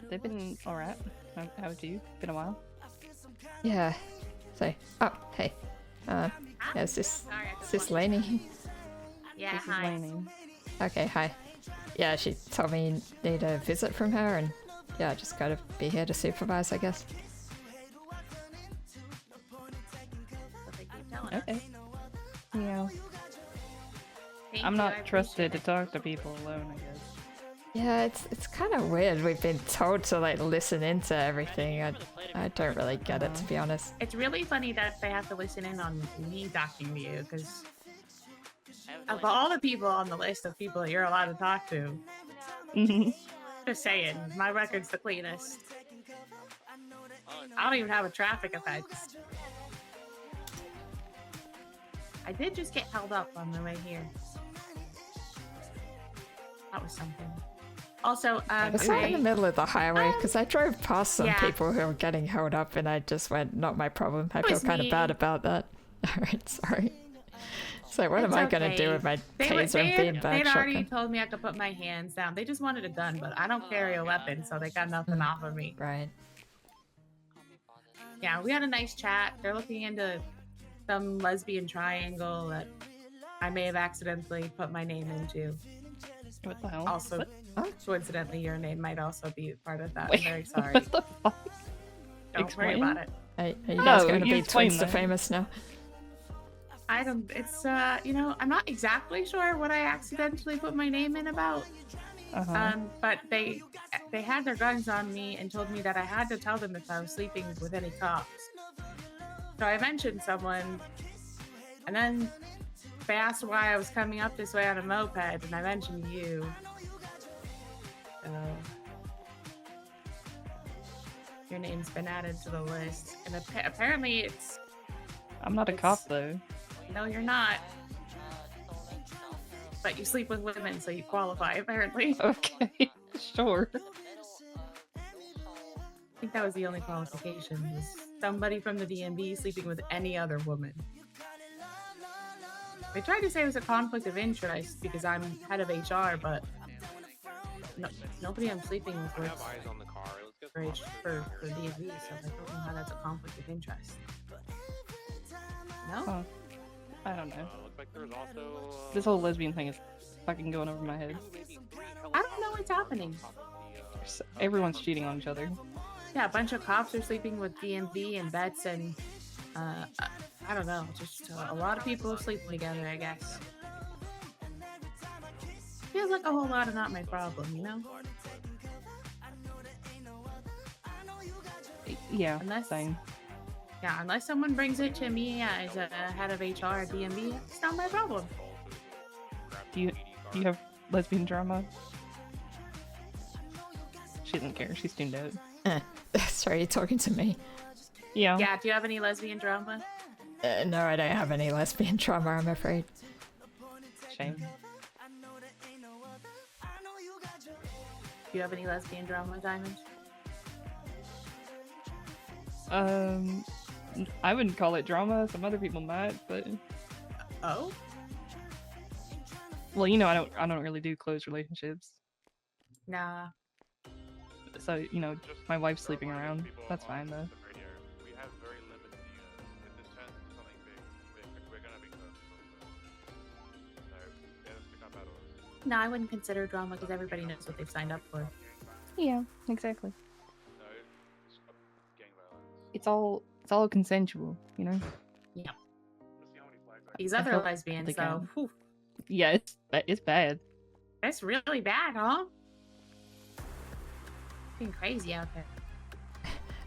They've been alright. How have you? Been a while? Yeah. So, oh, hey. Yeah, is this Lainey? Yeah, this hi. Is Lainey. Okay, hi. Yeah, she told me you need a visit from her, and yeah, I just gotta be here to supervise, I guess. Okay. Yeah. I'm not trusted to talk to people alone, I guess. Yeah, it's kind of weird. We've been told to like listen into everything. I don't really get it, to be honest. It's really funny that they have to listen in on me talking to you, because of all the people on the list of people that you're allowed to talk to, just saying, my record's the cleanest. I don't even have a traffic offense. I did just get held up on the way here. That was something. Also, Was that in the middle of the highway? Because I drove past some yeah. people who were getting held up, and I just went, "Not my problem." I feel was kind of me. bad about that. All right, sorry. So what It's am I gonna do okay. with my They taser and had beanbag already shotgun? told me I could put my hands down. They just wanted a gun, but I don't carry a weapon, so they got nothing off of me. Right. Yeah, we had a nice chat. They're looking into some lesbian triangle that I may have accidentally put my name into. What the hell? Also, What? coincidentally, your name might also be part of that. Wait, I'm very sorry. what the fuck? Don't Explain? worry about it. Are you No, guys going to you be explain Twinster that. famous now? I don't. It's you know, I'm not exactly sure what I accidentally put my name in about. But they had their guns on me and told me that I had to tell them if I was sleeping with any cops. So I mentioned someone, and then they asked why I was coming up this way on a moped, and I mentioned you. So your name's been added to the list, and apparently it's. I'm not a cop though. No, you're not. But you sleep with women, so you qualify, apparently. Okay, sure. I think that was the only qualification, was somebody from the DMV sleeping with any other woman. They tried to say it was a conflict of interest because I'm head of HR, but no, nobody I'm sleeping with works for DMV, so I don't know how that's a conflict of interest. No? Huh. I don't know. This whole lesbian thing is fucking going over my head. I don't know what's happening. Everyone's cheating on each other. Yeah, a bunch of cops are sleeping with DMV and vets, and I don't know, just a lot of people sleeping together, I guess. Feels like a whole lot of not my problem, you know? Yeah, same. Yeah, unless someone brings it to me as a head of HR at DMV, it's not my problem. Do you have lesbian drama? She doesn't care. She's tuned out. Sorry, you're talking to me. Yeah. Yeah, do you have any lesbian drama? No, I don't have any lesbian trauma, I'm afraid. Shame. Do you have any lesbian drama, Diamond? I wouldn't call it drama. Some other people might, but oh. Well, you know, I don't really do closed relationships. Nah. So you know, my wife's sleeping around. That's fine though. No, I wouldn't consider drama because everybody knows what they've signed up for. Yeah, exactly. It's all consensual, you know. Yeah. These I other felt lesbians, like though. Whew, Yeah, it's bad. that's really bad, huh? Being crazy out there.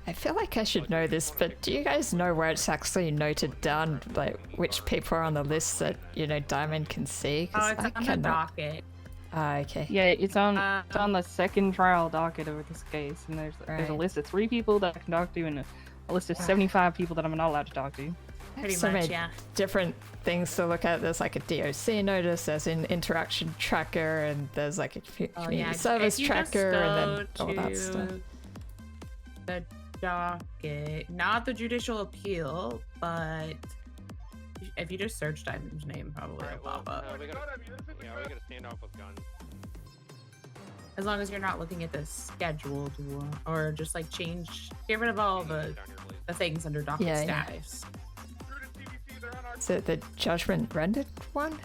I feel like I should know this, but do you guys know where it's actually noted down, like which people are on the list that, you know, Diamond can see? 'Cause Oh, it's I on the cannot. docket. Ah, okay. Yeah, it's on the second trial docket of this case, and there's a Right. list of 3 people that I can talk to, and a list of 75 people that I'm not allowed to talk to. Pretty so much, many yeah. different things to look at. There's like a DOC notice, there's an interaction tracker, and there's like a community service if you tracker, just and then go all that to stuff. The docket, not the judicial appeal, but if you just search Diamond's name, probably it'll pop up. we gotta stand off with guns. As long as you're not looking at the scheduled one, or just like get rid of all the things under docket Yeah, yeah. status. Is it the judgment rendered one?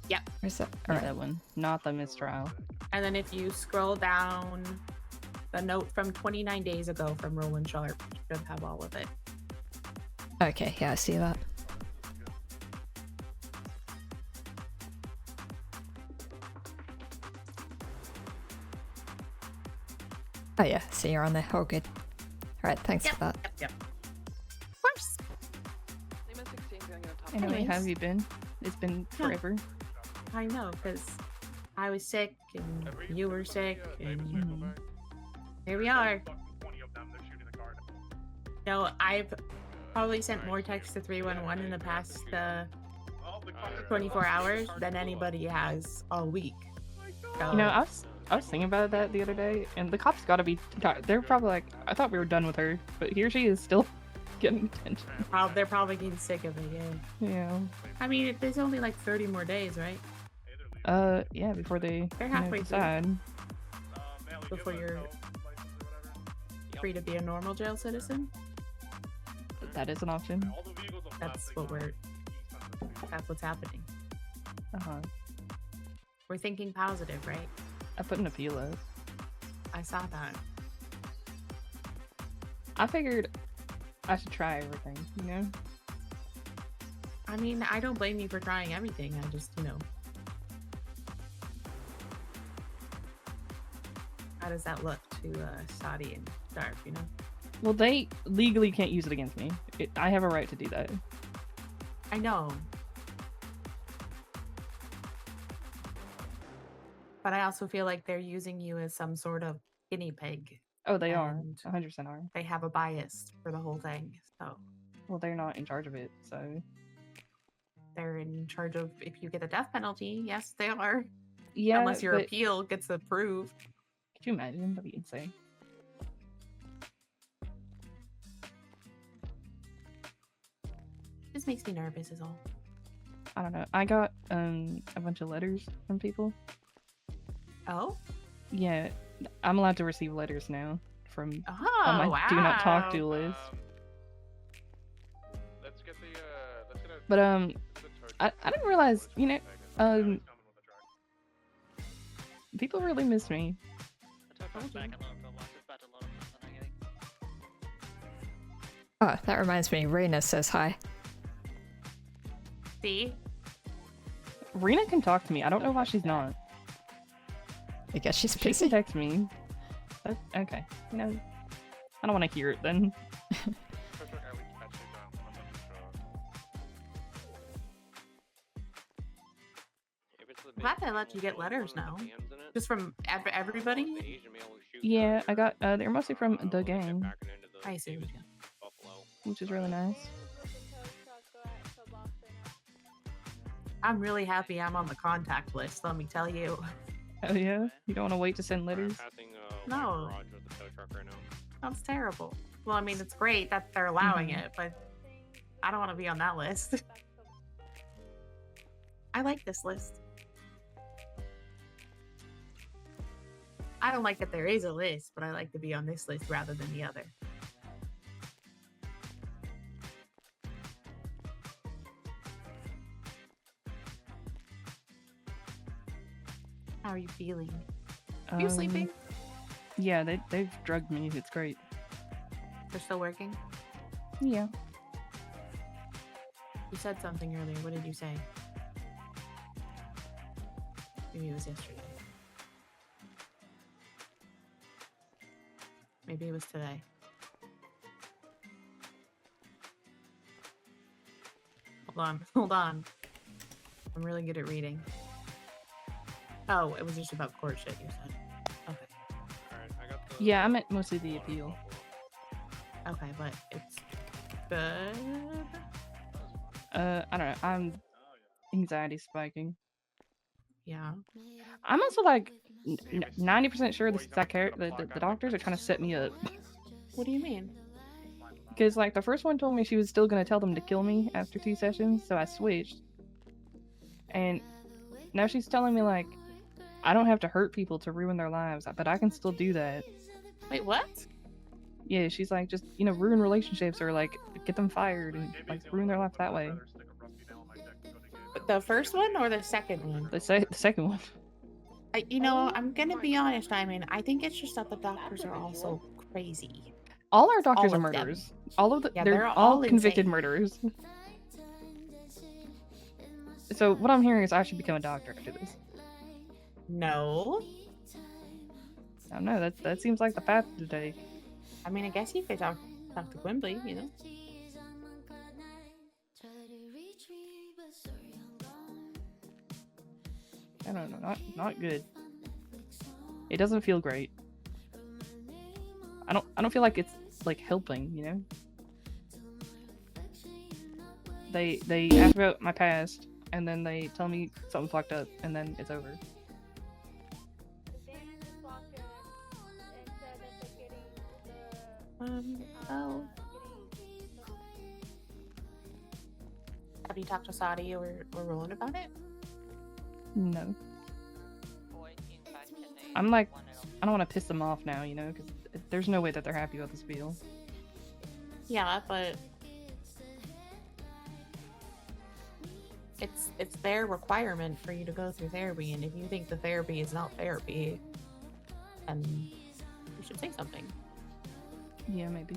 Yep. Or is that? Yeah, Alright. that one, not the mistrial. And then if you scroll down, the note from 29 days ago from Roland Sharp should have all of it. Okay, yeah, I see that. Oh yeah, so you're on there. Oh, good. Alright, thanks for that. Yep. Of course. Anyway, Anyways. how have you been? It's been forever. I know, because I was sick and you were sick, and here we are. No, probably sent more texts to 311 in the past 24 hours than anybody has all week. So, You know, I was thinking about that the other day, and the cops gotta be. They're probably like, I thought we were done with her, but here she is still getting attention. they're probably getting sick of it, yeah. Yeah. I mean, there's only like 30 more days, right? Yeah, before they They're halfway through. decide. Before you're free to be a normal jail citizen. That is an option. That's what's happening. We're thinking positive, right? I put an appeal out. I saw that. I figured I should try everything, you know? I mean, I don't blame you for trying everything. I just, how does that look to Saudi and Darp, you know? Well, they legally can't use it against me. I have a right to do that. I know. But I also feel like they're using you as some sort of guinea pig. Oh, they are. 100% are. They have a bias for the whole thing, so. Well, they're not in charge of it, so. They're in charge of if you get the death penalty. Yes, they are. Yeah, unless your but appeal gets approved. Could you imagine? That'd be insane. This makes me nervous is all. I don't know. I got a bunch of letters from people. Oh? Yeah, I'm allowed to receive letters now from Oh, on my wow. do not talk to list. Let's get the let's get a But I didn't realize, people really miss me. Oh, that reminds me. Rina says hi. See? Rina can talk to me. I don't know why she's not. I guess she's She busy. can text me. Okay. I don't want to hear it then. I'm glad they let you get letters now. Just from everybody? Yeah, I got, they're mostly from the gang, I see. which is really nice. I'm really happy I'm on the contact list, let me tell you. Oh yeah? You don't want to wait to send letters? No. That's terrible. Well, I mean, it's great that they're allowing it, but I don't want to be on that list. I like this list. I don't like that there is a list, but I like to be on this list rather than the other. How are you feeling? Are you sleeping? Yeah, they've drugged me. It's great. They're still working? Yeah. You said something earlier. What did you say? Maybe it was yesterday. Maybe it was today. Hold on. I'm really good at reading. Oh, it was just about court shit, you said. Okay. Yeah, I meant mostly the appeal. Okay, but it's good. I don't know. I'm anxiety spiking. Yeah. I'm also like 90% sure the doctors are trying to set me up. What do you mean? Because like the first one told me she was still gonna tell them to kill me after 2 sessions, so I switched. And now she's telling me like I don't have to hurt people to ruin their lives, but I can still do that. Wait, what? Yeah, she's like just ruin relationships or like get them fired and like ruin their life that way. The first one or the second one? The second one. I'm gonna be honest. I mean, I think it's just that the doctors are also crazy. All our doctors All are of them. murderers. All of Yeah, they're all convicted insane. murderers. So what I'm hearing is I should become a doctor after this. No. I don't know. That seems like the path to take. I mean, I guess you could talk to Quimbley, you know. I don't know. Not good. It doesn't feel great. I don't feel like it's like helping, you know. They ask about my past, and then they tell me something fucked up, and then it's over. Oh. Have you talked to Saudi or Roland about it? No. I'm like, I don't want to piss them off now, you know, because there's no way that they're happy with this deal. Yeah, but it's their requirement for you to go through therapy, and if you think the therapy is not therapy, then you should say something. Yeah, maybe.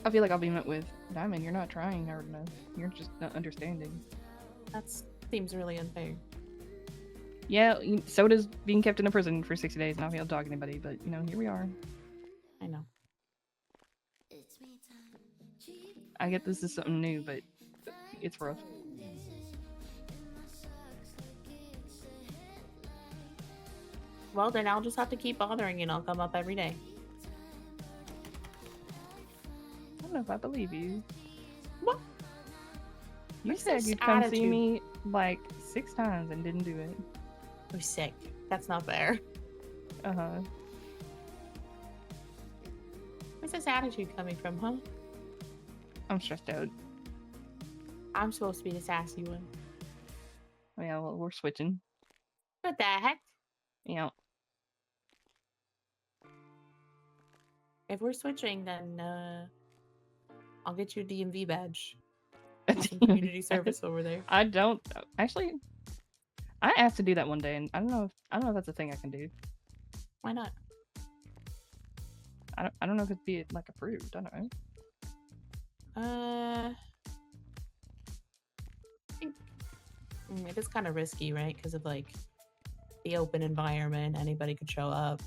I feel like I'll be met with, Diamond, you're not trying hard enough. You're just not understanding. That seems really unfair. Yeah, so does being kept in a prison for 60 days and not being able to talk to anybody, but, you know, here we are. I know. I get this is something new, but it's rough. Well, then I'll just have to keep bothering you and I'll come up every day. I don't know if I believe you. What? You What's said this you'd come see attitude? me like 6 times and didn't do it. You're sick. That's not fair. Uh-huh. Where's this attitude coming from, huh? I'm stressed out. I'm supposed to be the sassy one. Yeah, well, we're switching. What the heck? Yeah. If we're switching, then I'll get you a DMV badge. Do some community service over there. I don't actually. I asked to do that one day, and I don't know if that's a thing I can do. Why not? I don't know if it'd be like approved. I don't know. I think it is kind of risky, right? Because of like the open environment, anybody could show up.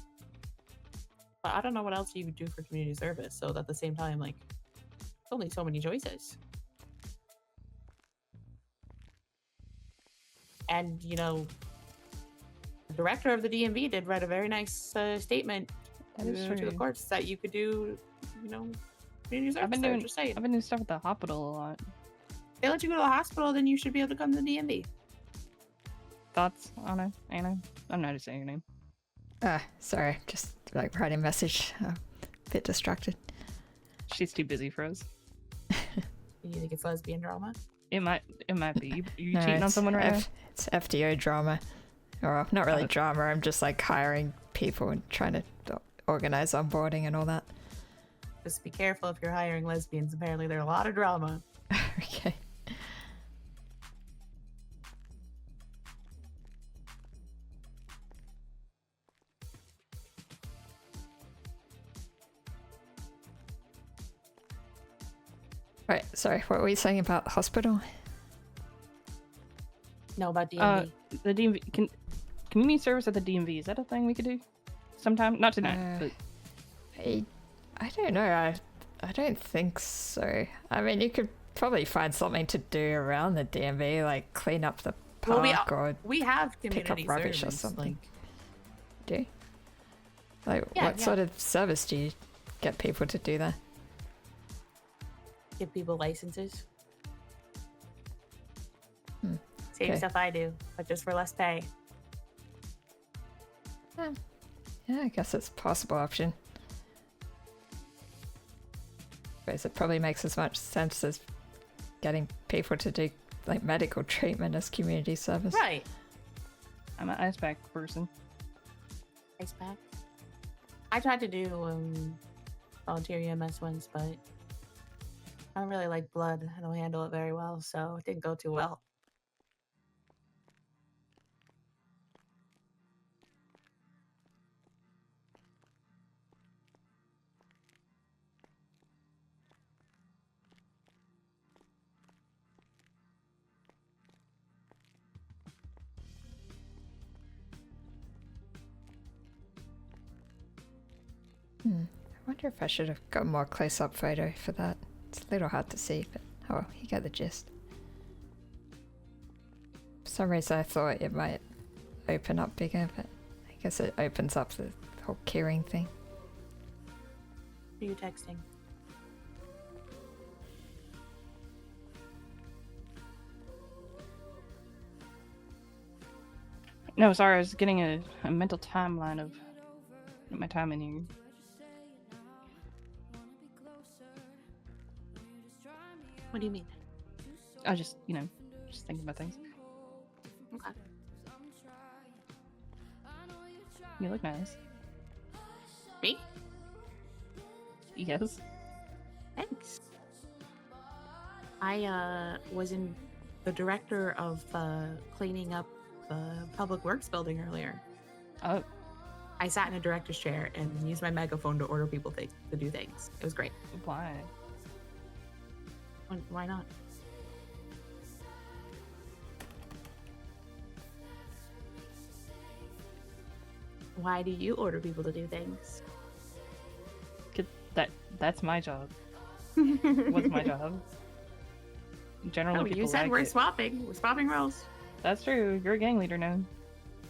But I don't know what else you would do for community service. So at the same time, like, there's only so many choices. And you know, the director of the DMV did write a very nice statement That is to the true. courts that you could do, you know, community service. I've been there, doing just saying. I've been doing stuff at the hospital a lot. If they let you go to the hospital, then you should be able to come to the DMV. Thoughts on it, Anna? I'm not just saying your name. Sorry, just like writing a message. A bit distracted. She's too busy for us. You think it's lesbian drama? It might be. You No, cheating on it's someone right now? It's FDO drama. Or not really drama, I'm just like hiring people and trying to organize onboarding and all that. Just be careful if you're hiring lesbians. Apparently, there's a lot of drama. Okay. Right, sorry, what were you saying about the hospital? No, about DMV. The DMV community service at the DMV, is that a thing we could do sometime? Not tonight, but I don't know. I don't think so. I mean, you could probably find something to do around the DMV, like clean up the park or we have pick community up rubbish service, or something. like- Do you? Like, Yeah, what yeah. sort of service do you get people to do there? Give people licenses. Hmm, Same okay. stuff I do, but just for less pay. Yeah, I guess it's a possible option. But it probably makes as much sense as getting people to do like medical treatment as community service. Right. I'm an ice pack person. Ice pack. I tried to do volunteer EMS once, but I don't really like blood. I don't handle it very well, so it didn't go too well. I wonder if I should have got a more close-up photo for that. It's a little hard to see, but oh well, you get the gist. For some reason I thought it might open up bigger, but I guess it opens up the whole keyring thing. Who are you texting? No, sorry, I was getting a mental timeline of my time in here. What do you mean? I just, just thinking about things. Okay. You look nice. Me? Yes. Thanks. I was in the director of cleaning up the public works building earlier. Oh. I sat in a director's chair and used my megaphone to order people to do things. It was great. Why? Why not? Why do you order people to do things? That's my job. What's my job? Generally, Oh, people you said like we're it. swapping. We're swapping roles. That's true. You're a gang leader now.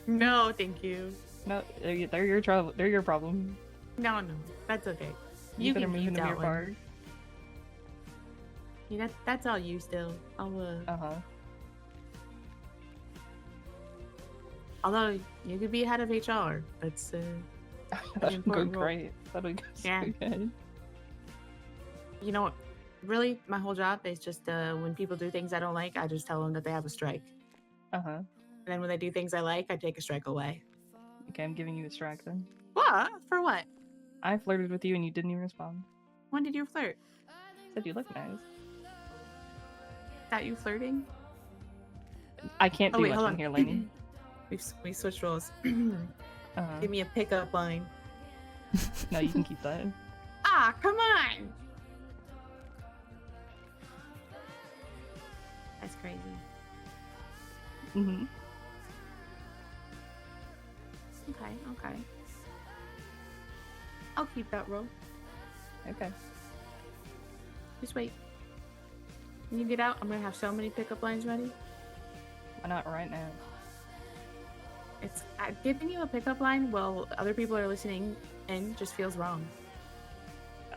No, thank you. No, they're your trouble. They're your problem. No, that's okay. You better can move keep into that your one. part. Yeah, that's all you still. Although you could be head of HR. That's That'd go great. That'd go so good. You know what? Really, my whole job is just when people do things I don't like, I just tell them that they have a strike. And then when they do things I like, I take a strike away. Okay, I'm giving you a strike then. What? For what? I flirted with you and you didn't even respond. When did you flirt? Said you look nice. That you flirting? I can't do wait, much hold in on. here, Lainey. We switched roles. Give me a pickup line. No, you can keep that. Ah, come on! That's crazy. Mm-hmm. Okay. I'll keep that role. Okay. Just wait. When you get out, I'm gonna have so many pickup lines ready. Why not right now? It's giving you a pickup line while other people are listening and just feels wrong.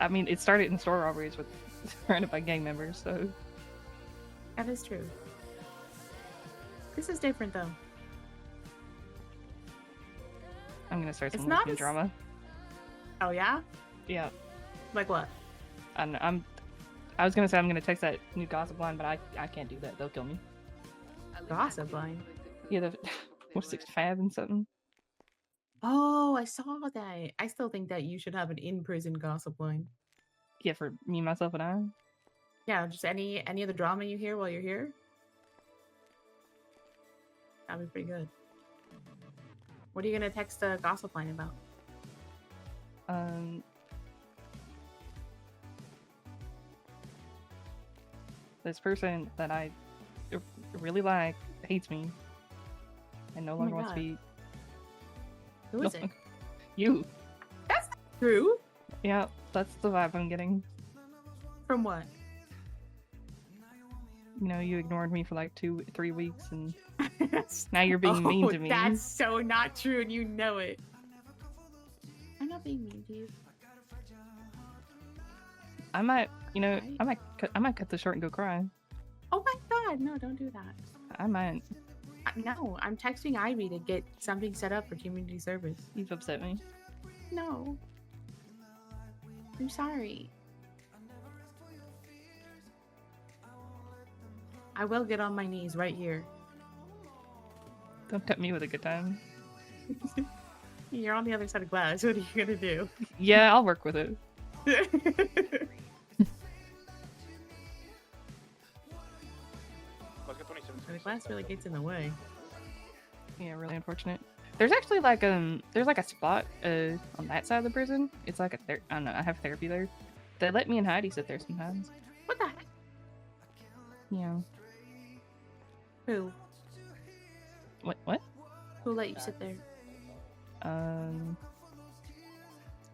I mean, it started in store robberies with surrounded by gang members, so. That is true. This is different though. I'm gonna start It's some not new as- drama. Oh yeah? Yeah. Like what? I was gonna say I'm gonna text that new gossip line, but I can't do that. They'll kill me. Gossip line. Yeah, the what's 65 and something. Oh, I saw that. I still think that you should have an in-prison gossip line. Yeah, for me, myself, and I. Yeah, just any of the drama you hear while you're here. That'd be pretty good. What are you gonna text a gossip line about? This person that I really like hates me and no my longer wants to God. be. Who is it? You. That's not true. Yeah, that's the vibe I'm getting. From what? You know, you ignored me for like 2-3 weeks, and now you're being mean to me. That's so not true, and you know it. I'm not being mean to you. I might cut this short and go cry. Oh my God, no, don't do that. I might. No, I'm texting Ivy to get something set up for community service. You've upset me. No. I'm sorry. I will get on my knees right here. Don't tempt me with a good time. You're on the other side of glass. What are you gonna do? Yeah, I'll work with it. The glass really gets in the way. Yeah, really unfortunate. There's actually like there's like a spot on that side of the prison. It's like I don't know. I have therapy there. They let me and Heidi sit there sometimes. What the heck? Yeah. Who? What? Who let you sit there?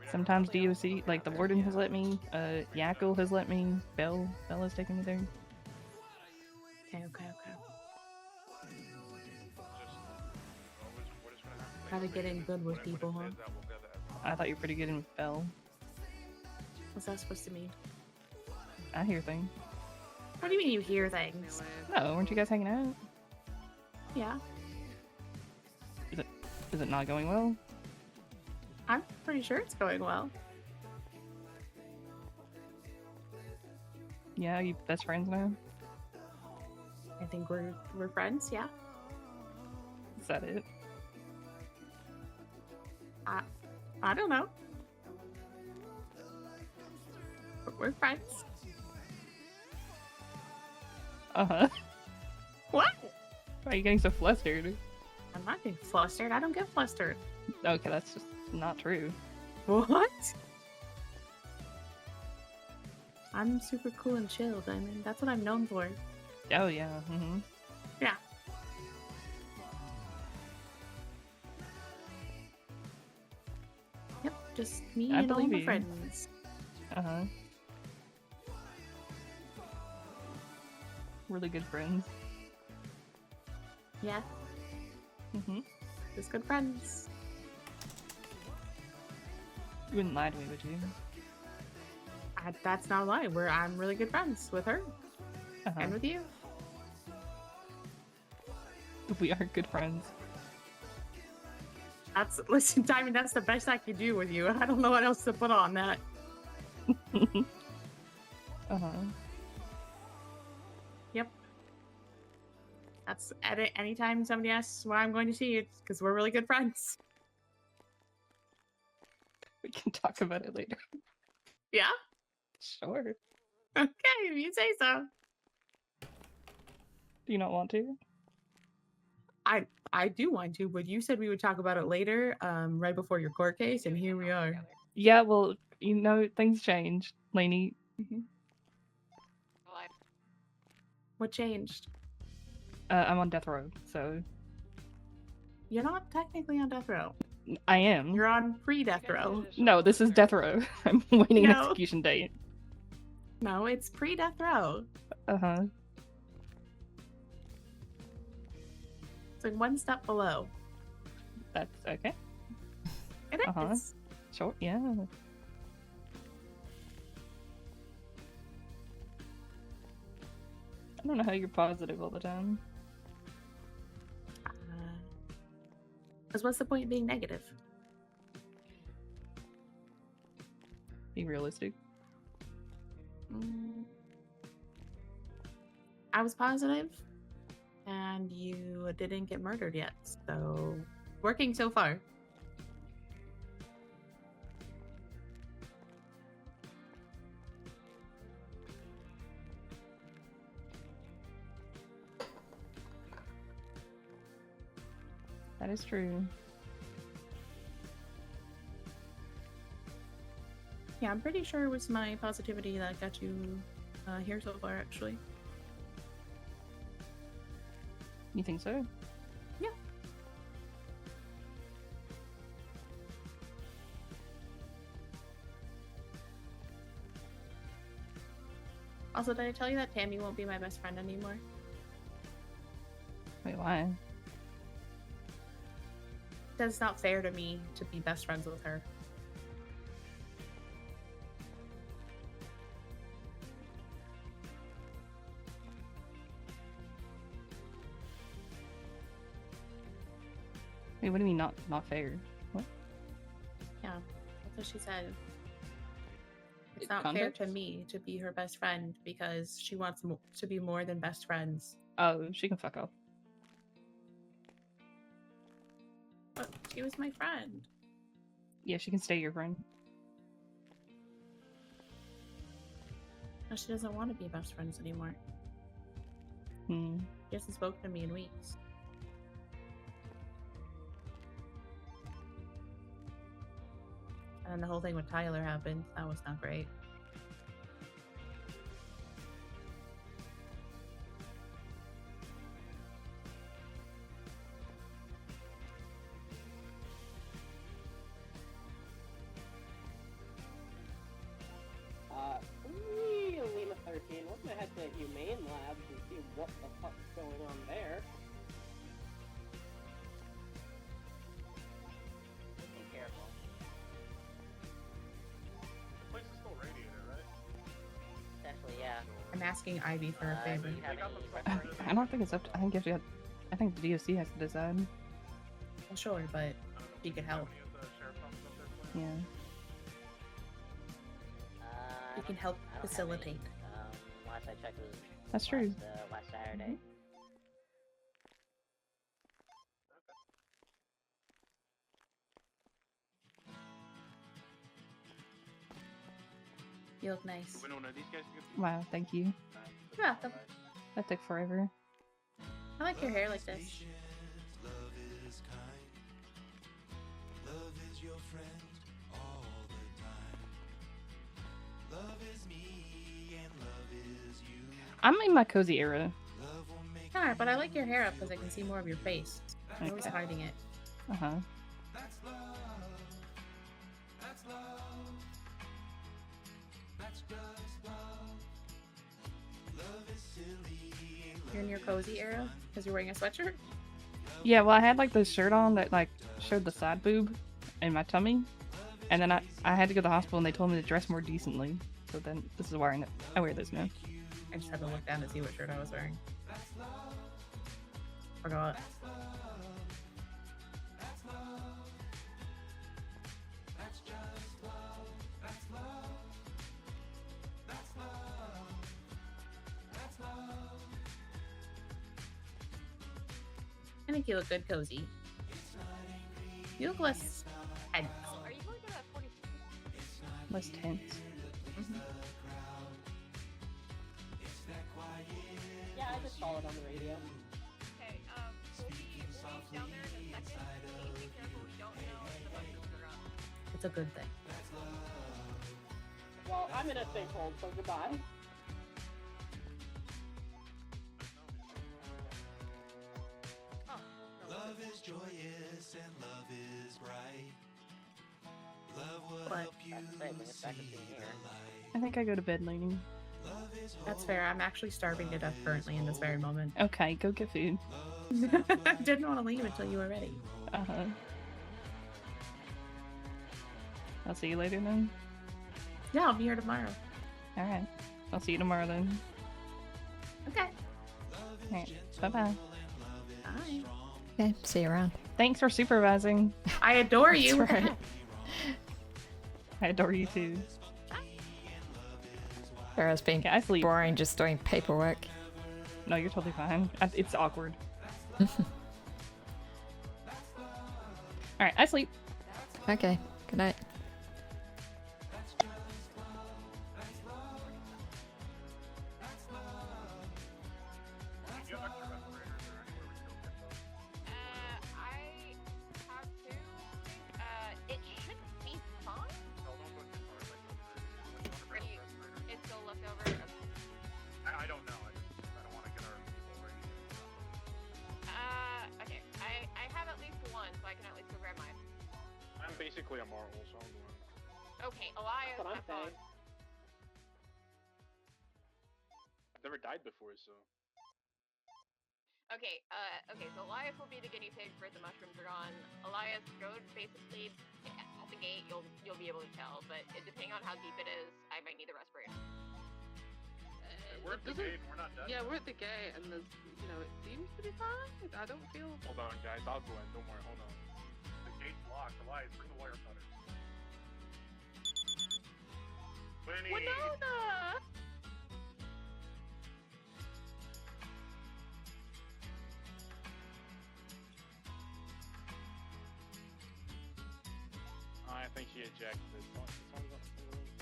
Sometimes DOC, like the warden has let me. Yakko has let me. Bella's taken me there. Okay. Gotta get in good with people, huh? I thought you were pretty good in with Belle. What's that supposed to mean? I hear things. What do you mean you hear things? No, weren't you guys hanging out? Yeah. Is Is it not going well? I'm pretty sure it's going well. Yeah, you best friends now? I think we're friends, yeah. Is that it? I don't know. But we're friends. Uh-huh. What? Why are you getting so flustered? I'm not getting flustered. I don't get flustered. Okay, that's just not true. What? I'm super cool and chilled. I mean, that's what I'm known for. Oh, yeah. Mm-hmm. Yeah. Yep, just me I and all believe my you. friends. Uh-huh. Really good friends. Yeah, Mm-hmm. just good friends. You wouldn't lie to me, would you? That's not a lie. I'm really good friends with her and with you. We are good friends. Listen, Diamond, that's the best I could do with you. I don't know what else to put on that. Uh-huh. Yep. That's anytime somebody asks why I'm going to see you, it's because we're really good friends. We can talk about it later. Yeah? Sure. Okay, if you say so. Do you not want to? I do want to, but you said we would talk about it later, right before your court case, and here we are. Yeah, well, you know, things change, Lainey. What changed? I'm on death row, so... You're not technically on death row. I am. You're on pre-death row. No, this is death row. I'm waiting an No. execution date. No, it's pre-death row. Uh-huh. It's like one step below. That's okay. It is. Uh-huh. Sure, yeah. I don't know how you're positive all the time. Because what's the point of being negative? Be realistic. I was positive, and you didn't get murdered yet, so working so far. That is true. Yeah, I'm pretty sure it was my positivity that got you here so far, actually. You think so? Yeah. Also, did I tell you that Tammy won't be my best friend anymore? Wait, why? That's not fair to me to be best friends with her. Wait, what do you mean not fair? What? Yeah, that's what she said. It's not Context? fair to me to be her best friend because she wants to be more than best friends. Oh, she can fuck off. But she was my friend. Yeah, she can stay your friend. No, she doesn't want to be best friends anymore. Hmm. She hasn't spoken to me in weeks. And then the whole thing with Tyler happened. That was not great. Lima 13, we're gonna head to Humane Labs and see what the fuck's going on there. Be careful. The place is still radiated, right? Essentially, yeah. I'm asking Ivy for a favor. I don't think it's up to... I think the DOC has to decide. Well, sure, but he could help. Yeah. He can help facilitate. Last I checked, it was That's true. last Saturday. You look nice. Wow, thank you. You're welcome. That took forever. I like your hair like this. I'm in my cozy era. Alright, but I like your hair up because I can see more of your face. I'm always Okay. hiding it. Uh-huh. You're in your cozy era because you're wearing a sweatshirt? Yeah, well, I had like this shirt on that like showed the side boob and my tummy, and then I had to go to the hospital and they told me to dress more decently. So then this is why I wear this now. I just had to look down to see what shirt I was wearing. Forgot. I think you look good, cozy. You look less tense. Are you going to that 46? Less tense. Yeah, I just saw it on the radio. Okay, we'll be down there in a second. Please be careful, we don't know if the mushrooms are up. It's a good thing. Well, I'm in a sinkhole, so goodbye. Love is joyous and love is bright. Love will What? help you see the light. I think I go to bed leaning. That's fair. I'm actually starving to death currently in this very moment. Okay, go get food. I didn't want to leave until you were ready. Uh-huh. I'll see you later then. Yeah, I'll be here tomorrow. Alright. I'll see you tomorrow then. Okay. Alright. Bye-bye. Bye. Okay, see you around. Thanks for supervising. I adore you. That's right. I adore you too. Sarah's been I sleep. boring just doing paperwork. No, you're totally fine. It's awkward. Alright, I sleep. Okay, good night. I have to. It should be fine. It's still left over. I don't know. I don't want to get our people ready. Okay. I have at least one, so I can at least go grab mine. I'm basically a Marvel, so I'm going. Okay, Elias, That's what I'm have fun. saying. I've never died before, so. Okay, so Elias will be the guinea pig for the mushrooms are gone. Elias, go basically at the gate, you'll be able to tell, but depending on how deep it is, I might need the respirator. We're at the gate and we're not done. Yeah, we're at the gate and there's, it seems to be fine. I don't feel... Hold on, guys. I'll go in. Don't worry. Hold on. The gate's locked. Elias, bring the wire cutters. Winnie! Winona! I think she ejected. I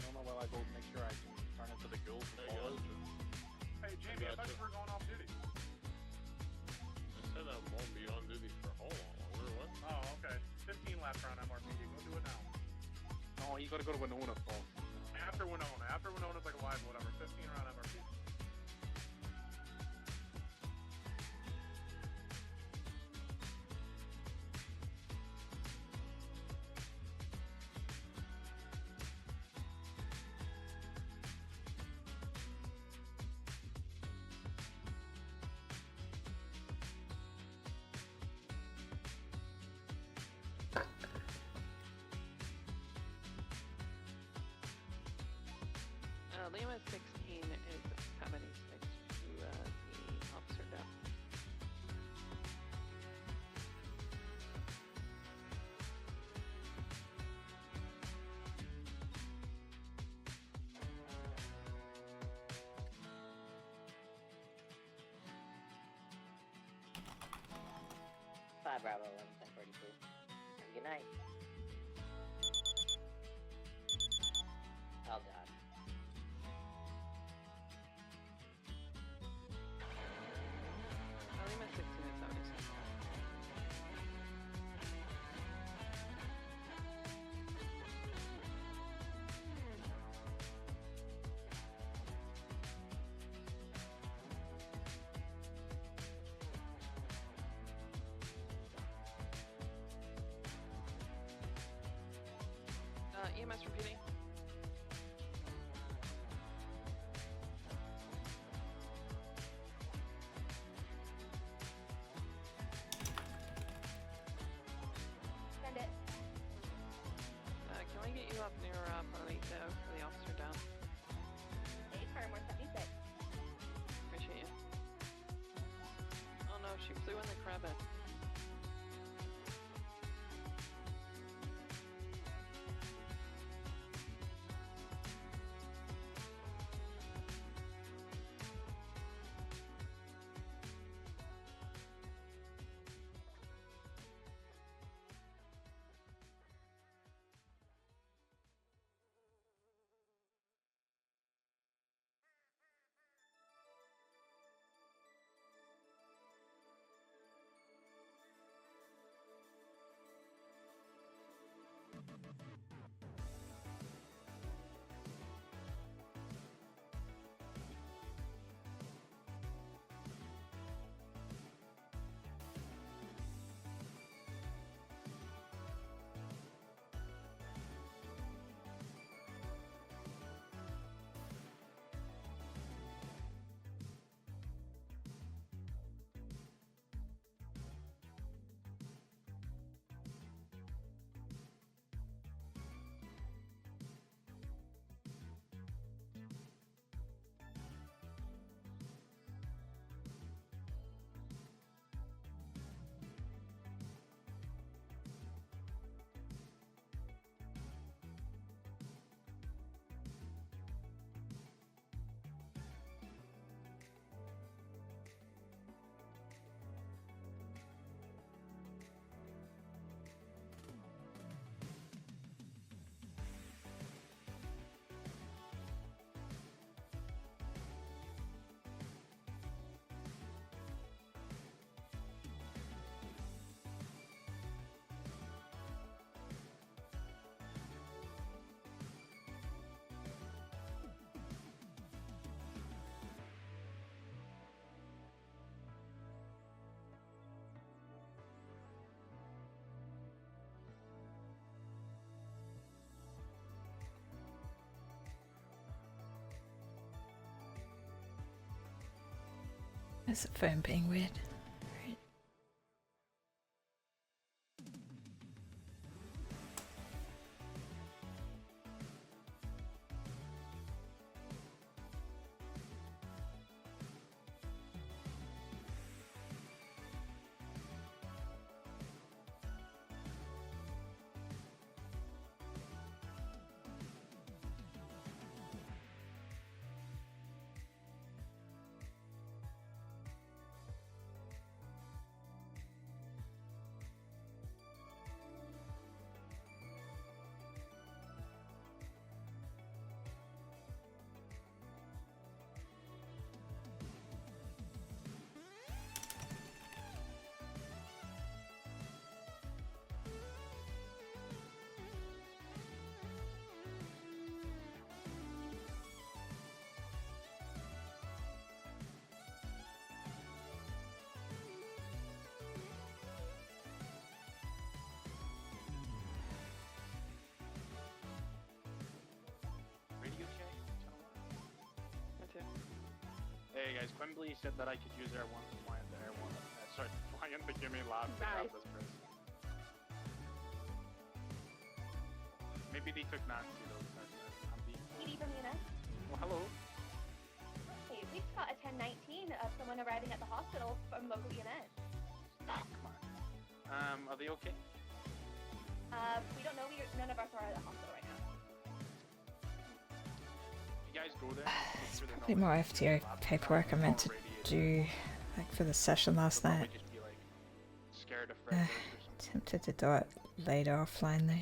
don't know while I go make sure I can turn into the ghoul from Fallout. Hey, Jamie, I thought you were going off duty. I said I won't be on duty for how long? What? Oh, okay. 15 laps around MRPD. Go do it now. No, you gotta go to Winona first. After Winona. After Winona's like alive, whatever. 15 around MRPD. Lima 16 is 5 Bravo 1, 1042. Have a good night. Oh god. I only meant 6 minutes out, so. EMS from PD. Send it. Can I get you up near Palito for the officer down? Hey, firmware 76. Appreciate you. Oh no, she flew in the crab head. Is the phone being weird? Right. Hey guys, Quimbley said that I could use Air 1 to fly into Air 1. Sorry, fly into Gimme Lab to grab this person. Maybe they took Nancy though. I'm being... PD from UNS. Well, hello. Hey, we just got a 1019 of someone arriving at the hospital from local UNS. Oh, come on. Are they okay? We don't know. None of us are at the hospital right now. You guys go there. There's probably more FTO paperwork I meant to do, like for the session last night. Just be like, scare scared of Fred versus. Tempted to do it later offline though.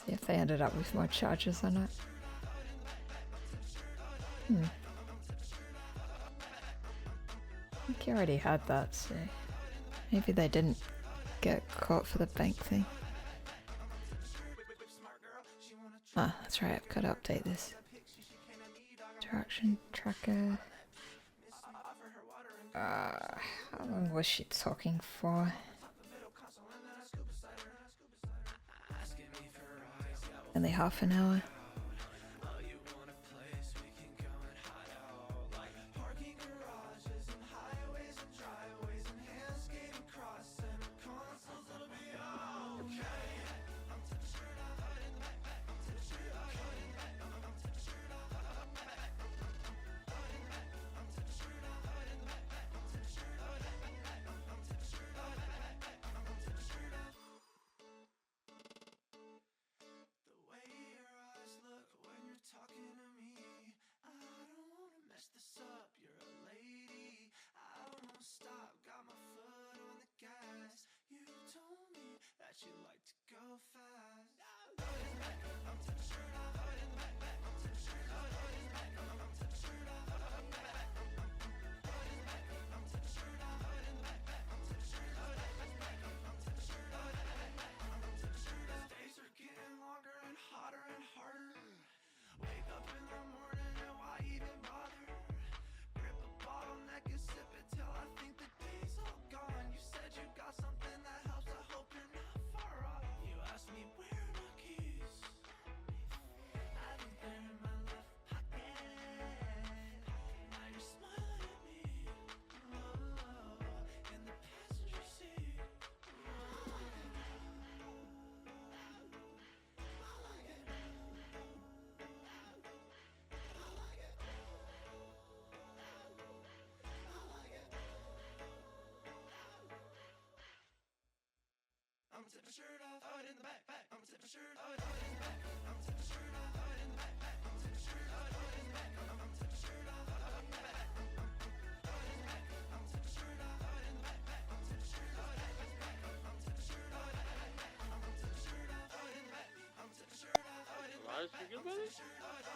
See if they ended up with more charges or not. I think he already had that, so maybe they didn't get caught for the bank thing. Ah, that's right, I've got to update this. Interaction tracker. How long was she talking for? Only half an hour.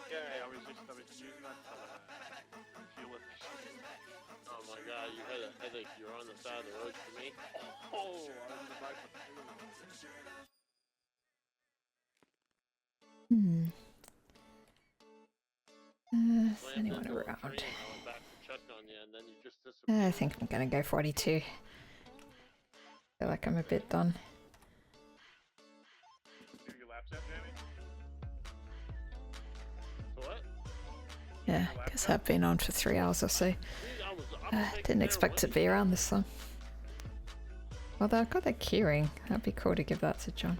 Yeah, I was just using that to feel it. Oh my god, you had a headache. You're on the side of the road for me. Oh, I was about to Is anyone around? I went back to check on you, and then you just I think I'm gonna go 42. Feel like I'm a bit done. Do your laps up, Jamie? What? Yeah, guess I've been on for 3 hours or so. Didn't expect to be around this long. Although I've got the keyring, that'd be cool to give that to John.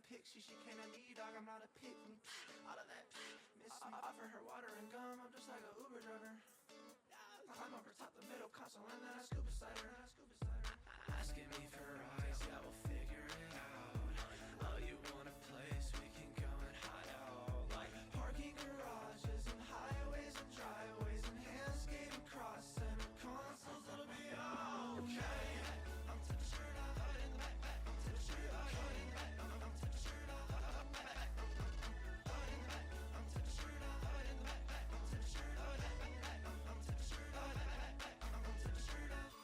Pixie, she came at me, dog, I'm not a pick me. All of that, miss me. Offer her water and gum, I'm just like a Uber driver. Climb over top the middle console and then I scoop beside her. Asking me for rides, yeah, we'll figure it out. Oh, you want a place we can go and hide out? Like parking garages and highways and driveways and hand skating cross center consoles, it'll be okay. I'm to the shirt off, out in the back, I'm to the shirt off, out in the back, I'm to the shirt off, back, out in the back, I'm to the shirt off, out in the back, I'm to the shirt off, back, I'm to the shirt off, back, I'm to the shirt off.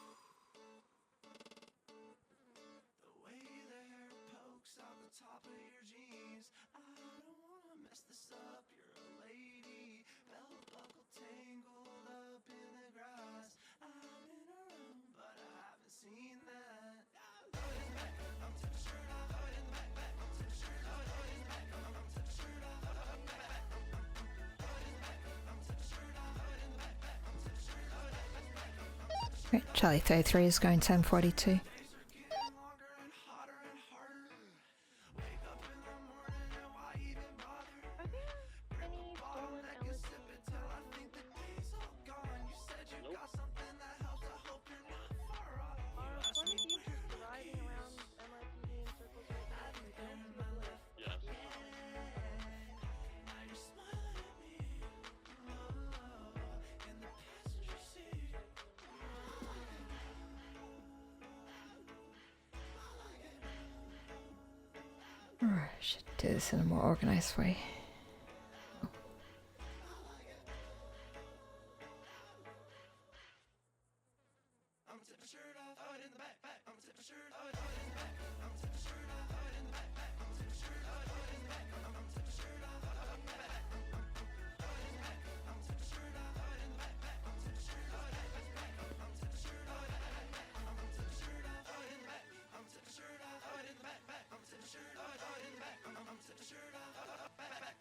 The way the hair pokes out the top of your jeans, I don't wanna mess this up, you're a lady. Belt buckle tangled up in the grass. I've been around, but I haven't seen that. Out in the back, I'm to the shirt off, out in the back, I'm to the shirt off, out in the back, I'm to the shirt off, back, out in the back, I'm to the shirt off, out in the back, I'm to the shirt off, back. Right, Charlie 33 is going 1042. I should do this in a more organized way. I'm to the shirt off, out in the back, I'm to the shirt off, back.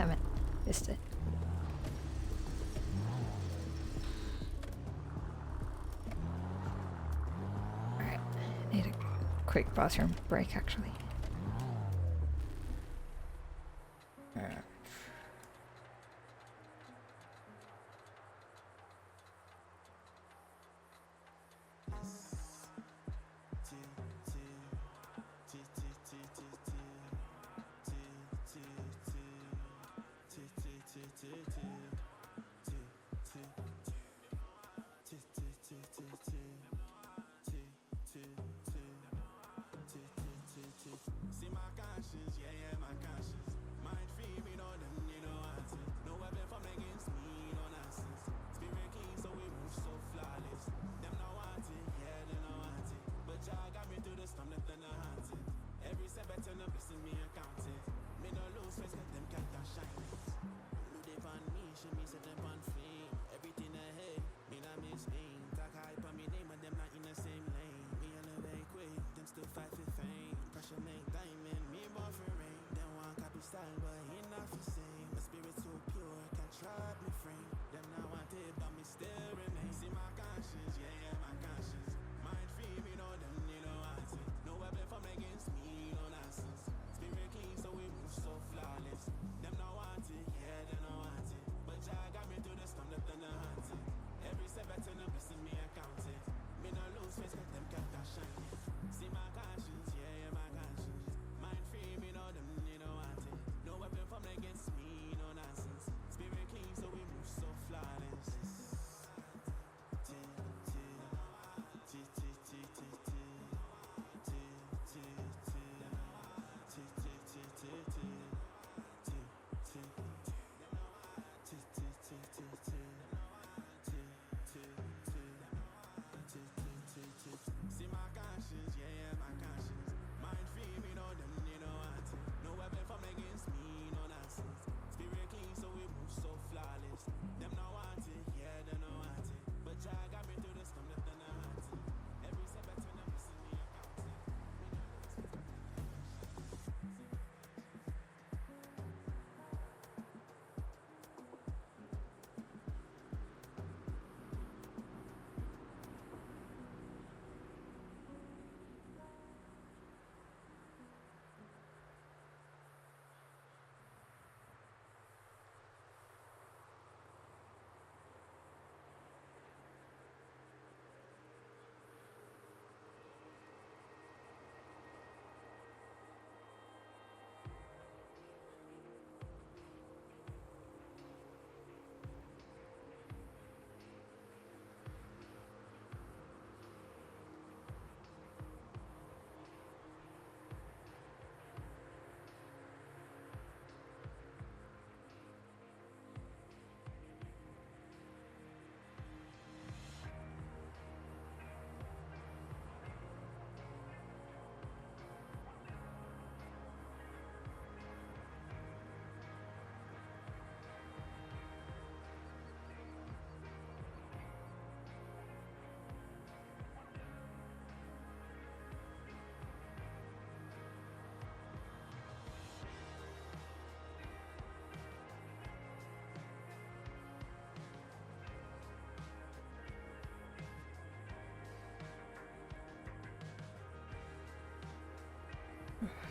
Damn it. Missed it. Alright. Need a quick bathroom break, actually.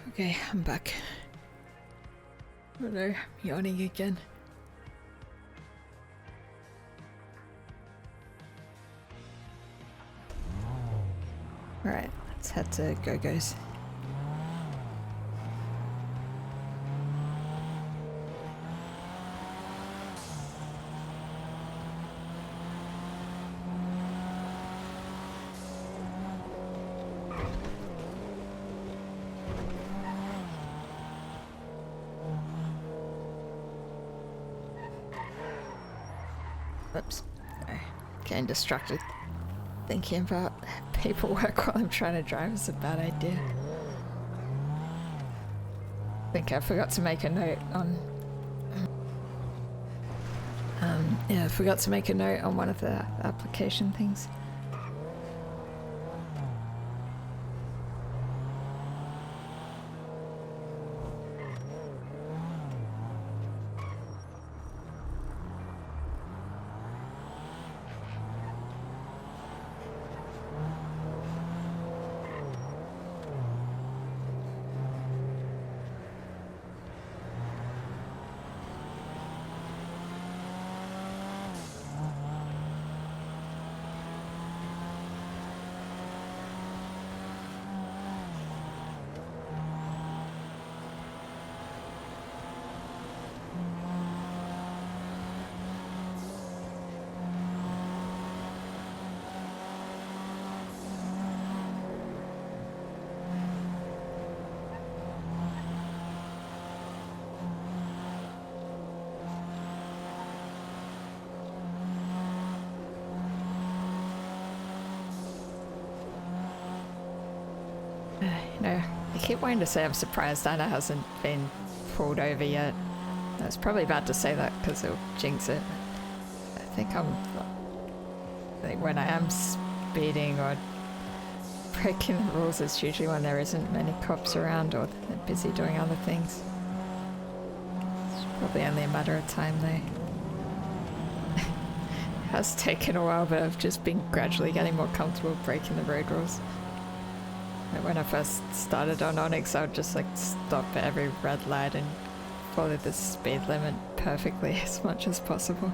Okay, I'm back. Oh no, I'm yawning again. Alright, let's head to Go-Go's. Oops. Sorry. Getting distracted. Thinking about paperwork while I'm trying to drive is a bad idea. I think I forgot to make a note on... yeah, I forgot to make a note on one of the application things. keep wanting to say I'm surprised Anna hasn't been pulled over yet. I was probably about to say that because it'll jinx it. I think when I am speeding or breaking the rules, it's usually when there isn't many cops around or they're busy doing other things. It's probably only a matter of time though. It has taken a while, but I've just been gradually getting more comfortable breaking the road rules. Like when I first started on Onyx, I would just like stop at every red light and follow the speed limit perfectly as much as possible.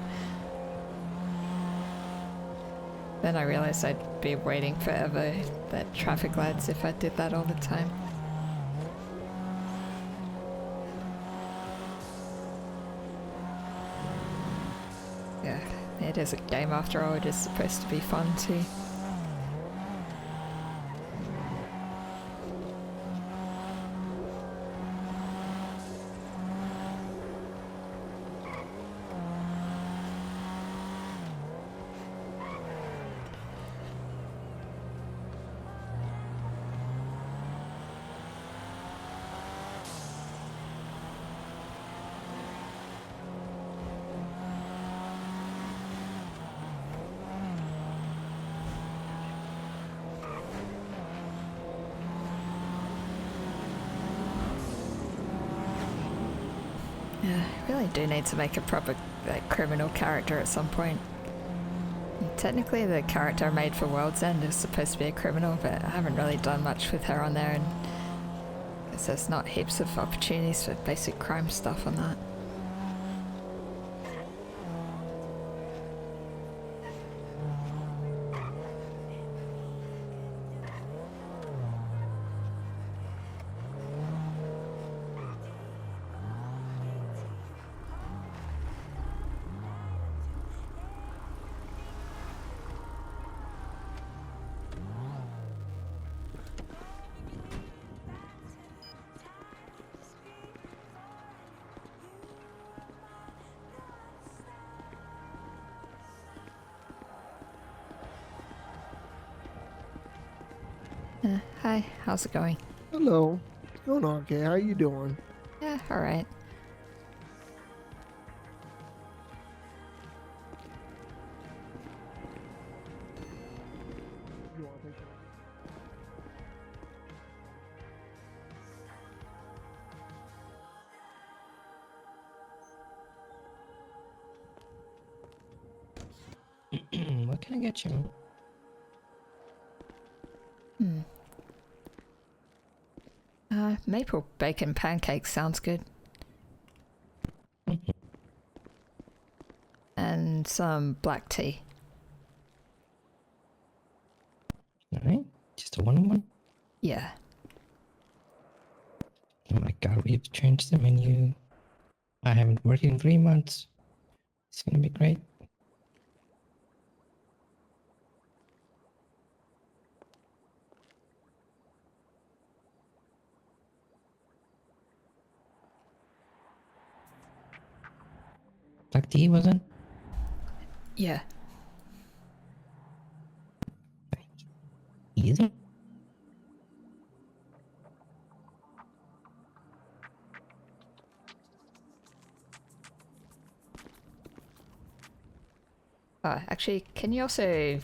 Then I realized I'd be waiting forever at traffic lights if I did that all the time. Yeah, it is a game after all, it is supposed to be fun too. Yeah, I really do need to make a proper criminal character at some point. Technically the character I made for World's End is supposed to be a criminal, but I haven't really done much with her on there, and I guess there's not heaps of opportunities for basic crime stuff on that. Hi, how's it going? Hello. It's going on, okay? How you doing? Yeah, alright. What can I get you? Maple bacon pancakes sounds good. And some black tea. Alright, just a one-on-one? Yeah. Oh my god, we've changed the menu. I haven't worked in 3 months. It's gonna be great. Black tea, wasn't? Yeah. Easy. Actually, can you also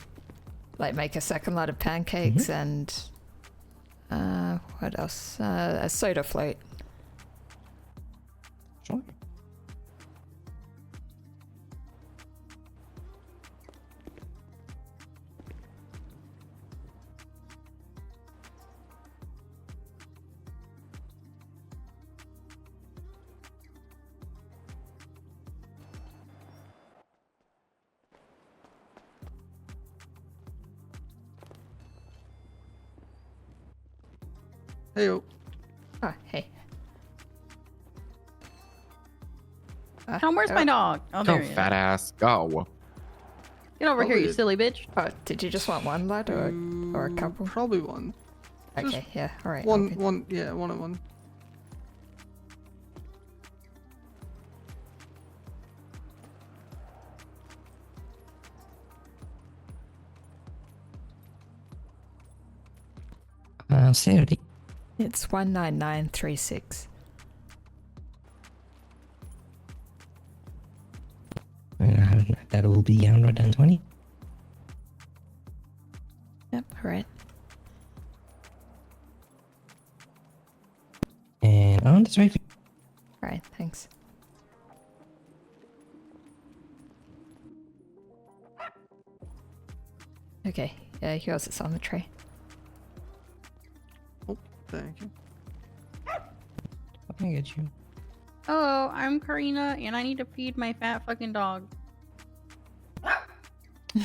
like make a second lot of pancakes and what else? A soda float. Sure. Hey-o. Oh, hey. Tom, where's my dog? Oh, Go, there he is. fat ass. Go. Get over here, you Probably- silly bitch. Did you just want one lad or a couple? Probably one. Okay, yeah, alright. One, yeah, one and one. Saturday. It's 19936. That will be 120. Yep, alright. And on this way. Right, thanks. Okay, yours is on the tray. Oh, thank you. What can I get you? Hello, I'm Karina, and I need to feed my fat fucking dog. Do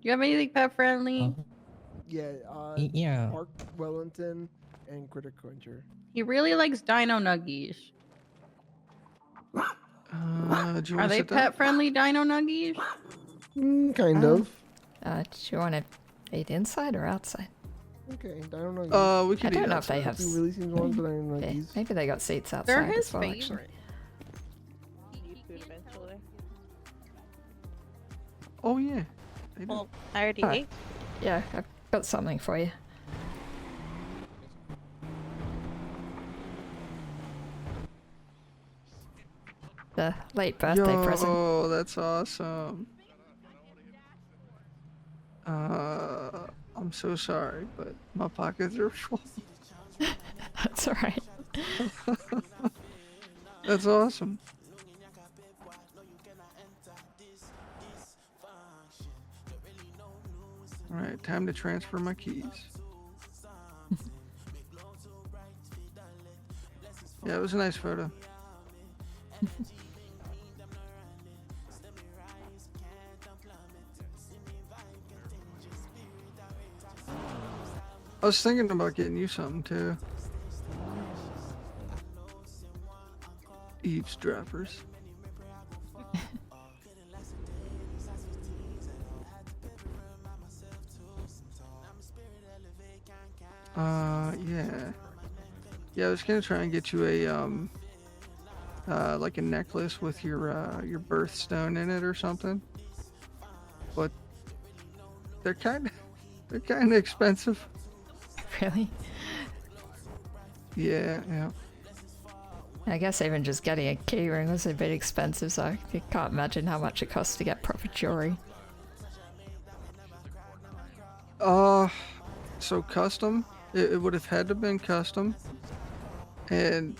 you have anything pet friendly? Yeah, yeah. Park Wellington and Critter Cruncher. He really likes dino nuggies. Do you Are wanna they sit down? pet friendly dino nuggies? Kind of. Do you want to eat inside or outside? Okay, I don't know. We I could don't eat know if they outside. have. He really seems one, but I don't know Yeah, these. maybe they got seats outside. They're his as well, actually. favorite. Oh yeah. Well, I already Oh, ate. yeah, I've got something for you. The late birthday present. Oh, that's awesome. I'm so sorry, but my pockets are full. That's alright. That's awesome. Alright, time to transfer my keys. Yeah, it was a nice photo. I was thinking about getting you something too. Eavesdroppers. Yeah. Yeah, I was gonna try and get you a like a necklace with your birthstone in it or something. But they're kind of expensive. Really? Yeah. I guess even just getting a key ring was a bit expensive, so I can't imagine how much it costs to get proper jewelry. So custom, it would have had to been custom, and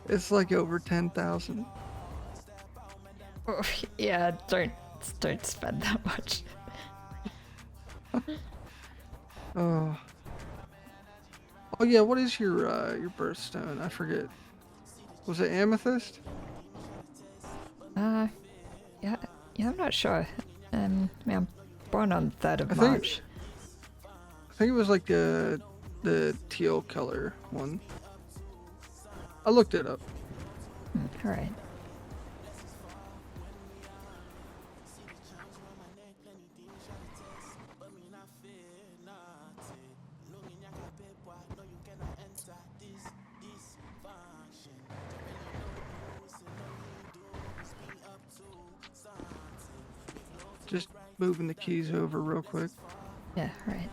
it's like over 10,000. Oh, yeah, don't spend that much. Oh yeah, what is your birthstone? I forget. Was it amethyst? Yeah, I'm not sure. I'm born on 3rd of I think- March. I think it was like the teal color one. I looked it up. Alright. Just moving the keys over real quick. Yeah, right.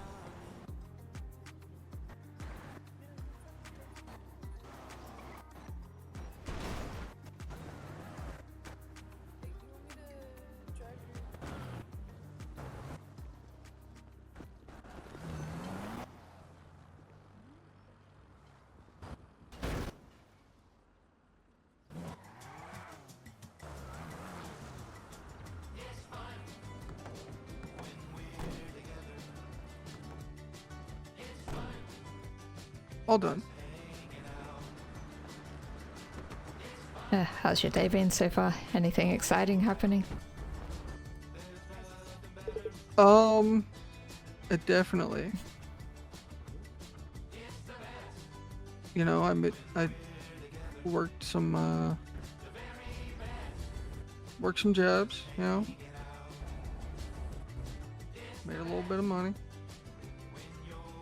All done. How's your day been so far? Anything exciting happening? Definitely. You know, I worked some jobs, you know. Made a little bit of money.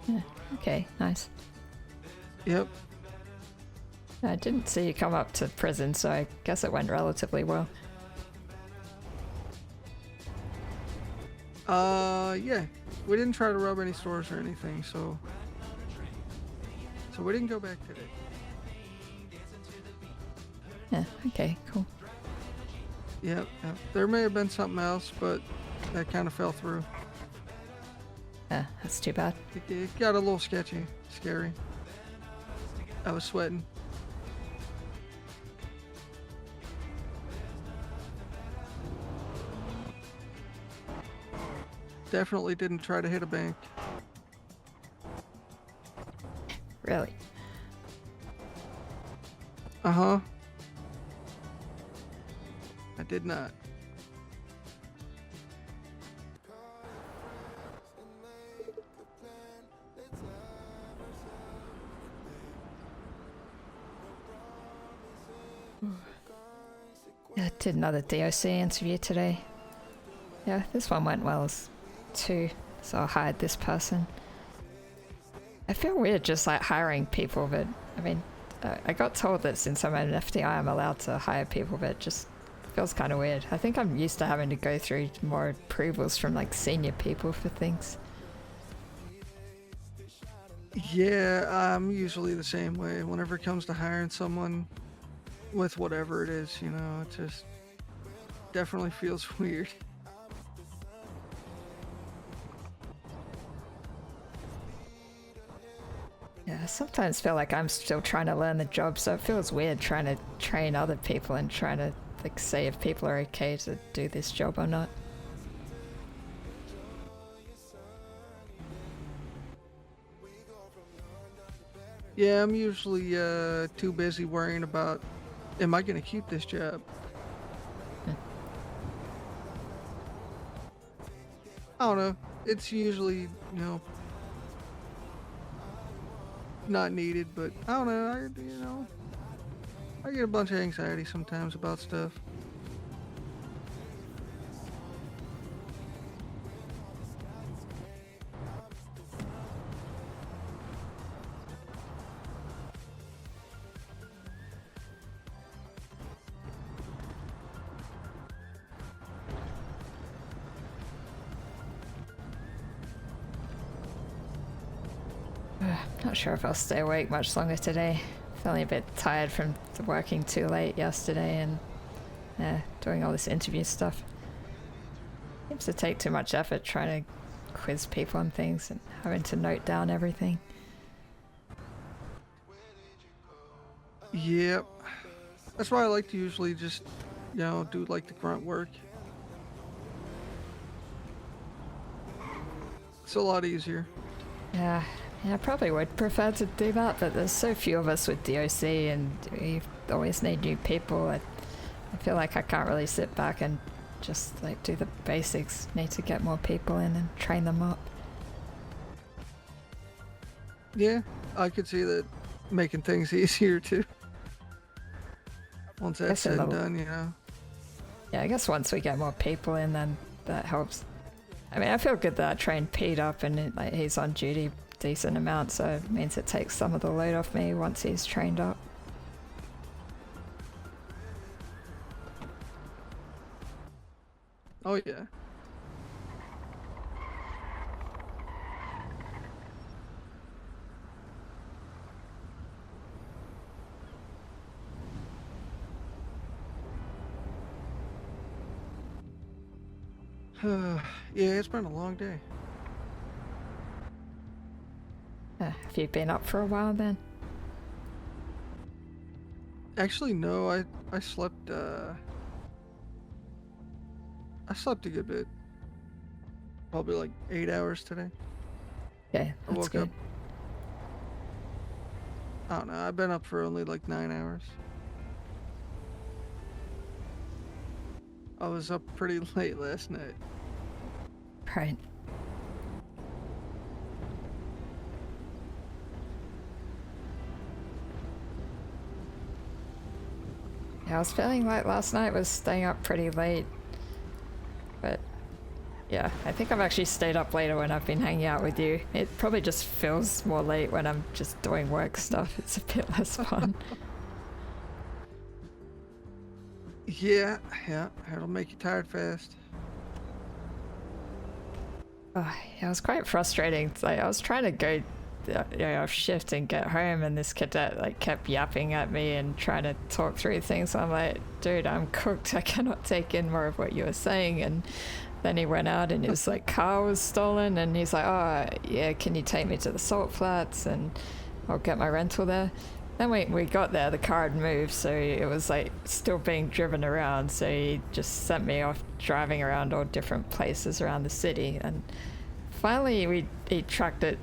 Yeah, okay, nice. Yep. I didn't see you come up to prison, so I guess it went relatively well. Yeah. we didn't try to rob any stores or anything, so we didn't go back today. Yeah, okay, cool. Yep. There may have been something else, but that kind of fell through. Yeah, that's too bad. It got a little sketchy, scary. I was sweating. Definitely didn't try to hit a bank. Really? Uh-huh. I did not. Yeah, I did another DOC interview today. Yeah, this one went well too, so I hired this person. I feel weird just like hiring people, but I mean, I got told that since I'm an FDI I'm allowed to hire people, but it just feels kind of weird. I think I'm used to having to go through more approvals from like senior people for things. Yeah, I'm usually the same way. Whenever it comes to hiring someone with whatever it is, you know, it just definitely feels weird. Yeah, I sometimes feel like I'm still trying to learn the job, so it feels weird trying to train other people and trying to like say if people are okay to do this job or not. Yeah, I'm usually too busy worrying about, am I gonna keep this job? I don't know. It's usually, you know, not needed, but I don't know. I get a bunch of anxiety sometimes about stuff. Not sure if I'll stay awake much longer today. Feeling a bit tired from working too late yesterday and doing all this interview stuff. Seems to take too much effort trying to quiz people on things and having to note down everything. Yep. That's why I like to usually just, you know, do like the grunt work. It's a lot easier. Yeah, I probably would prefer to do that, but there's so few of us with DOC and we always need new people. I feel like I can't really sit back and just like do the basics. Need to get more people in and train them up. Yeah, I could see that making things easier too. Once that's said and done, you know. Yeah, I guess once we get more people in, then that helps. I mean, I feel good that I trained Pete up and like he's on duty decent amount, so it means it takes some of the load off me once he's trained up. Oh yeah. Yeah, it's been a long day. Have you been up for a while then? Actually, no. I slept. I slept a good bit. Probably like 8 hours today. Yeah, I woke good. up. I don't know. I've been up for only like 9 hours. I was up pretty late last night. Right. Yeah, I was feeling like last night was staying up pretty late. But yeah, I think I've actually stayed up later when I've been hanging out with you. It probably just feels more late when I'm just doing work stuff. It's a bit less fun. Yeah, it'll make you tired fast. Oh, yeah, it was quite frustrating. It's like I was trying to go off shift and get home, and this cadet like kept yapping at me and trying to talk through things. So I'm like, dude, I'm cooked. I cannot take in more of what you were saying. And then he went out and his like car was stolen, and he's like, oh yeah, can you take me to the salt flats and I'll get my rental there. Then we got there, the car had moved, so it was like still being driven around, so he just sent me off driving around all different places around the city, and finally he tracked it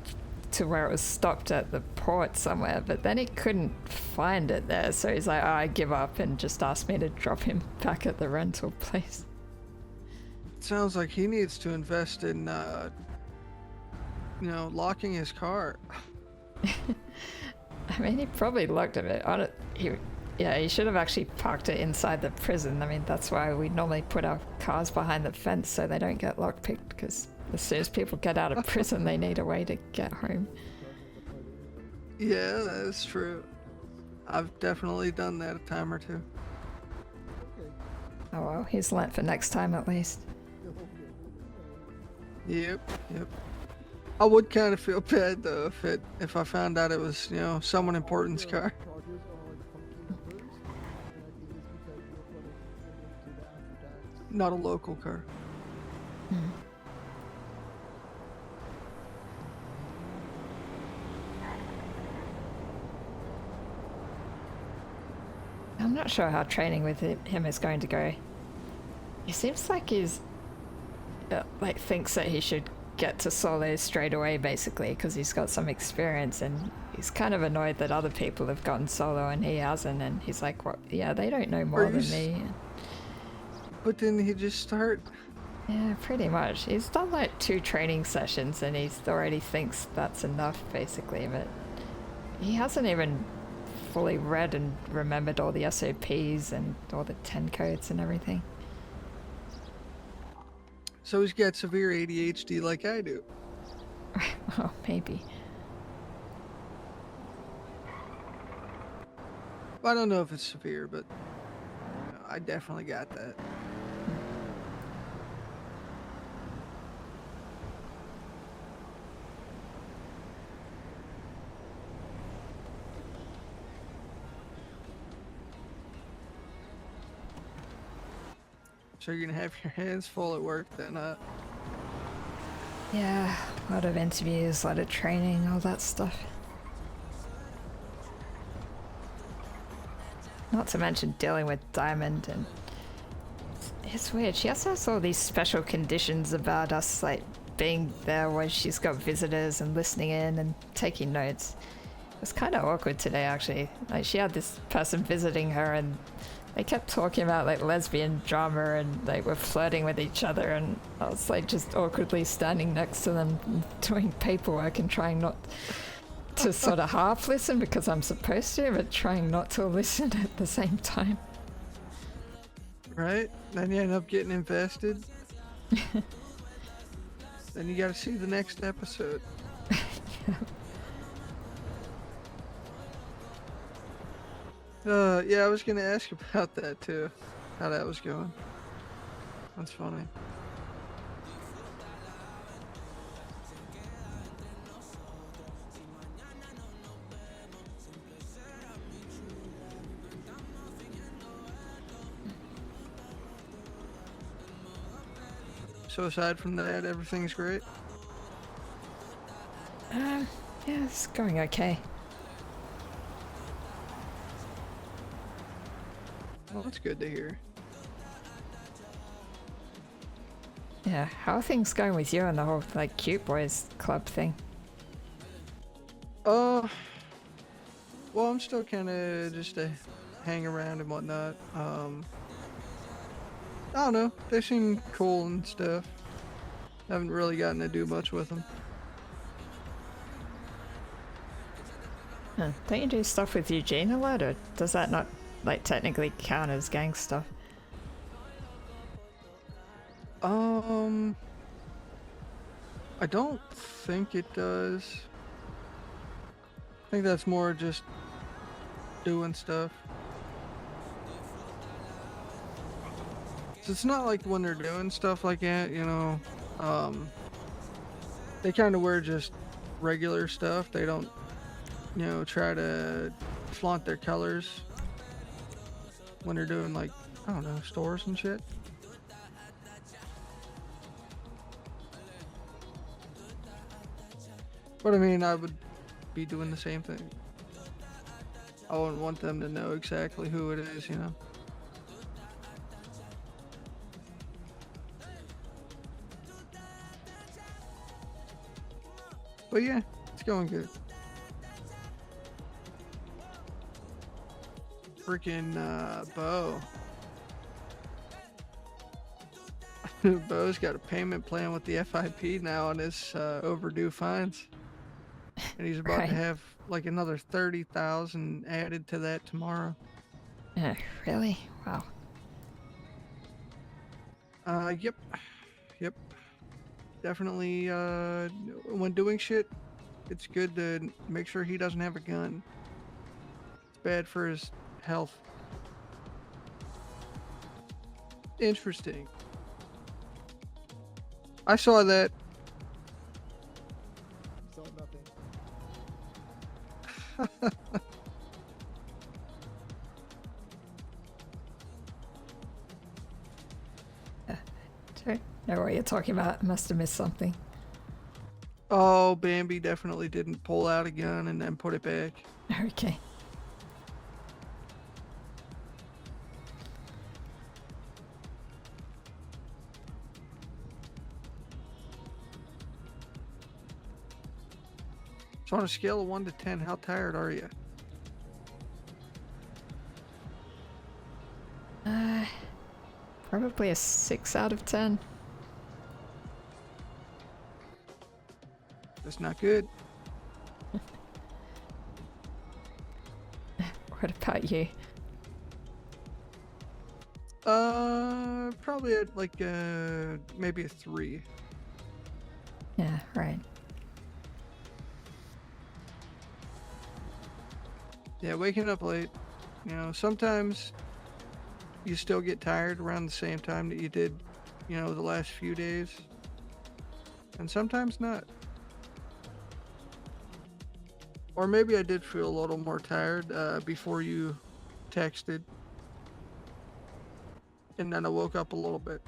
to where it was stopped at the port somewhere, but then he couldn't find it there, so he's like, oh, I give up, and just asked me to drop him back at the rental place. Sounds like he needs to invest in, locking his car. I mean, he probably looked at it. He should have actually parked it inside the prison. I mean, that's why we normally put our cars behind the fence so they don't get lockpicked, because as soon as people get out of prison, they need a way to get home. Yeah, that is true. I've definitely done that a time or two. Oh well, he's learnt for next time at least. Yep. I would kind of feel bad though if I found out it was, someone important's car. Not a local car. I'm not sure how training with him is going to go. He seems like he's thinks that he should get to solo straight away, basically, because he's got some experience, and he's kind of annoyed that other people have gotten solo and he hasn't, and he's like, what? Yeah, they don't know more than me. But didn't he just start? Yeah, pretty much. He's done like 2 training sessions and he already thinks that's enough, basically, but he hasn't even fully read and remembered all the SOPs and all the 10 codes and everything. So he's got severe ADHD like I do. Oh, maybe. I don't know if it's severe, but I definitely got that. So you're gonna have your hands full at work then, huh? Yeah, a lot of interviews, a lot of training, all that stuff. Not to mention dealing with Diamond, and it's weird. She also has all these special conditions about us, like being there when she's got visitors and listening in and taking notes. It was kind of awkward today, actually. Like, she had this person visiting her and they kept talking about like lesbian drama and they were flirting with each other, and I was like just awkwardly standing next to them doing paperwork and trying not to sort of half listen because I'm supposed to, but trying not to listen at the same time. Right? Then you end up getting invested. Then you gotta see the next episode. Yeah, I was gonna ask about that too. How that was going. That's funny. So aside from that, everything's great? Yeah, it's going okay. Well, that's good to hear. Yeah, how are things going with you and the whole like Cute Boys Club thing? Well, I'm still kind of just hang around and whatnot. I don't know. They seem cool and stuff. Haven't really gotten to do much with them. Huh. Don't you do stuff with Eugene a lot, or does that not like technically count as gang stuff? I don't think it does. I think that's more just doing stuff. So it's not like when they're doing stuff like that, you know, they kind of wear just regular stuff. They don't, you know, try to flaunt their colors when they're doing, like, I don't know, stores and shit. But I mean, I would be doing the same thing. I wouldn't want them to know exactly who it is, you know? But yeah, it's going good. Freaking Bo. Bo's got a payment plan with the FIP now on his overdue fines. And he's about to have like another 30,000 added to that tomorrow. Really? Wow. Yep. Definitely, when doing shit, it's good to make sure he doesn't have a gun. It's bad for his health. Interesting. I saw that. Saw nothing. Don't know what you're talking about. Must have missed something. Oh, Bambi definitely didn't pull out a gun and then put it back. Okay. So on a scale of 1 to 10, how tired are you? Probably a 6 out of 10. That's not good. What about you? Probably at like maybe a 3. Yeah, right. Yeah, waking up late. You know, sometimes you still get tired around the same time that you did, you know, the last few days. And sometimes not. Or maybe I did feel a little more tired before you texted. And then I woke up a little bit.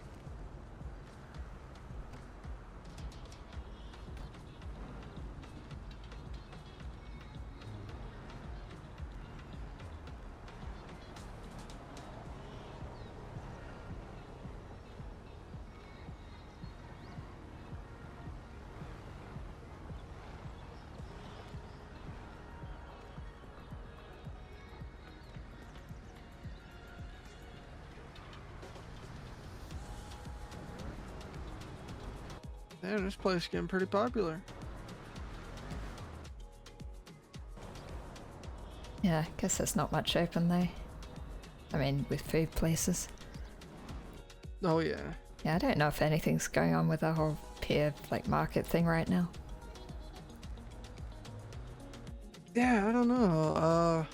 Man, this place is getting pretty popular. Yeah, I guess there's not much open though. I mean, with food places. Oh yeah. Yeah, I don't know if anything's going on with the whole peer like market thing right now. Yeah, I don't know.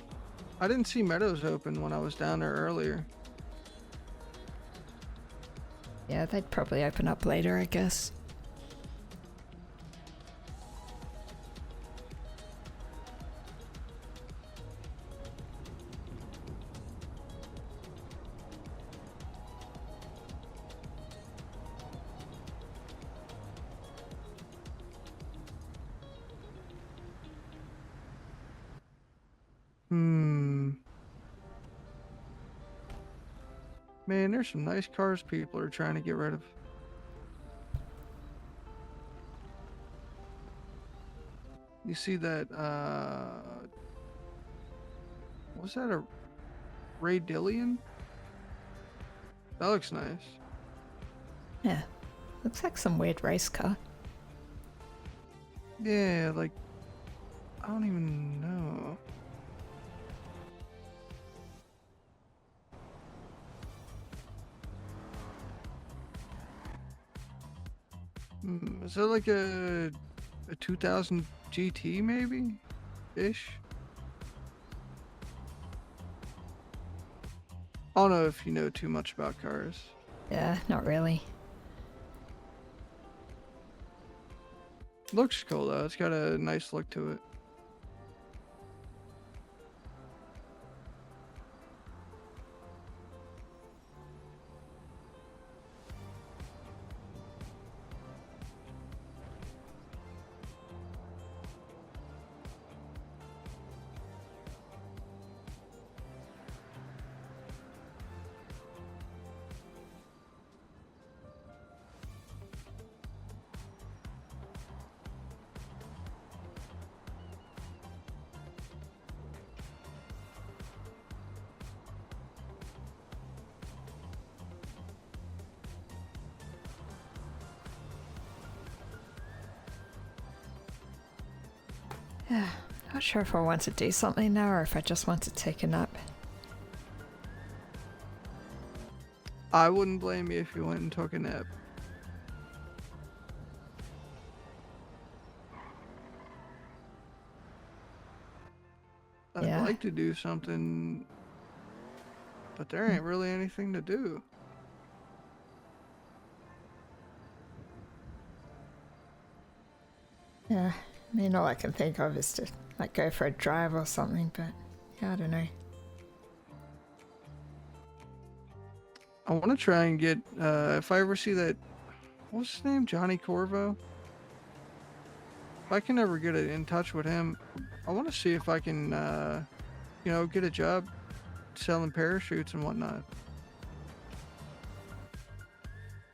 I didn't see Meadows open when I was down there earlier. Yeah, they'd probably open up later, I guess. Man, there's some nice cars people are trying to get rid of. You see that, was that a Ray Dillion? That looks nice. Yeah, looks like some weird race car. Yeah, like, I don't even know. Is that like a 2000 GT maybe? Ish? I don't know if you know too much about cars. Yeah, not really. Looks cool though. It's got a nice look to it. Yeah, not sure if I want to do something now or if I just want to take a nap. I wouldn't blame you if you went and took a nap. I'd Yeah. like to do something, but there ain't really anything to do. Yeah, I mean, all I can think of is to like go for a drive or something, but yeah, I don't know. I want to try and get, if I ever see that, what's his name? Johnny Corvo? If I can ever get in touch with him, I want to see if I can, you know, get a job selling parachutes and whatnot.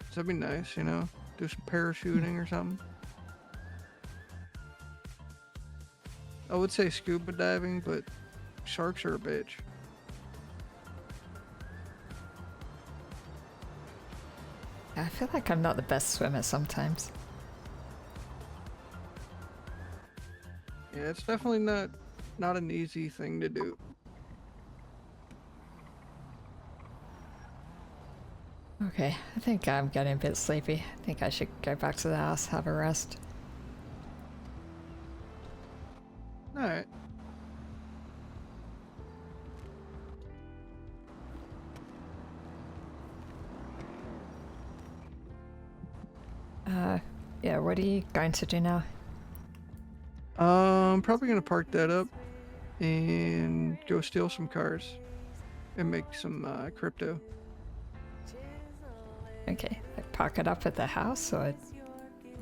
That'd be nice, you know? Do some parachuting or something. I would say scuba diving, but sharks are a bitch. I feel like I'm not the best swimmer sometimes. Yeah, it's definitely not an easy thing to do. Okay, I think I'm getting a bit sleepy. I think I should go back to the house, have a rest. Alright. Yeah, what are you going to do now? I'm probably gonna park that up and go steal some cars and make some crypto. Okay, like park it up at the house or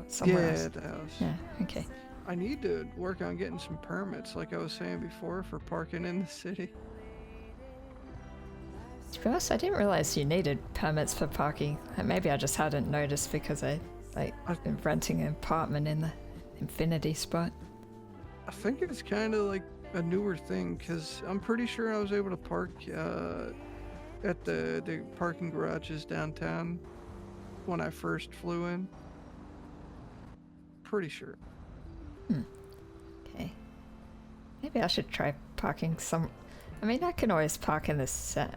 somewhere Yeah, else? at the house. Yeah, okay. I need to work on getting some permits, like I was saying before, for parking in the city. To be honest, I didn't realize you needed permits for parking. Maybe I just hadn't noticed because I've been renting an apartment in the Infinity spot. I think it's kind of like a newer thing, because I'm pretty sure I was able to park at the parking garages downtown when I first flew in. Pretty sure. Okay. Maybe I should try parking some... I mean, I can always park in the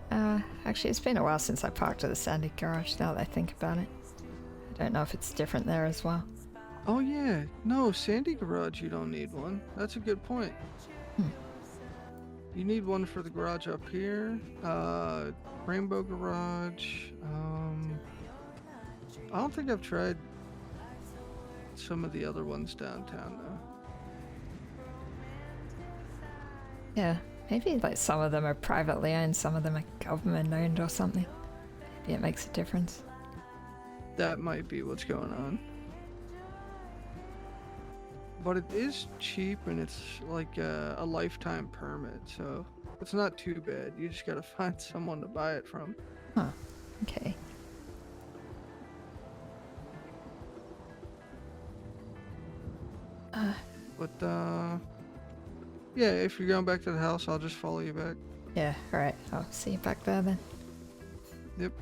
actually, it's been a while since I parked at the Sandy garage, now that I think about it. I don't know if it's different there as well. Oh yeah, no, Sandy garage you don't need one. That's a good point. You need one for the garage up here, Rainbow garage. I don't think I've tried some of the other ones downtown though. Yeah, maybe like some of them are privately owned, some of them are government owned or something. Maybe it makes a difference. That might be what's going on. But it is cheap and it's like a lifetime permit, so it's not too bad. You just gotta find someone to buy it from. Huh, okay. But yeah, if you're going back to the house, I'll just follow you back. Yeah, alright, I'll see you back there then. Yep.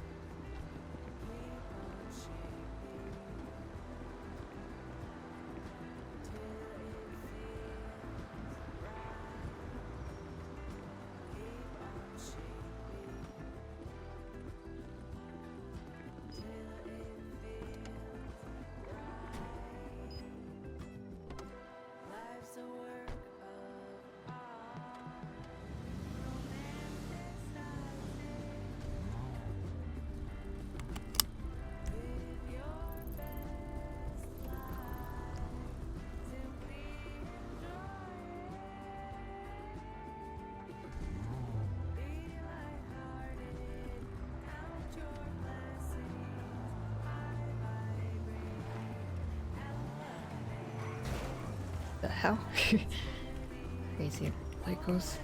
hell? Crazy locals.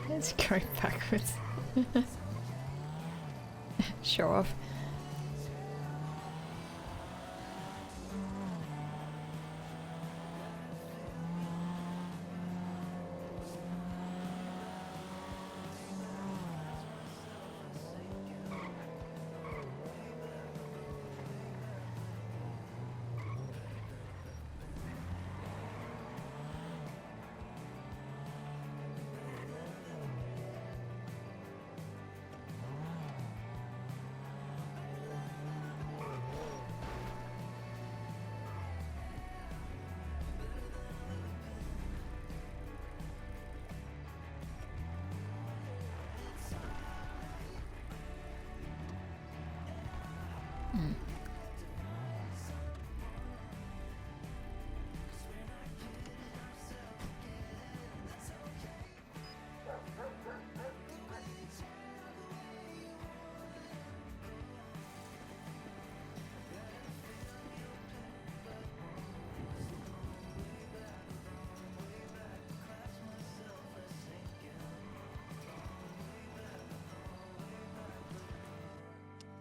It's going backwards. Show off.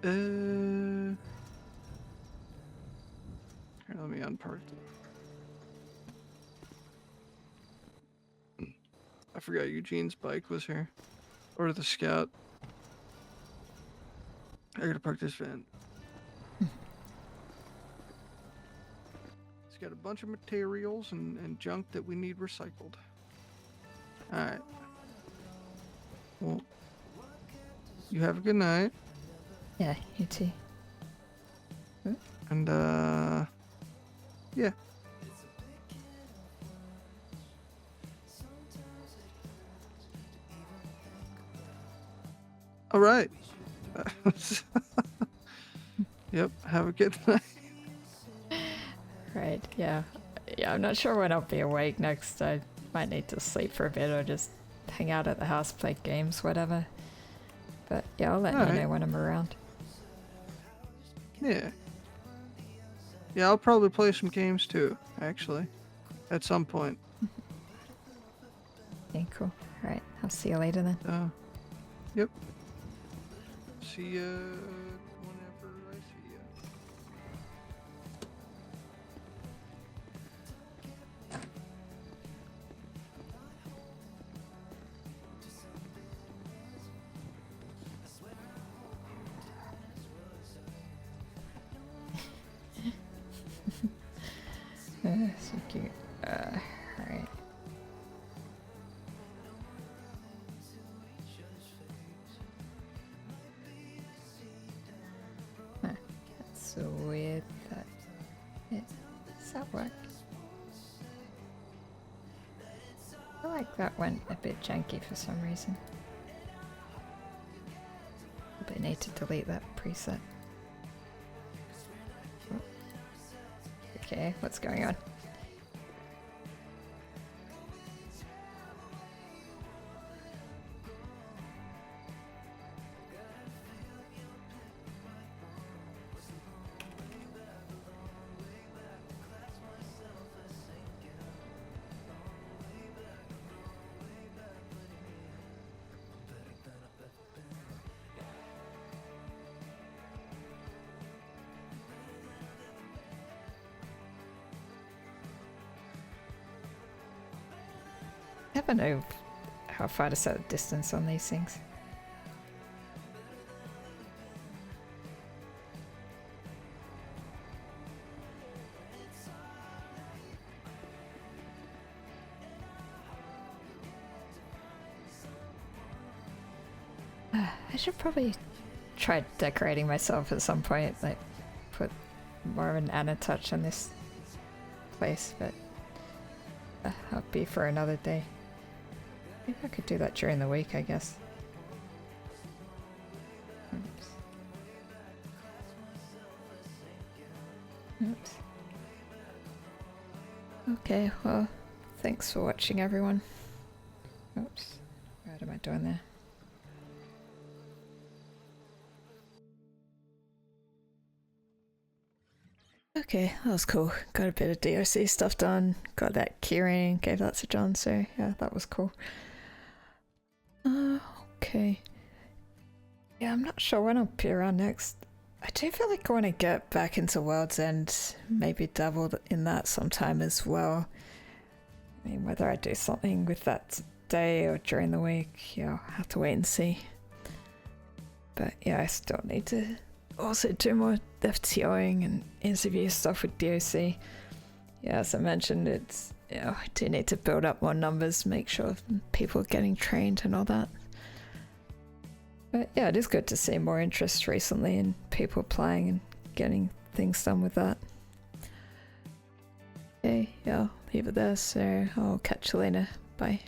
Here, let me unpark. I forgot Eugene's bike was here. Or the Scout. I gotta park this van. It's got a bunch of materials and junk that we need recycled. Alright. Well, you have a good night. Yeah, you too. And, yeah. All right. Yep, have a good night. Right, yeah. Yeah, I'm not sure when I'll be awake next. I might need to sleep for a bit or just hang out at the house, play games, whatever. But yeah, I'll let you know when I'm around. Yeah. Yeah, I'll probably play some games too, actually. At some point. Okay, cool. Alright, I'll see you later then. Yep. See ya. Does that work? I feel like that went a bit janky for some reason. But I need to delete that preset. Oh. Okay, what's going on? I never know how far to set the distance on these things. I should probably try decorating myself at some point, like put more of an Anna touch on this place, but that'll be for another day. Maybe I could do that during the week, I guess. Oops. Oops. Okay, well, thanks for watching, everyone. Oops. What am I doing there? Okay, that was cool. Got a bit of DOC stuff done. Got that keyring, gave that to John, so yeah, that was cool. Okay. Yeah, I'm not sure when I'll be around next. I do feel like I want to get back into World's End, maybe dabble in that sometime as well. I mean, whether I do something with that today or during the week, yeah, I'll have to wait and see. But yeah, I still need to also do more FTOing and interview stuff with DOC. Yeah, as I mentioned, it's, you know, I do need to build up more numbers, make sure people are getting trained and all that. But yeah, it is good to see more interest recently in people applying and getting things done with that. Okay, yeah, I'll leave it there, so I'll catch you later. Bye.